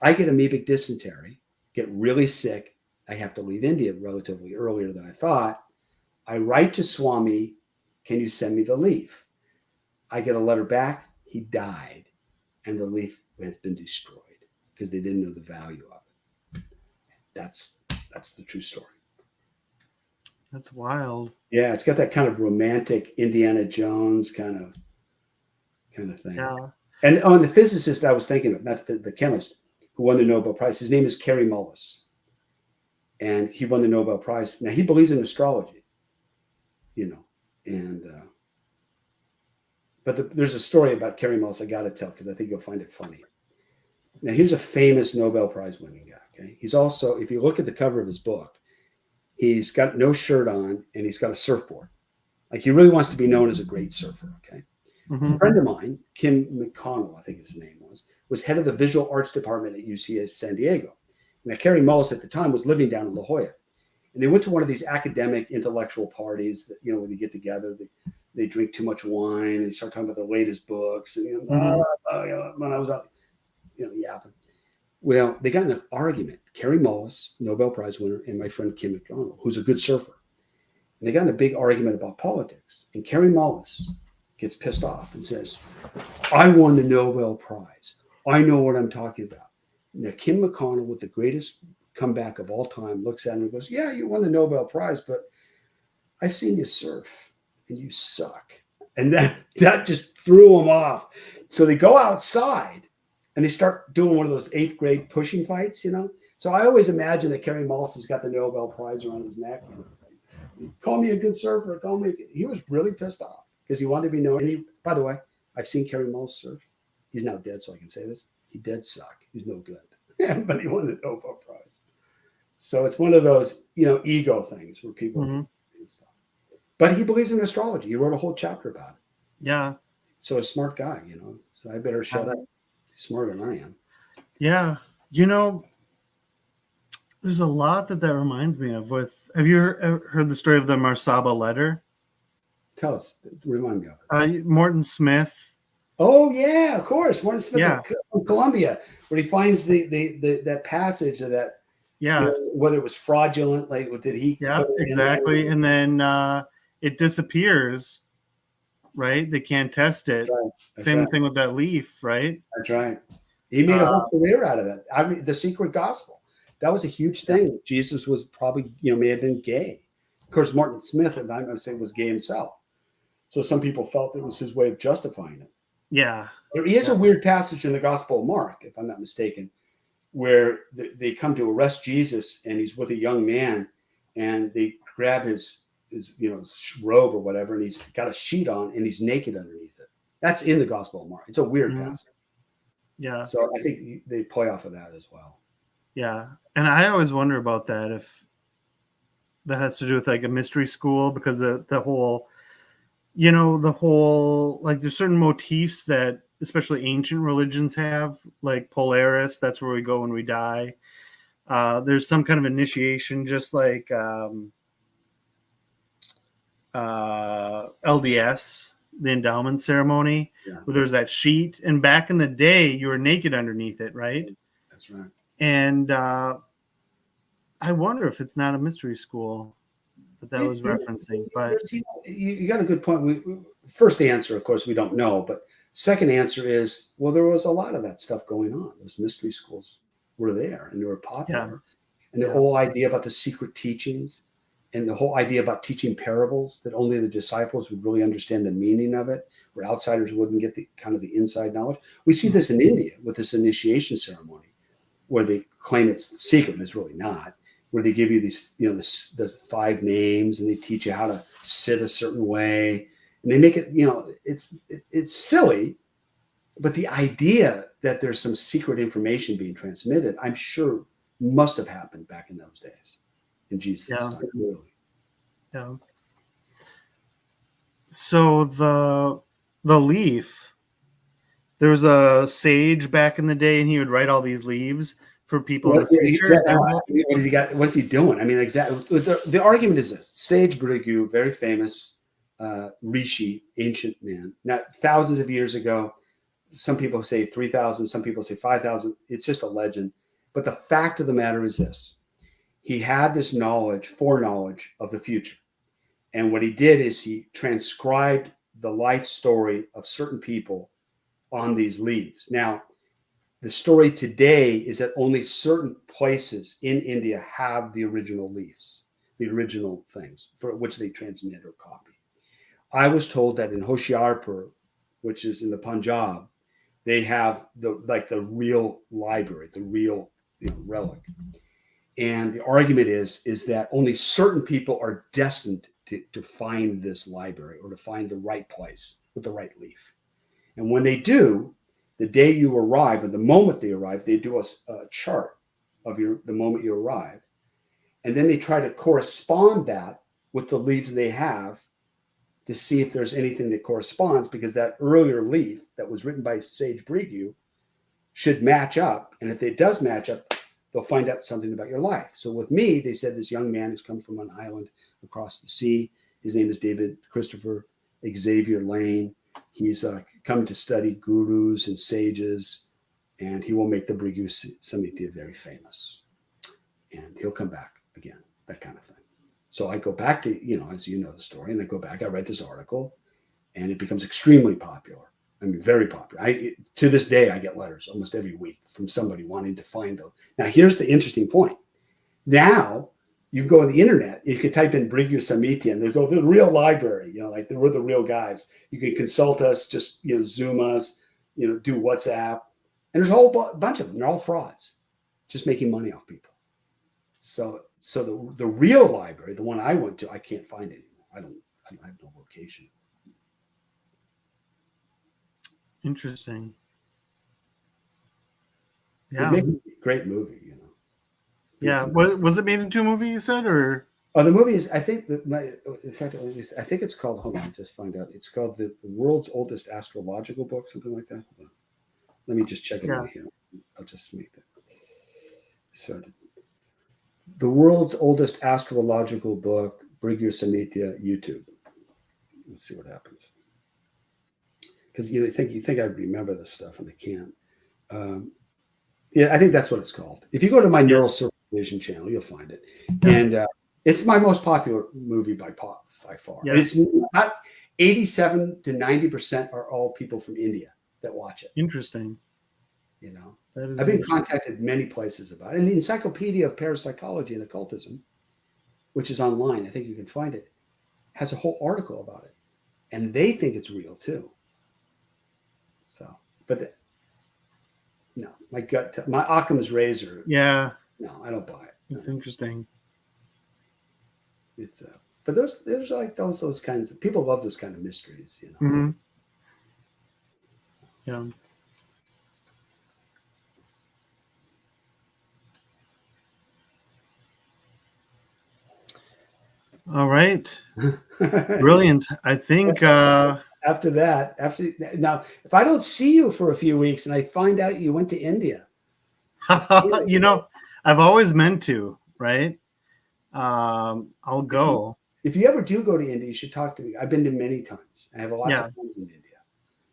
I get amoebic dysentery, get really sick. I have to leave India relatively earlier than I thought. I write to Swami, can you send me the leaf? I get a letter back. He died, and the leaf has been destroyed because they didn't know the value of it. That's the true story. That's wild. Yeah, it's got that kind of romantic Indiana Jones kind of thing. Yeah. And on the physicist I was thinking of, not the chemist who won the Nobel Prize, his name is Kary Mullis. And he won the Nobel Prize. Now, he believes in astrology, but there's a story about Kary Mullis I got to tell because I think you'll find it funny. Now, here's a famous Nobel Prize winning guy. Okay, he's also, if you look at the cover of his book, he's got no shirt on and he's got a surfboard. Like, he really wants to be known as a great surfer. Okay, a friend of mine, Kim McConnell, I think his name was head of the visual arts department at UC San Diego. Now, Kary Mullis at the time was living down in La Jolla. And they went to one of these academic intellectual parties that, when they get together, they drink too much wine and they start talking about their latest books. And, when I was out, yapping. Well, they got in an argument. Kary Mullis, Nobel Prize winner, and my friend Kim McConnell, who's a good surfer. And they got in a big argument about politics. And Kary Mullis gets pissed off and says, I won the Nobel Prize. I know what I'm talking about. Now, Kim McConnell, with the greatest comeback of all time, looks at him and goes, yeah, you won the Nobel Prize, but I've seen you surf and you suck. And that just threw him off. So they go outside and they start doing one of those 8th grade pushing fights, So I always imagine that Kary Mullis has got the Nobel Prize around his neck. Call me a good surfer. He was really pissed off because he wanted to be known. And by the way, I've seen Kary Mullis surf. He's now dead, so I can say this. He did suck. He's no good. But he won the Nobel Prize. So it's one of those, ego things where people do stuff. But he believes in astrology. He wrote a whole chapter about it. Yeah. So a smart guy, So I better shut up. He's smarter than I am. Yeah. There's a lot that reminds me of. Have you heard the story of the Marsaba letter? Tell us. Remind me of it. Morton Smith. Oh yeah, of course. Morton Smith from Columbia, where he finds that passage of that. Yeah. Whether it was fraudulent, like did he? Yeah, exactly. And then it disappears. Right? They can't test it. Right. Same thing with that leaf, right? That's right. He made a whole career out of that. I mean, the secret gospel. That was a huge thing. Jesus was probably, may have been gay. Of course, Morton Smith, and I'm going to say, was gay himself. So some people felt it was his way of justifying it. Yeah. There is a weird passage in the Gospel of Mark, if I'm not mistaken, where they come to arrest Jesus and he's with a young man and they grab his robe or whatever, and he's got a sheet on and he's naked underneath it. That's in the Gospel of Mark. It's a weird passage. Yeah. So I think they play off of that as well. Yeah. And I always wonder about that, if that has to do with like a mystery school, because the whole, like there's certain motifs that especially ancient religions have, like Polaris, that's where we go when we die. There's some kind of initiation, just like LDS, the endowment ceremony, where there's that sheet. And back in the day, you were naked underneath it, right? That's right. And I wonder if it's not a mystery school that was referencing. But you got a good point. First answer, of course, we don't know. But second answer is, well, there was a lot of that stuff going on. Those mystery schools were there and they were popular. Yeah. And the whole idea about the secret teachings and the whole idea about teaching parables that only the disciples would really understand the meaning of it, where outsiders wouldn't get the kind of the inside knowledge. We see this in India with this initiation ceremony, where they claim it's secret, but it's really not, where they give you these, the 5 names and they teach you how to sit a certain way. And they make it, it's silly, but the idea that there's some secret information being transmitted, I'm sure must have happened back in those days in Jesus' time. Really. Yeah. So the leaf, there was a sage back in the day, and he would write all these leaves for people in the future. Is that what happened? What has he got? What's he doing? I mean, exactly. The argument is this: Sage Brigue, very famous rishi, ancient man, not thousands of years ago. Some people say 3,000, some people say 5,000. It's just a legend. But the fact of the matter is this: he had this knowledge, foreknowledge of the future, and what he did is he transcribed the life story of certain people on these leaves. Now, the story today is that only certain places in India have the original leaves, the original things for which they transmit or copy. I was told that in Hoshiarpur, which is in the Punjab, they have the real library, the real relic. And the argument is that only certain people are destined to find this library or to find the right place with the right leaf. And when they do, the day you arrive, or the moment they arrive, they do a chart of the moment you arrive. And then they try to correspond that with the leaves they have to see if there's anything that corresponds, because that earlier leaf that was written by Sage Brigue should match up. And if it does match up, they'll find out something about your life. So with me, they said this young man has come from an island across the sea. His name is David Christopher Xavier Lane. He's come to study gurus and sages, and he will make the Brigue Samhita very famous. And he'll come back again, that kind of thing. So I go back to, as you know the story, and I go back, I write this article, and it becomes extremely popular. I mean, very popular. To this day, I get letters almost every week from somebody wanting to find those. Now, here's the interesting point. Now, you go on the internet, you can type in Brigue Samhita, and they go to the real library, like we're the real guys. You can consult us, just, Zoom us, do WhatsApp. And there's a whole bunch of them. They're all frauds, just making money off people. So the real library, the one I went to, I can't find anymore. I don't have no location. Interesting. Yeah. Great movie, Yeah. Was it made into a movie, you said, or? Oh, the movie is, I think I think it's called, hold on, just find out. It's called the world's oldest astrological book, something like that. Let me just check it out here. I'll just make that. So the world's oldest astrological book, Brigue Samhita, YouTube. Let's see what happens. Because you think I'd remember this stuff, and I can't. I think that's what it's called. If you go to my Neurology channel, you'll find it. Yeah. And it's my most popular movie by far. Yeah. It's not 87 to 90% are all people from India that watch it. Interesting. I've been contacted many places about it. And the Encyclopedia of Parapsychology and Occultism, which is online, I think you can find it, has a whole article about it. And they think it's real too. So, but no, my gut, my Occam's razor. Yeah. No, I don't buy it. It's interesting. It's but there's like those kinds of people love those kind of mysteries, Mm-hmm. So. Yeah. All right. Brilliant. I think after now, if I don't see you for a few weeks and I find out you went to India. I've always meant to, right? I'll go. If you ever do go to India, you should talk to me. I've been to many times. I have lots of friends in India.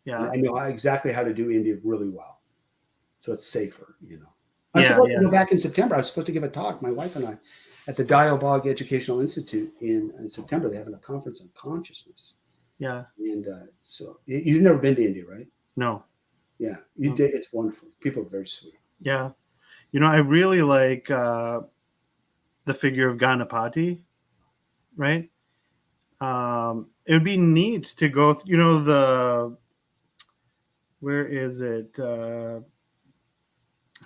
Yeah. And I know exactly how to do India really well. So it's safer, I'm supposed to go back in September. I was supposed to give a talk, my wife and I, at the Dialogue Educational Institute in September. They're having a conference on consciousness. Yeah. And so you've never been to India, right? No. Yeah. You did. It's wonderful. People are very sweet. Yeah. I really like the figure of Ganapati, right? It would be neat to go, where is it? I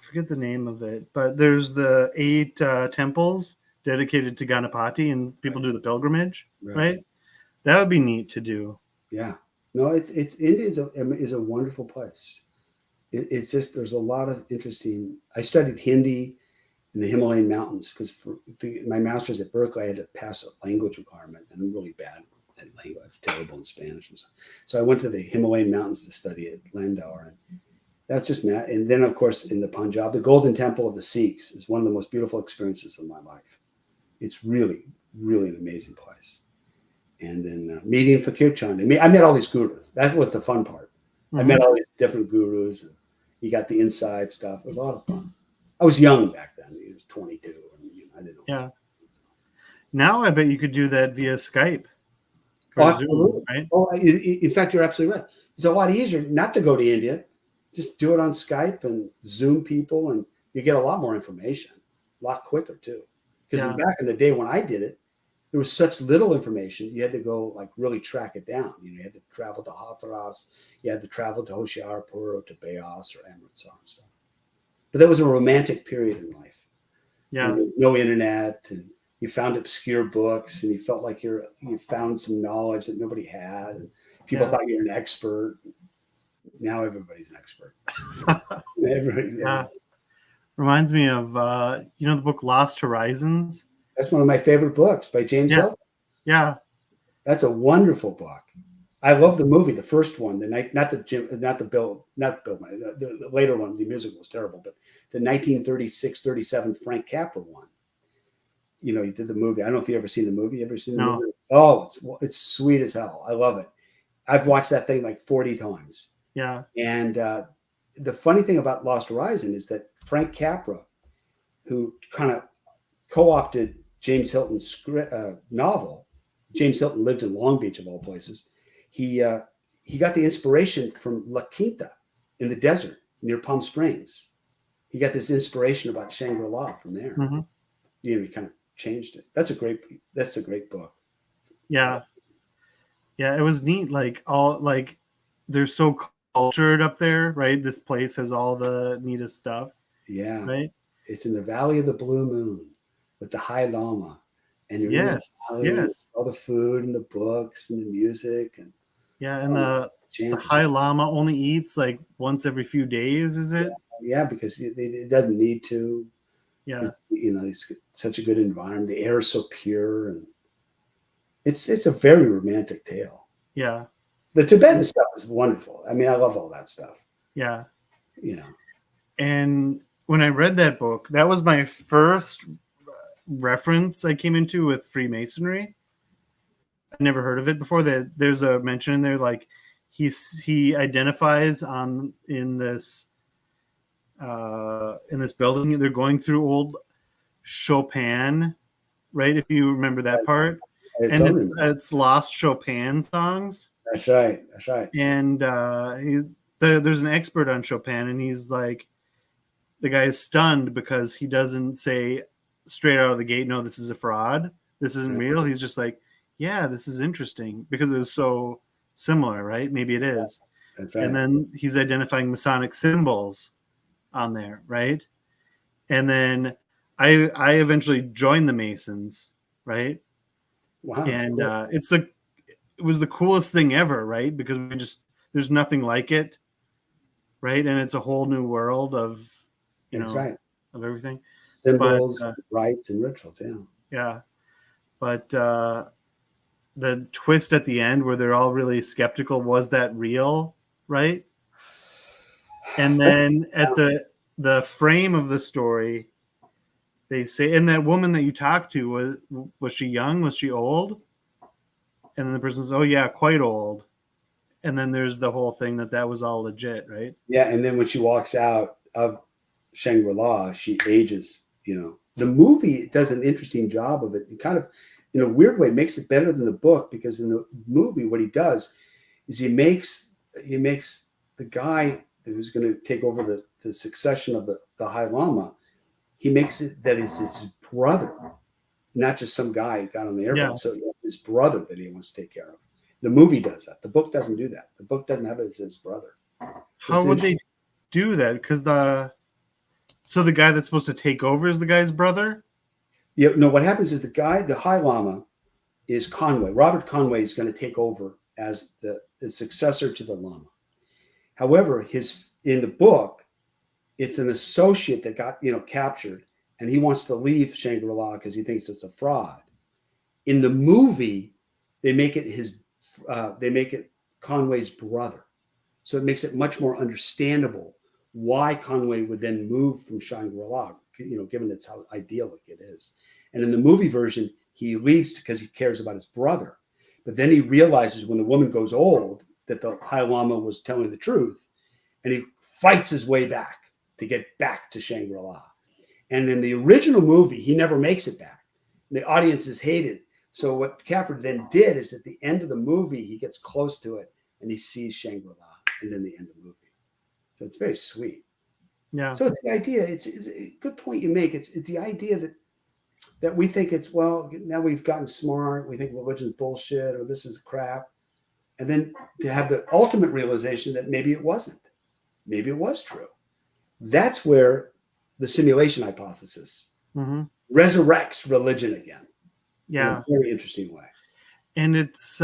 forget the name of it, but there's the 8 temples dedicated to Ganapati, and people do the pilgrimage, right? That would be neat to do. Yeah. No, India is a wonderful place. It's just, there's a lot of interesting. I studied Hindi in the Himalayan mountains because for my master's at Berkeley, I had to pass a language requirement, and I'm really bad that language. I was terrible in Spanish. So I went to the Himalayan mountains to study at Landauer. And that's just mad. And then, of course, in the Punjab, the Golden Temple of the Sikhs is one of the most beautiful experiences of my life. It's really, really an amazing place. And then meeting Fakir Chand. I met all these gurus. That was the fun part. I met all these different gurus. And you got the inside stuff. It was a lot of fun. I was young back then. I was 22. And, I didn't know. Yeah. Now I bet you could do that via Skype. Zoom, right? In fact, you're absolutely right. It's a lot easier not to go to India. Just do it on Skype and Zoom people, and you get a lot more information, a lot quicker too. Because back in the day when I did it, there was such little information. You had to go like really track it down. You had to travel to Hathras, you had to travel to Hoshiarpur or to Beas or Amritsar and stuff. But that was a romantic period in life. Yeah. No internet, and you found obscure books, and you felt like you found some knowledge that nobody had, and people thought you were an expert. Now everybody's an expert. Reminds me of the book Lost Horizons. That's one of my favorite books by James Hilton. Yeah, that's a wonderful book. I love the movie, the first one, the later one. The music was terrible, but the 1936-37 Frank Capra one. He did the movie. I don't know if you ever seen the movie. You ever seen the movie? Oh, it's sweet as hell. I love it. I've watched that thing like 40 times. Yeah. And the funny thing about Lost Horizon is that Frank Capra, who kind of co-opted James Hilton's novel, James Hilton lived in Long Beach of all places. He got the inspiration from La Quinta in the desert near Palm Springs. He got this inspiration about Shangri-La from there. Mm-hmm. He kind of changed it. That's a great book. Yeah. Yeah, it was neat. They're so cultured up there, right? This place has all the neatest stuff. Yeah. Right? It's in the Valley of the Blue Moon with the High Lama. And you're yes. all the food and the books and the music. And the High Lama only eats like once every few days, is it? Yeah, because it doesn't need to. Yeah. It's such a good environment. The air is so pure, and it's a very romantic tale. Yeah. The Tibetan stuff is wonderful. I mean, I love all that stuff. Yeah. And when I read that book, that was my first reference I came into with Freemasonry. I never heard of it before. There's a mention in there, like he identifies in this building. They're going through old Chopin, right? If you remember that part, and it's lost Chopin songs. That's right. And there's an expert on Chopin, and he's like, the guy is stunned because he doesn't say straight out of the gate, no, this is a fraud. This isn't real. He's just like, yeah, this is interesting because it was so similar, right? Maybe it is. That's right. And then he's identifying Masonic symbols on there, right? And then I eventually joined the Masons, right? Wow. And it was the coolest thing ever, right? Because there's nothing like it, right? And it's a whole new world of of everything. Symbols, rites, and rituals. Yeah. Yeah. But the twist at the end where they're all really skeptical, was that real, right? And then at the frame of the story, they say, and that woman that you talked to, was she young? Was she old? And then the person says, oh yeah, quite old. And then there's the whole thing that was all legit, right? Yeah, and then when she walks out of Shangri-La, she ages. The movie does an interesting job of it. It kind of, in a weird way, makes it better than the book, because in the movie, what he does is he makes the guy who's going to take over the succession of the High Lama, he makes it that it's his brother, not just some guy who got on the airboat. Yeah. So his brother that he wants to take care of. The movie does that. The book doesn't do that. The book doesn't have it as his brother. How would they do that? Because the guy that's supposed to take over is the guy's brother? Yeah, no, what happens is the High Lama is Conway. Robert Conway is going to take over as the successor to the Lama. However, in the book, it's an associate that got captured, and he wants to leave Shangri-La because he thinks it's a fraud. In the movie, they make it Conway's brother. So it makes it much more understandable why Conway would then move from Shangri-La, given it's how idyllic it is. And in the movie version, he leaves because he cares about his brother. But then he realizes when the woman goes old that the High Lama was telling the truth, and he fights his way back to get back to Shangri-La. And in the original movie, he never makes it back. The audiences hate it. So what Capra then did is at the end of the movie, he gets close to it and he sees Shangri-La, and then the end of the movie. So it's very sweet. Yeah. So it's the idea. It's a good point you make. It's the idea that we think it's, well, now we've gotten smart. We think religion's bullshit or this is crap. And then to have the ultimate realization that maybe it wasn't. Maybe it was true. That's where the simulation hypothesis resurrects religion again. Yeah. In a very interesting way. And it's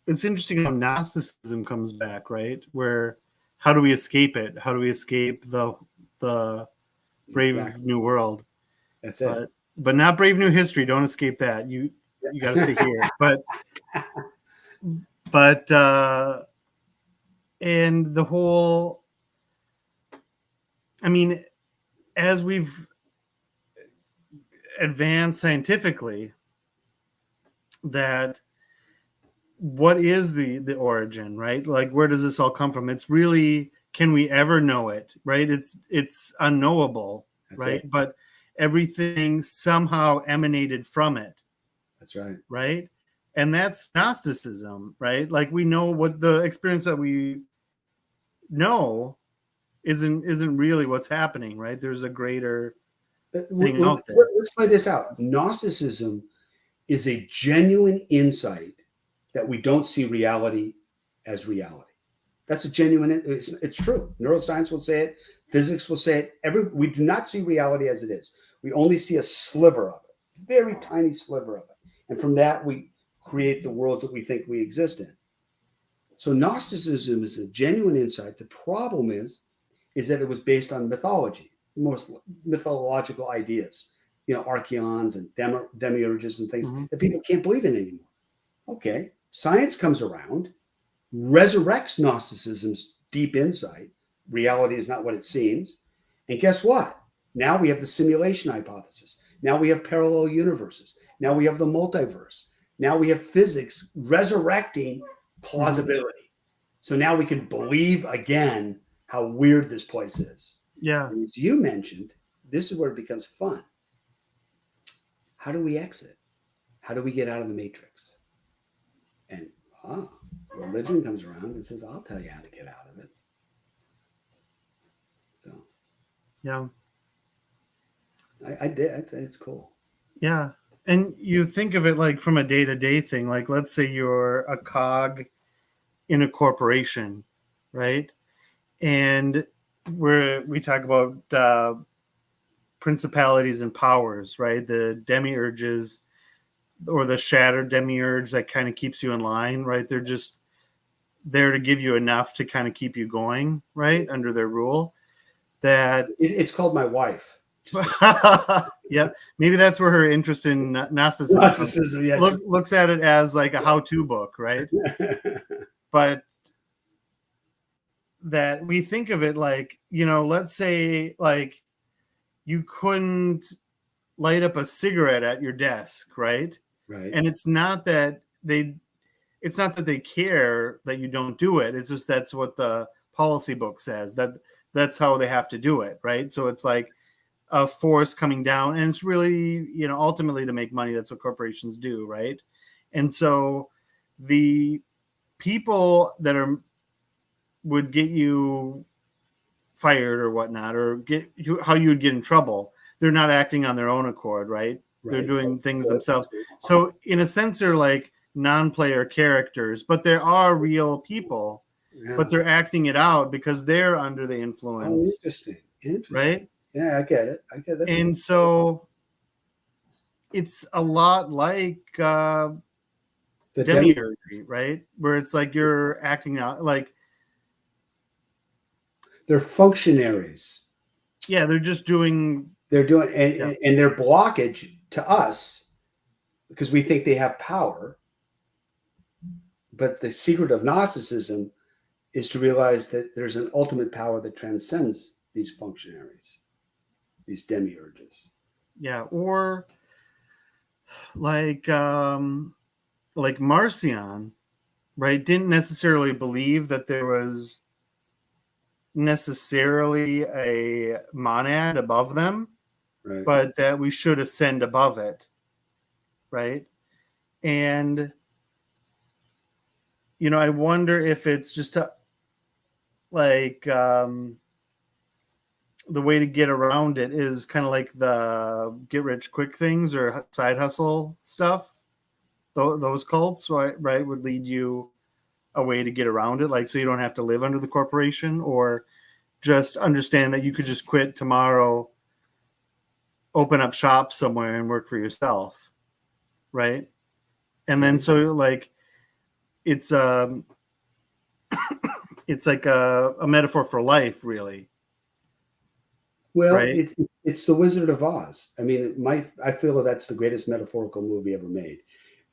interesting how Gnosticism comes back, right? Where how do we escape it? How do we escape the Brave New World? That's it. But not Brave New History. Don't escape that. You got to stay here. But and the whole, I mean, as we've advanced scientifically, that what is the origin, right? Like, where does this all come from? It's really, can we ever know it, right? It's unknowable. That's right? It. But everything somehow emanated from it. That's right. Right? And that's Gnosticism, right? Like, we know what the experience that we know isn't really what's happening, right? There's a greater thing out there. Let's play this out. Gnosticism is a genuine insight that we don't see reality as reality. That's a genuine, it's true. Neuroscience will say it. Physics will say it. We do not see reality as it is. We only see a sliver of it, very tiny sliver of it. And from that, we create the worlds that we think we exist in. So Gnosticism is a genuine insight. The problem is that it was based on mythology, most mythological ideas, archeons and demiurges and things that people can't believe in anymore. Okay, science comes around, resurrects Gnosticism's deep insight. Reality is not what it seems. And guess what? Now we have the simulation hypothesis. Now we have parallel universes. Now we have the multiverse. Now we have physics resurrecting plausibility. So now we can believe again how weird this place is. Yeah. And as you mentioned, this is where it becomes fun. How do we exit? How do we get out of the matrix? And religion comes around and says, I'll tell you how to get out of it. So, yeah. I did. I think it's cool. Yeah. And you think of it like from a day-to-day thing. Like, let's say you're a cog in a corporation, right? And we talk about principalities and powers, right? The demiurges or the shattered demiurge that kind of keeps you in line, right? They're just there to give you enough to kind of keep you going, right? Under their rule. That it's called my wife. Yeah, maybe that's where her interest in Gnosticism yeah, looks at it as like a how-to book, right? But that we think of it like, let's say like you couldn't light up a cigarette at your desk, right? Right. And it's not that they care that you don't do it. It's just that's what the policy book says, that's how they have to do it, right? So it's like a force coming down, and it's really, ultimately to make money. That's what corporations do, right? And so the people that would get you fired or whatnot, or how you would get in trouble, they're not acting on their own accord, right? They're doing things themselves. So in a sense, they're like non-player characters, but there are real people, but they're acting it out because they're under the influence. Interesting. Right? Yeah, I get it. And so it's a lot like the demiurge, right? Where it's like you're acting out, like they're functionaries. Yeah, they're just doing. And their blockage to us, because we think they have power, But the secret of Gnosticism is to realize that there's an ultimate power that transcends these functionaries, these demiurges. Yeah, or like Marcion, right? Didn't necessarily believe that there was necessarily a monad above them, Right. but that we should ascend above it, right? And I wonder if it's just the way to get around it is kind of like the get rich quick things or side hustle stuff. Those cults, right, would lead you a way to get around it, like so you don't have to live under the corporation, or just understand that you could just quit tomorrow, open up shop somewhere and work for yourself, right? And then so like it's it's like a metaphor for life, really. Well, right? it's the Wizard of Oz. I mean, I feel that that's the greatest metaphorical movie ever made,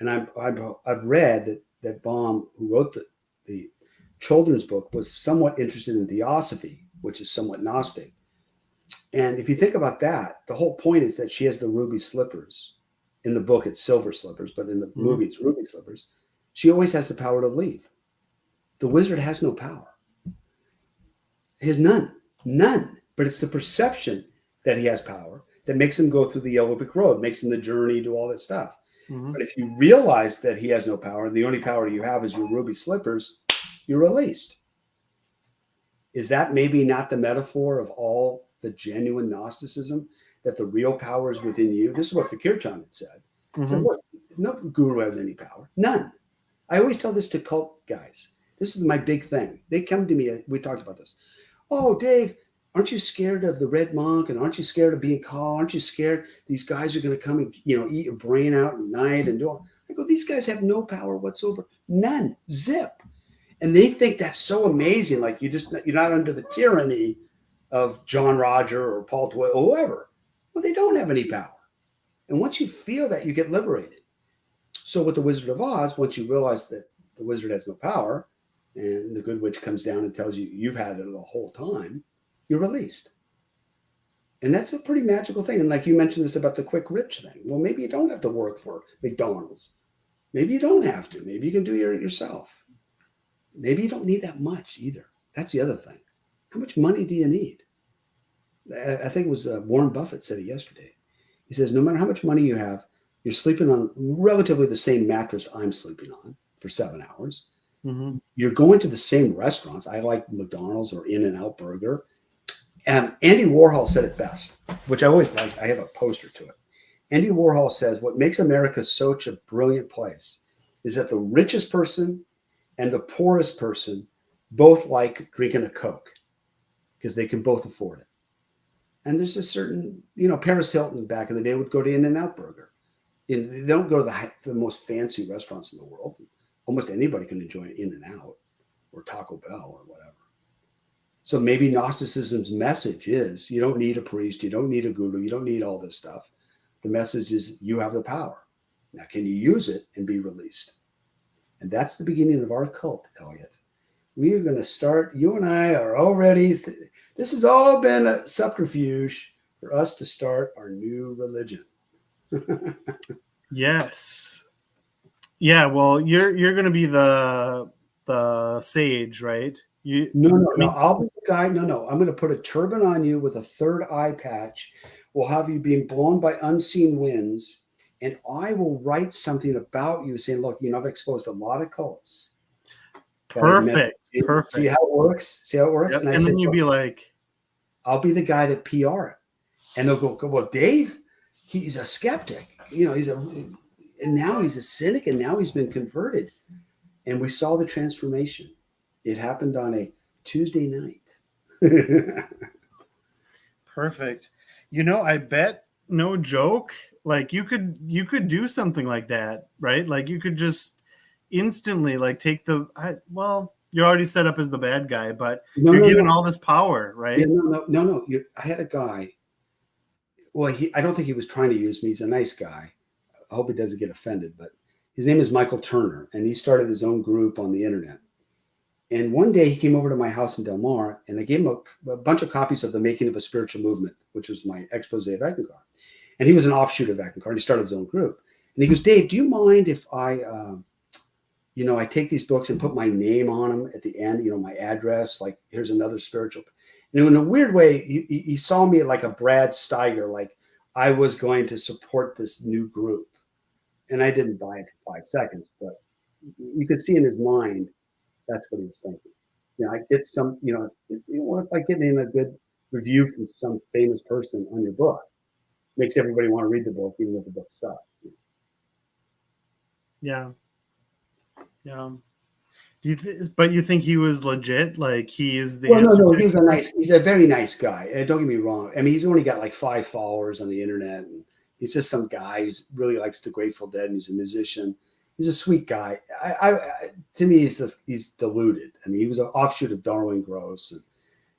and I've read that Baum, who wrote the children's book, was somewhat interested in theosophy, which is somewhat Gnostic. And if you think about that, the whole point is that she has the ruby slippers. In the book, it's silver slippers, but in the movie, it's ruby slippers. She always has the power to leave. The wizard has no power. He has none. But it's the perception that he has power that makes him go through the yellow brick road, makes him the journey, do all that stuff. But if you realize that he has no power, and the only power you have is your ruby slippers, you're released. Is that maybe not the metaphor of all the genuine Gnosticism, that the real power is within you? This is what Fakir Chan had said. He said, look, no guru has any power. None. I always tell this to cult guys. This is my big thing. They come to me. We talked about this. Oh, Dave, aren't you scared of the red monk? And aren't you scared of being called? Aren't you scared these guys are going to come and, eat your brain out at night and do all? I go, these guys have no power whatsoever. None. Zip. And they think that's so amazing. Like you're not under the tyranny of John Roger or Paul Toy or whoever. Well, they don't have any power. And once you feel that, you get liberated. So with the Wizard of Oz, once you realize that the wizard has no power and the good witch comes down and tells you you've had it the whole time, you're released. And that's a pretty magical thing. And like you mentioned this about the quick rich thing. Well, maybe you don't have to work for McDonald's. Maybe you don't have to. Maybe you can do it yourself. Maybe you don't need that much either. That's the other thing. How much money do you need? I think it was Warren Buffett said it yesterday. He says, no matter how much money you have, you're sleeping on relatively the same mattress I'm sleeping on for 7 hours. You're going to the same restaurants. I like McDonald's or In-N-Out Burger. And Andy Warhol said it best, which I always like. I have a poster to it. Andy Warhol says, what makes America such a brilliant place is that the richest person and the poorest person both like drinking a Coke because they can both afford it. And there's a certain, Paris Hilton back in the day would go to In-N-Out Burger. They don't go to the most fancy restaurants in the world. Almost anybody can enjoy In-N-Out or Taco Bell or whatever. So maybe Gnosticism's message is you don't need a priest, you don't need a guru, you don't need all this stuff. The message is you have the power. Now, can you use it and be released? And that's the beginning of our cult, Elliot. We are going to start, you and I are already, this has all been a subterfuge for us to start our new religion. Yes. Yeah, well, you're going to be the sage, right? No. I'll be the guy. No. I'm going to put a turban on you with a third eye patch. We'll have you being blown by unseen winds. And I will write something about you saying, look, I've exposed a lot of cults. Perfect. See how it works? Yep. And then you'd be like, I'll be the guy that PR it. And they'll go, well, Dave, he's a skeptic. And now he's a cynic, and now he's been converted. And we saw the transformation. It happened on a Tuesday night. Perfect. I bet, no joke, like you could do something like that, right? Like you could just instantly like take you're already set up as the bad guy, but you're given all this power, right? Yeah, no. I had a guy. Well, I don't think he was trying to use me. He's a nice guy. I hope he doesn't get offended, but His name is Michael Turner, and he started his own group on the internet. And one day he came over to my house in Del Mar, and I gave him a bunch of copies of The Making of a Spiritual Movement, which was my expose of Eckankar. And he was an offshoot of Eckankar, and he started his own group. And he goes, Dave, do you mind if I take these books and put my name on them at the end, my address, like here's another spiritual. And in a weird way, he saw me like a Brad Steiger, like I was going to support this new group. And I didn't buy it for 5 seconds, but you could see in his mind, that's what he was thinking. I get some, it's like getting a good review from some famous person on your book. Makes everybody want to read the book, even if the book sucks. Yeah. Yeah. But you think he was legit? Like he is the answer? No, he's a very nice guy. Don't get me wrong. I mean, he's only got like 5 followers on the internet, and he's just some guy who really likes the Grateful Dead, and he's a musician. He's a sweet guy. To me, he's deluded. I mean, he was an offshoot of Darwin Gross,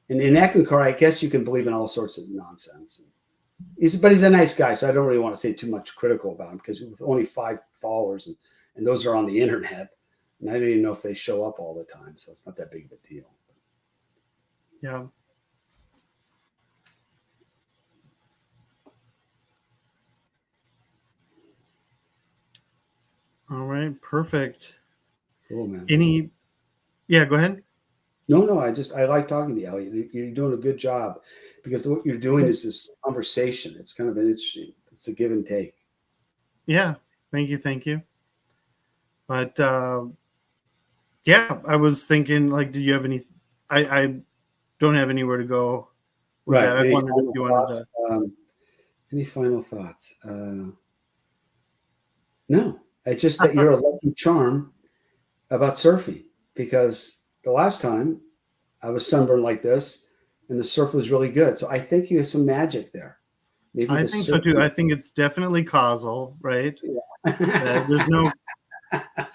and in Eckankar, I guess you can believe in all sorts of nonsense. But he's a nice guy, so I don't really want to say too much critical about him, because with only 5 followers, and those are on the internet, and I don't even know if they show up all the time, so it's not that big of a deal. Yeah. All right, perfect. Cool, man. Yeah, go ahead. No, I like talking to you, Elliot. You're doing a good job, because what you're doing is this conversation. It's kind of interesting. It's a give and take. Yeah, thank you. But yeah, I was thinking, like, do you have any? I don't have anywhere to go with that. I wondered if you wanted to. Any final thoughts? No, it's just that you're a lucky charm about surfing, because the last time I was sunburned like this and the surf was really good. So I think you have some magic there. Maybe I think so too. I think it's definitely causal, right? Yeah. There's no,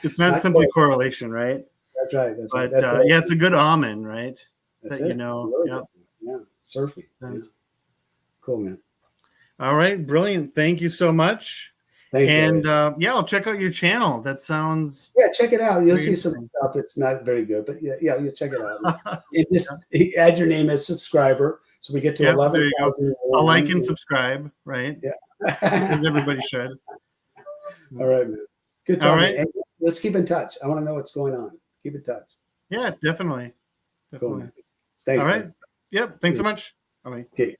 it's not simply correlation, right? That's right. But yeah, it's a good omen, right? That's that it. Yeah, surfing. Yeah. Cool, man. All right, brilliant. Thank you so much. Thanks, and yeah, I'll check out your channel. That sounds check it out. You'll see some stuff that's not very good, but you check it out. Just add your name as subscriber, so we get to 11,000. I'll like and subscribe, right? Yeah, as everybody should. All right, man. Good talking. All right. Hey, let's keep in touch. I want to know what's going on. Keep in touch. Yeah, definitely. Cool, man. Thanks. All right. Man. Yep. Thanks so much. Bye. Okay.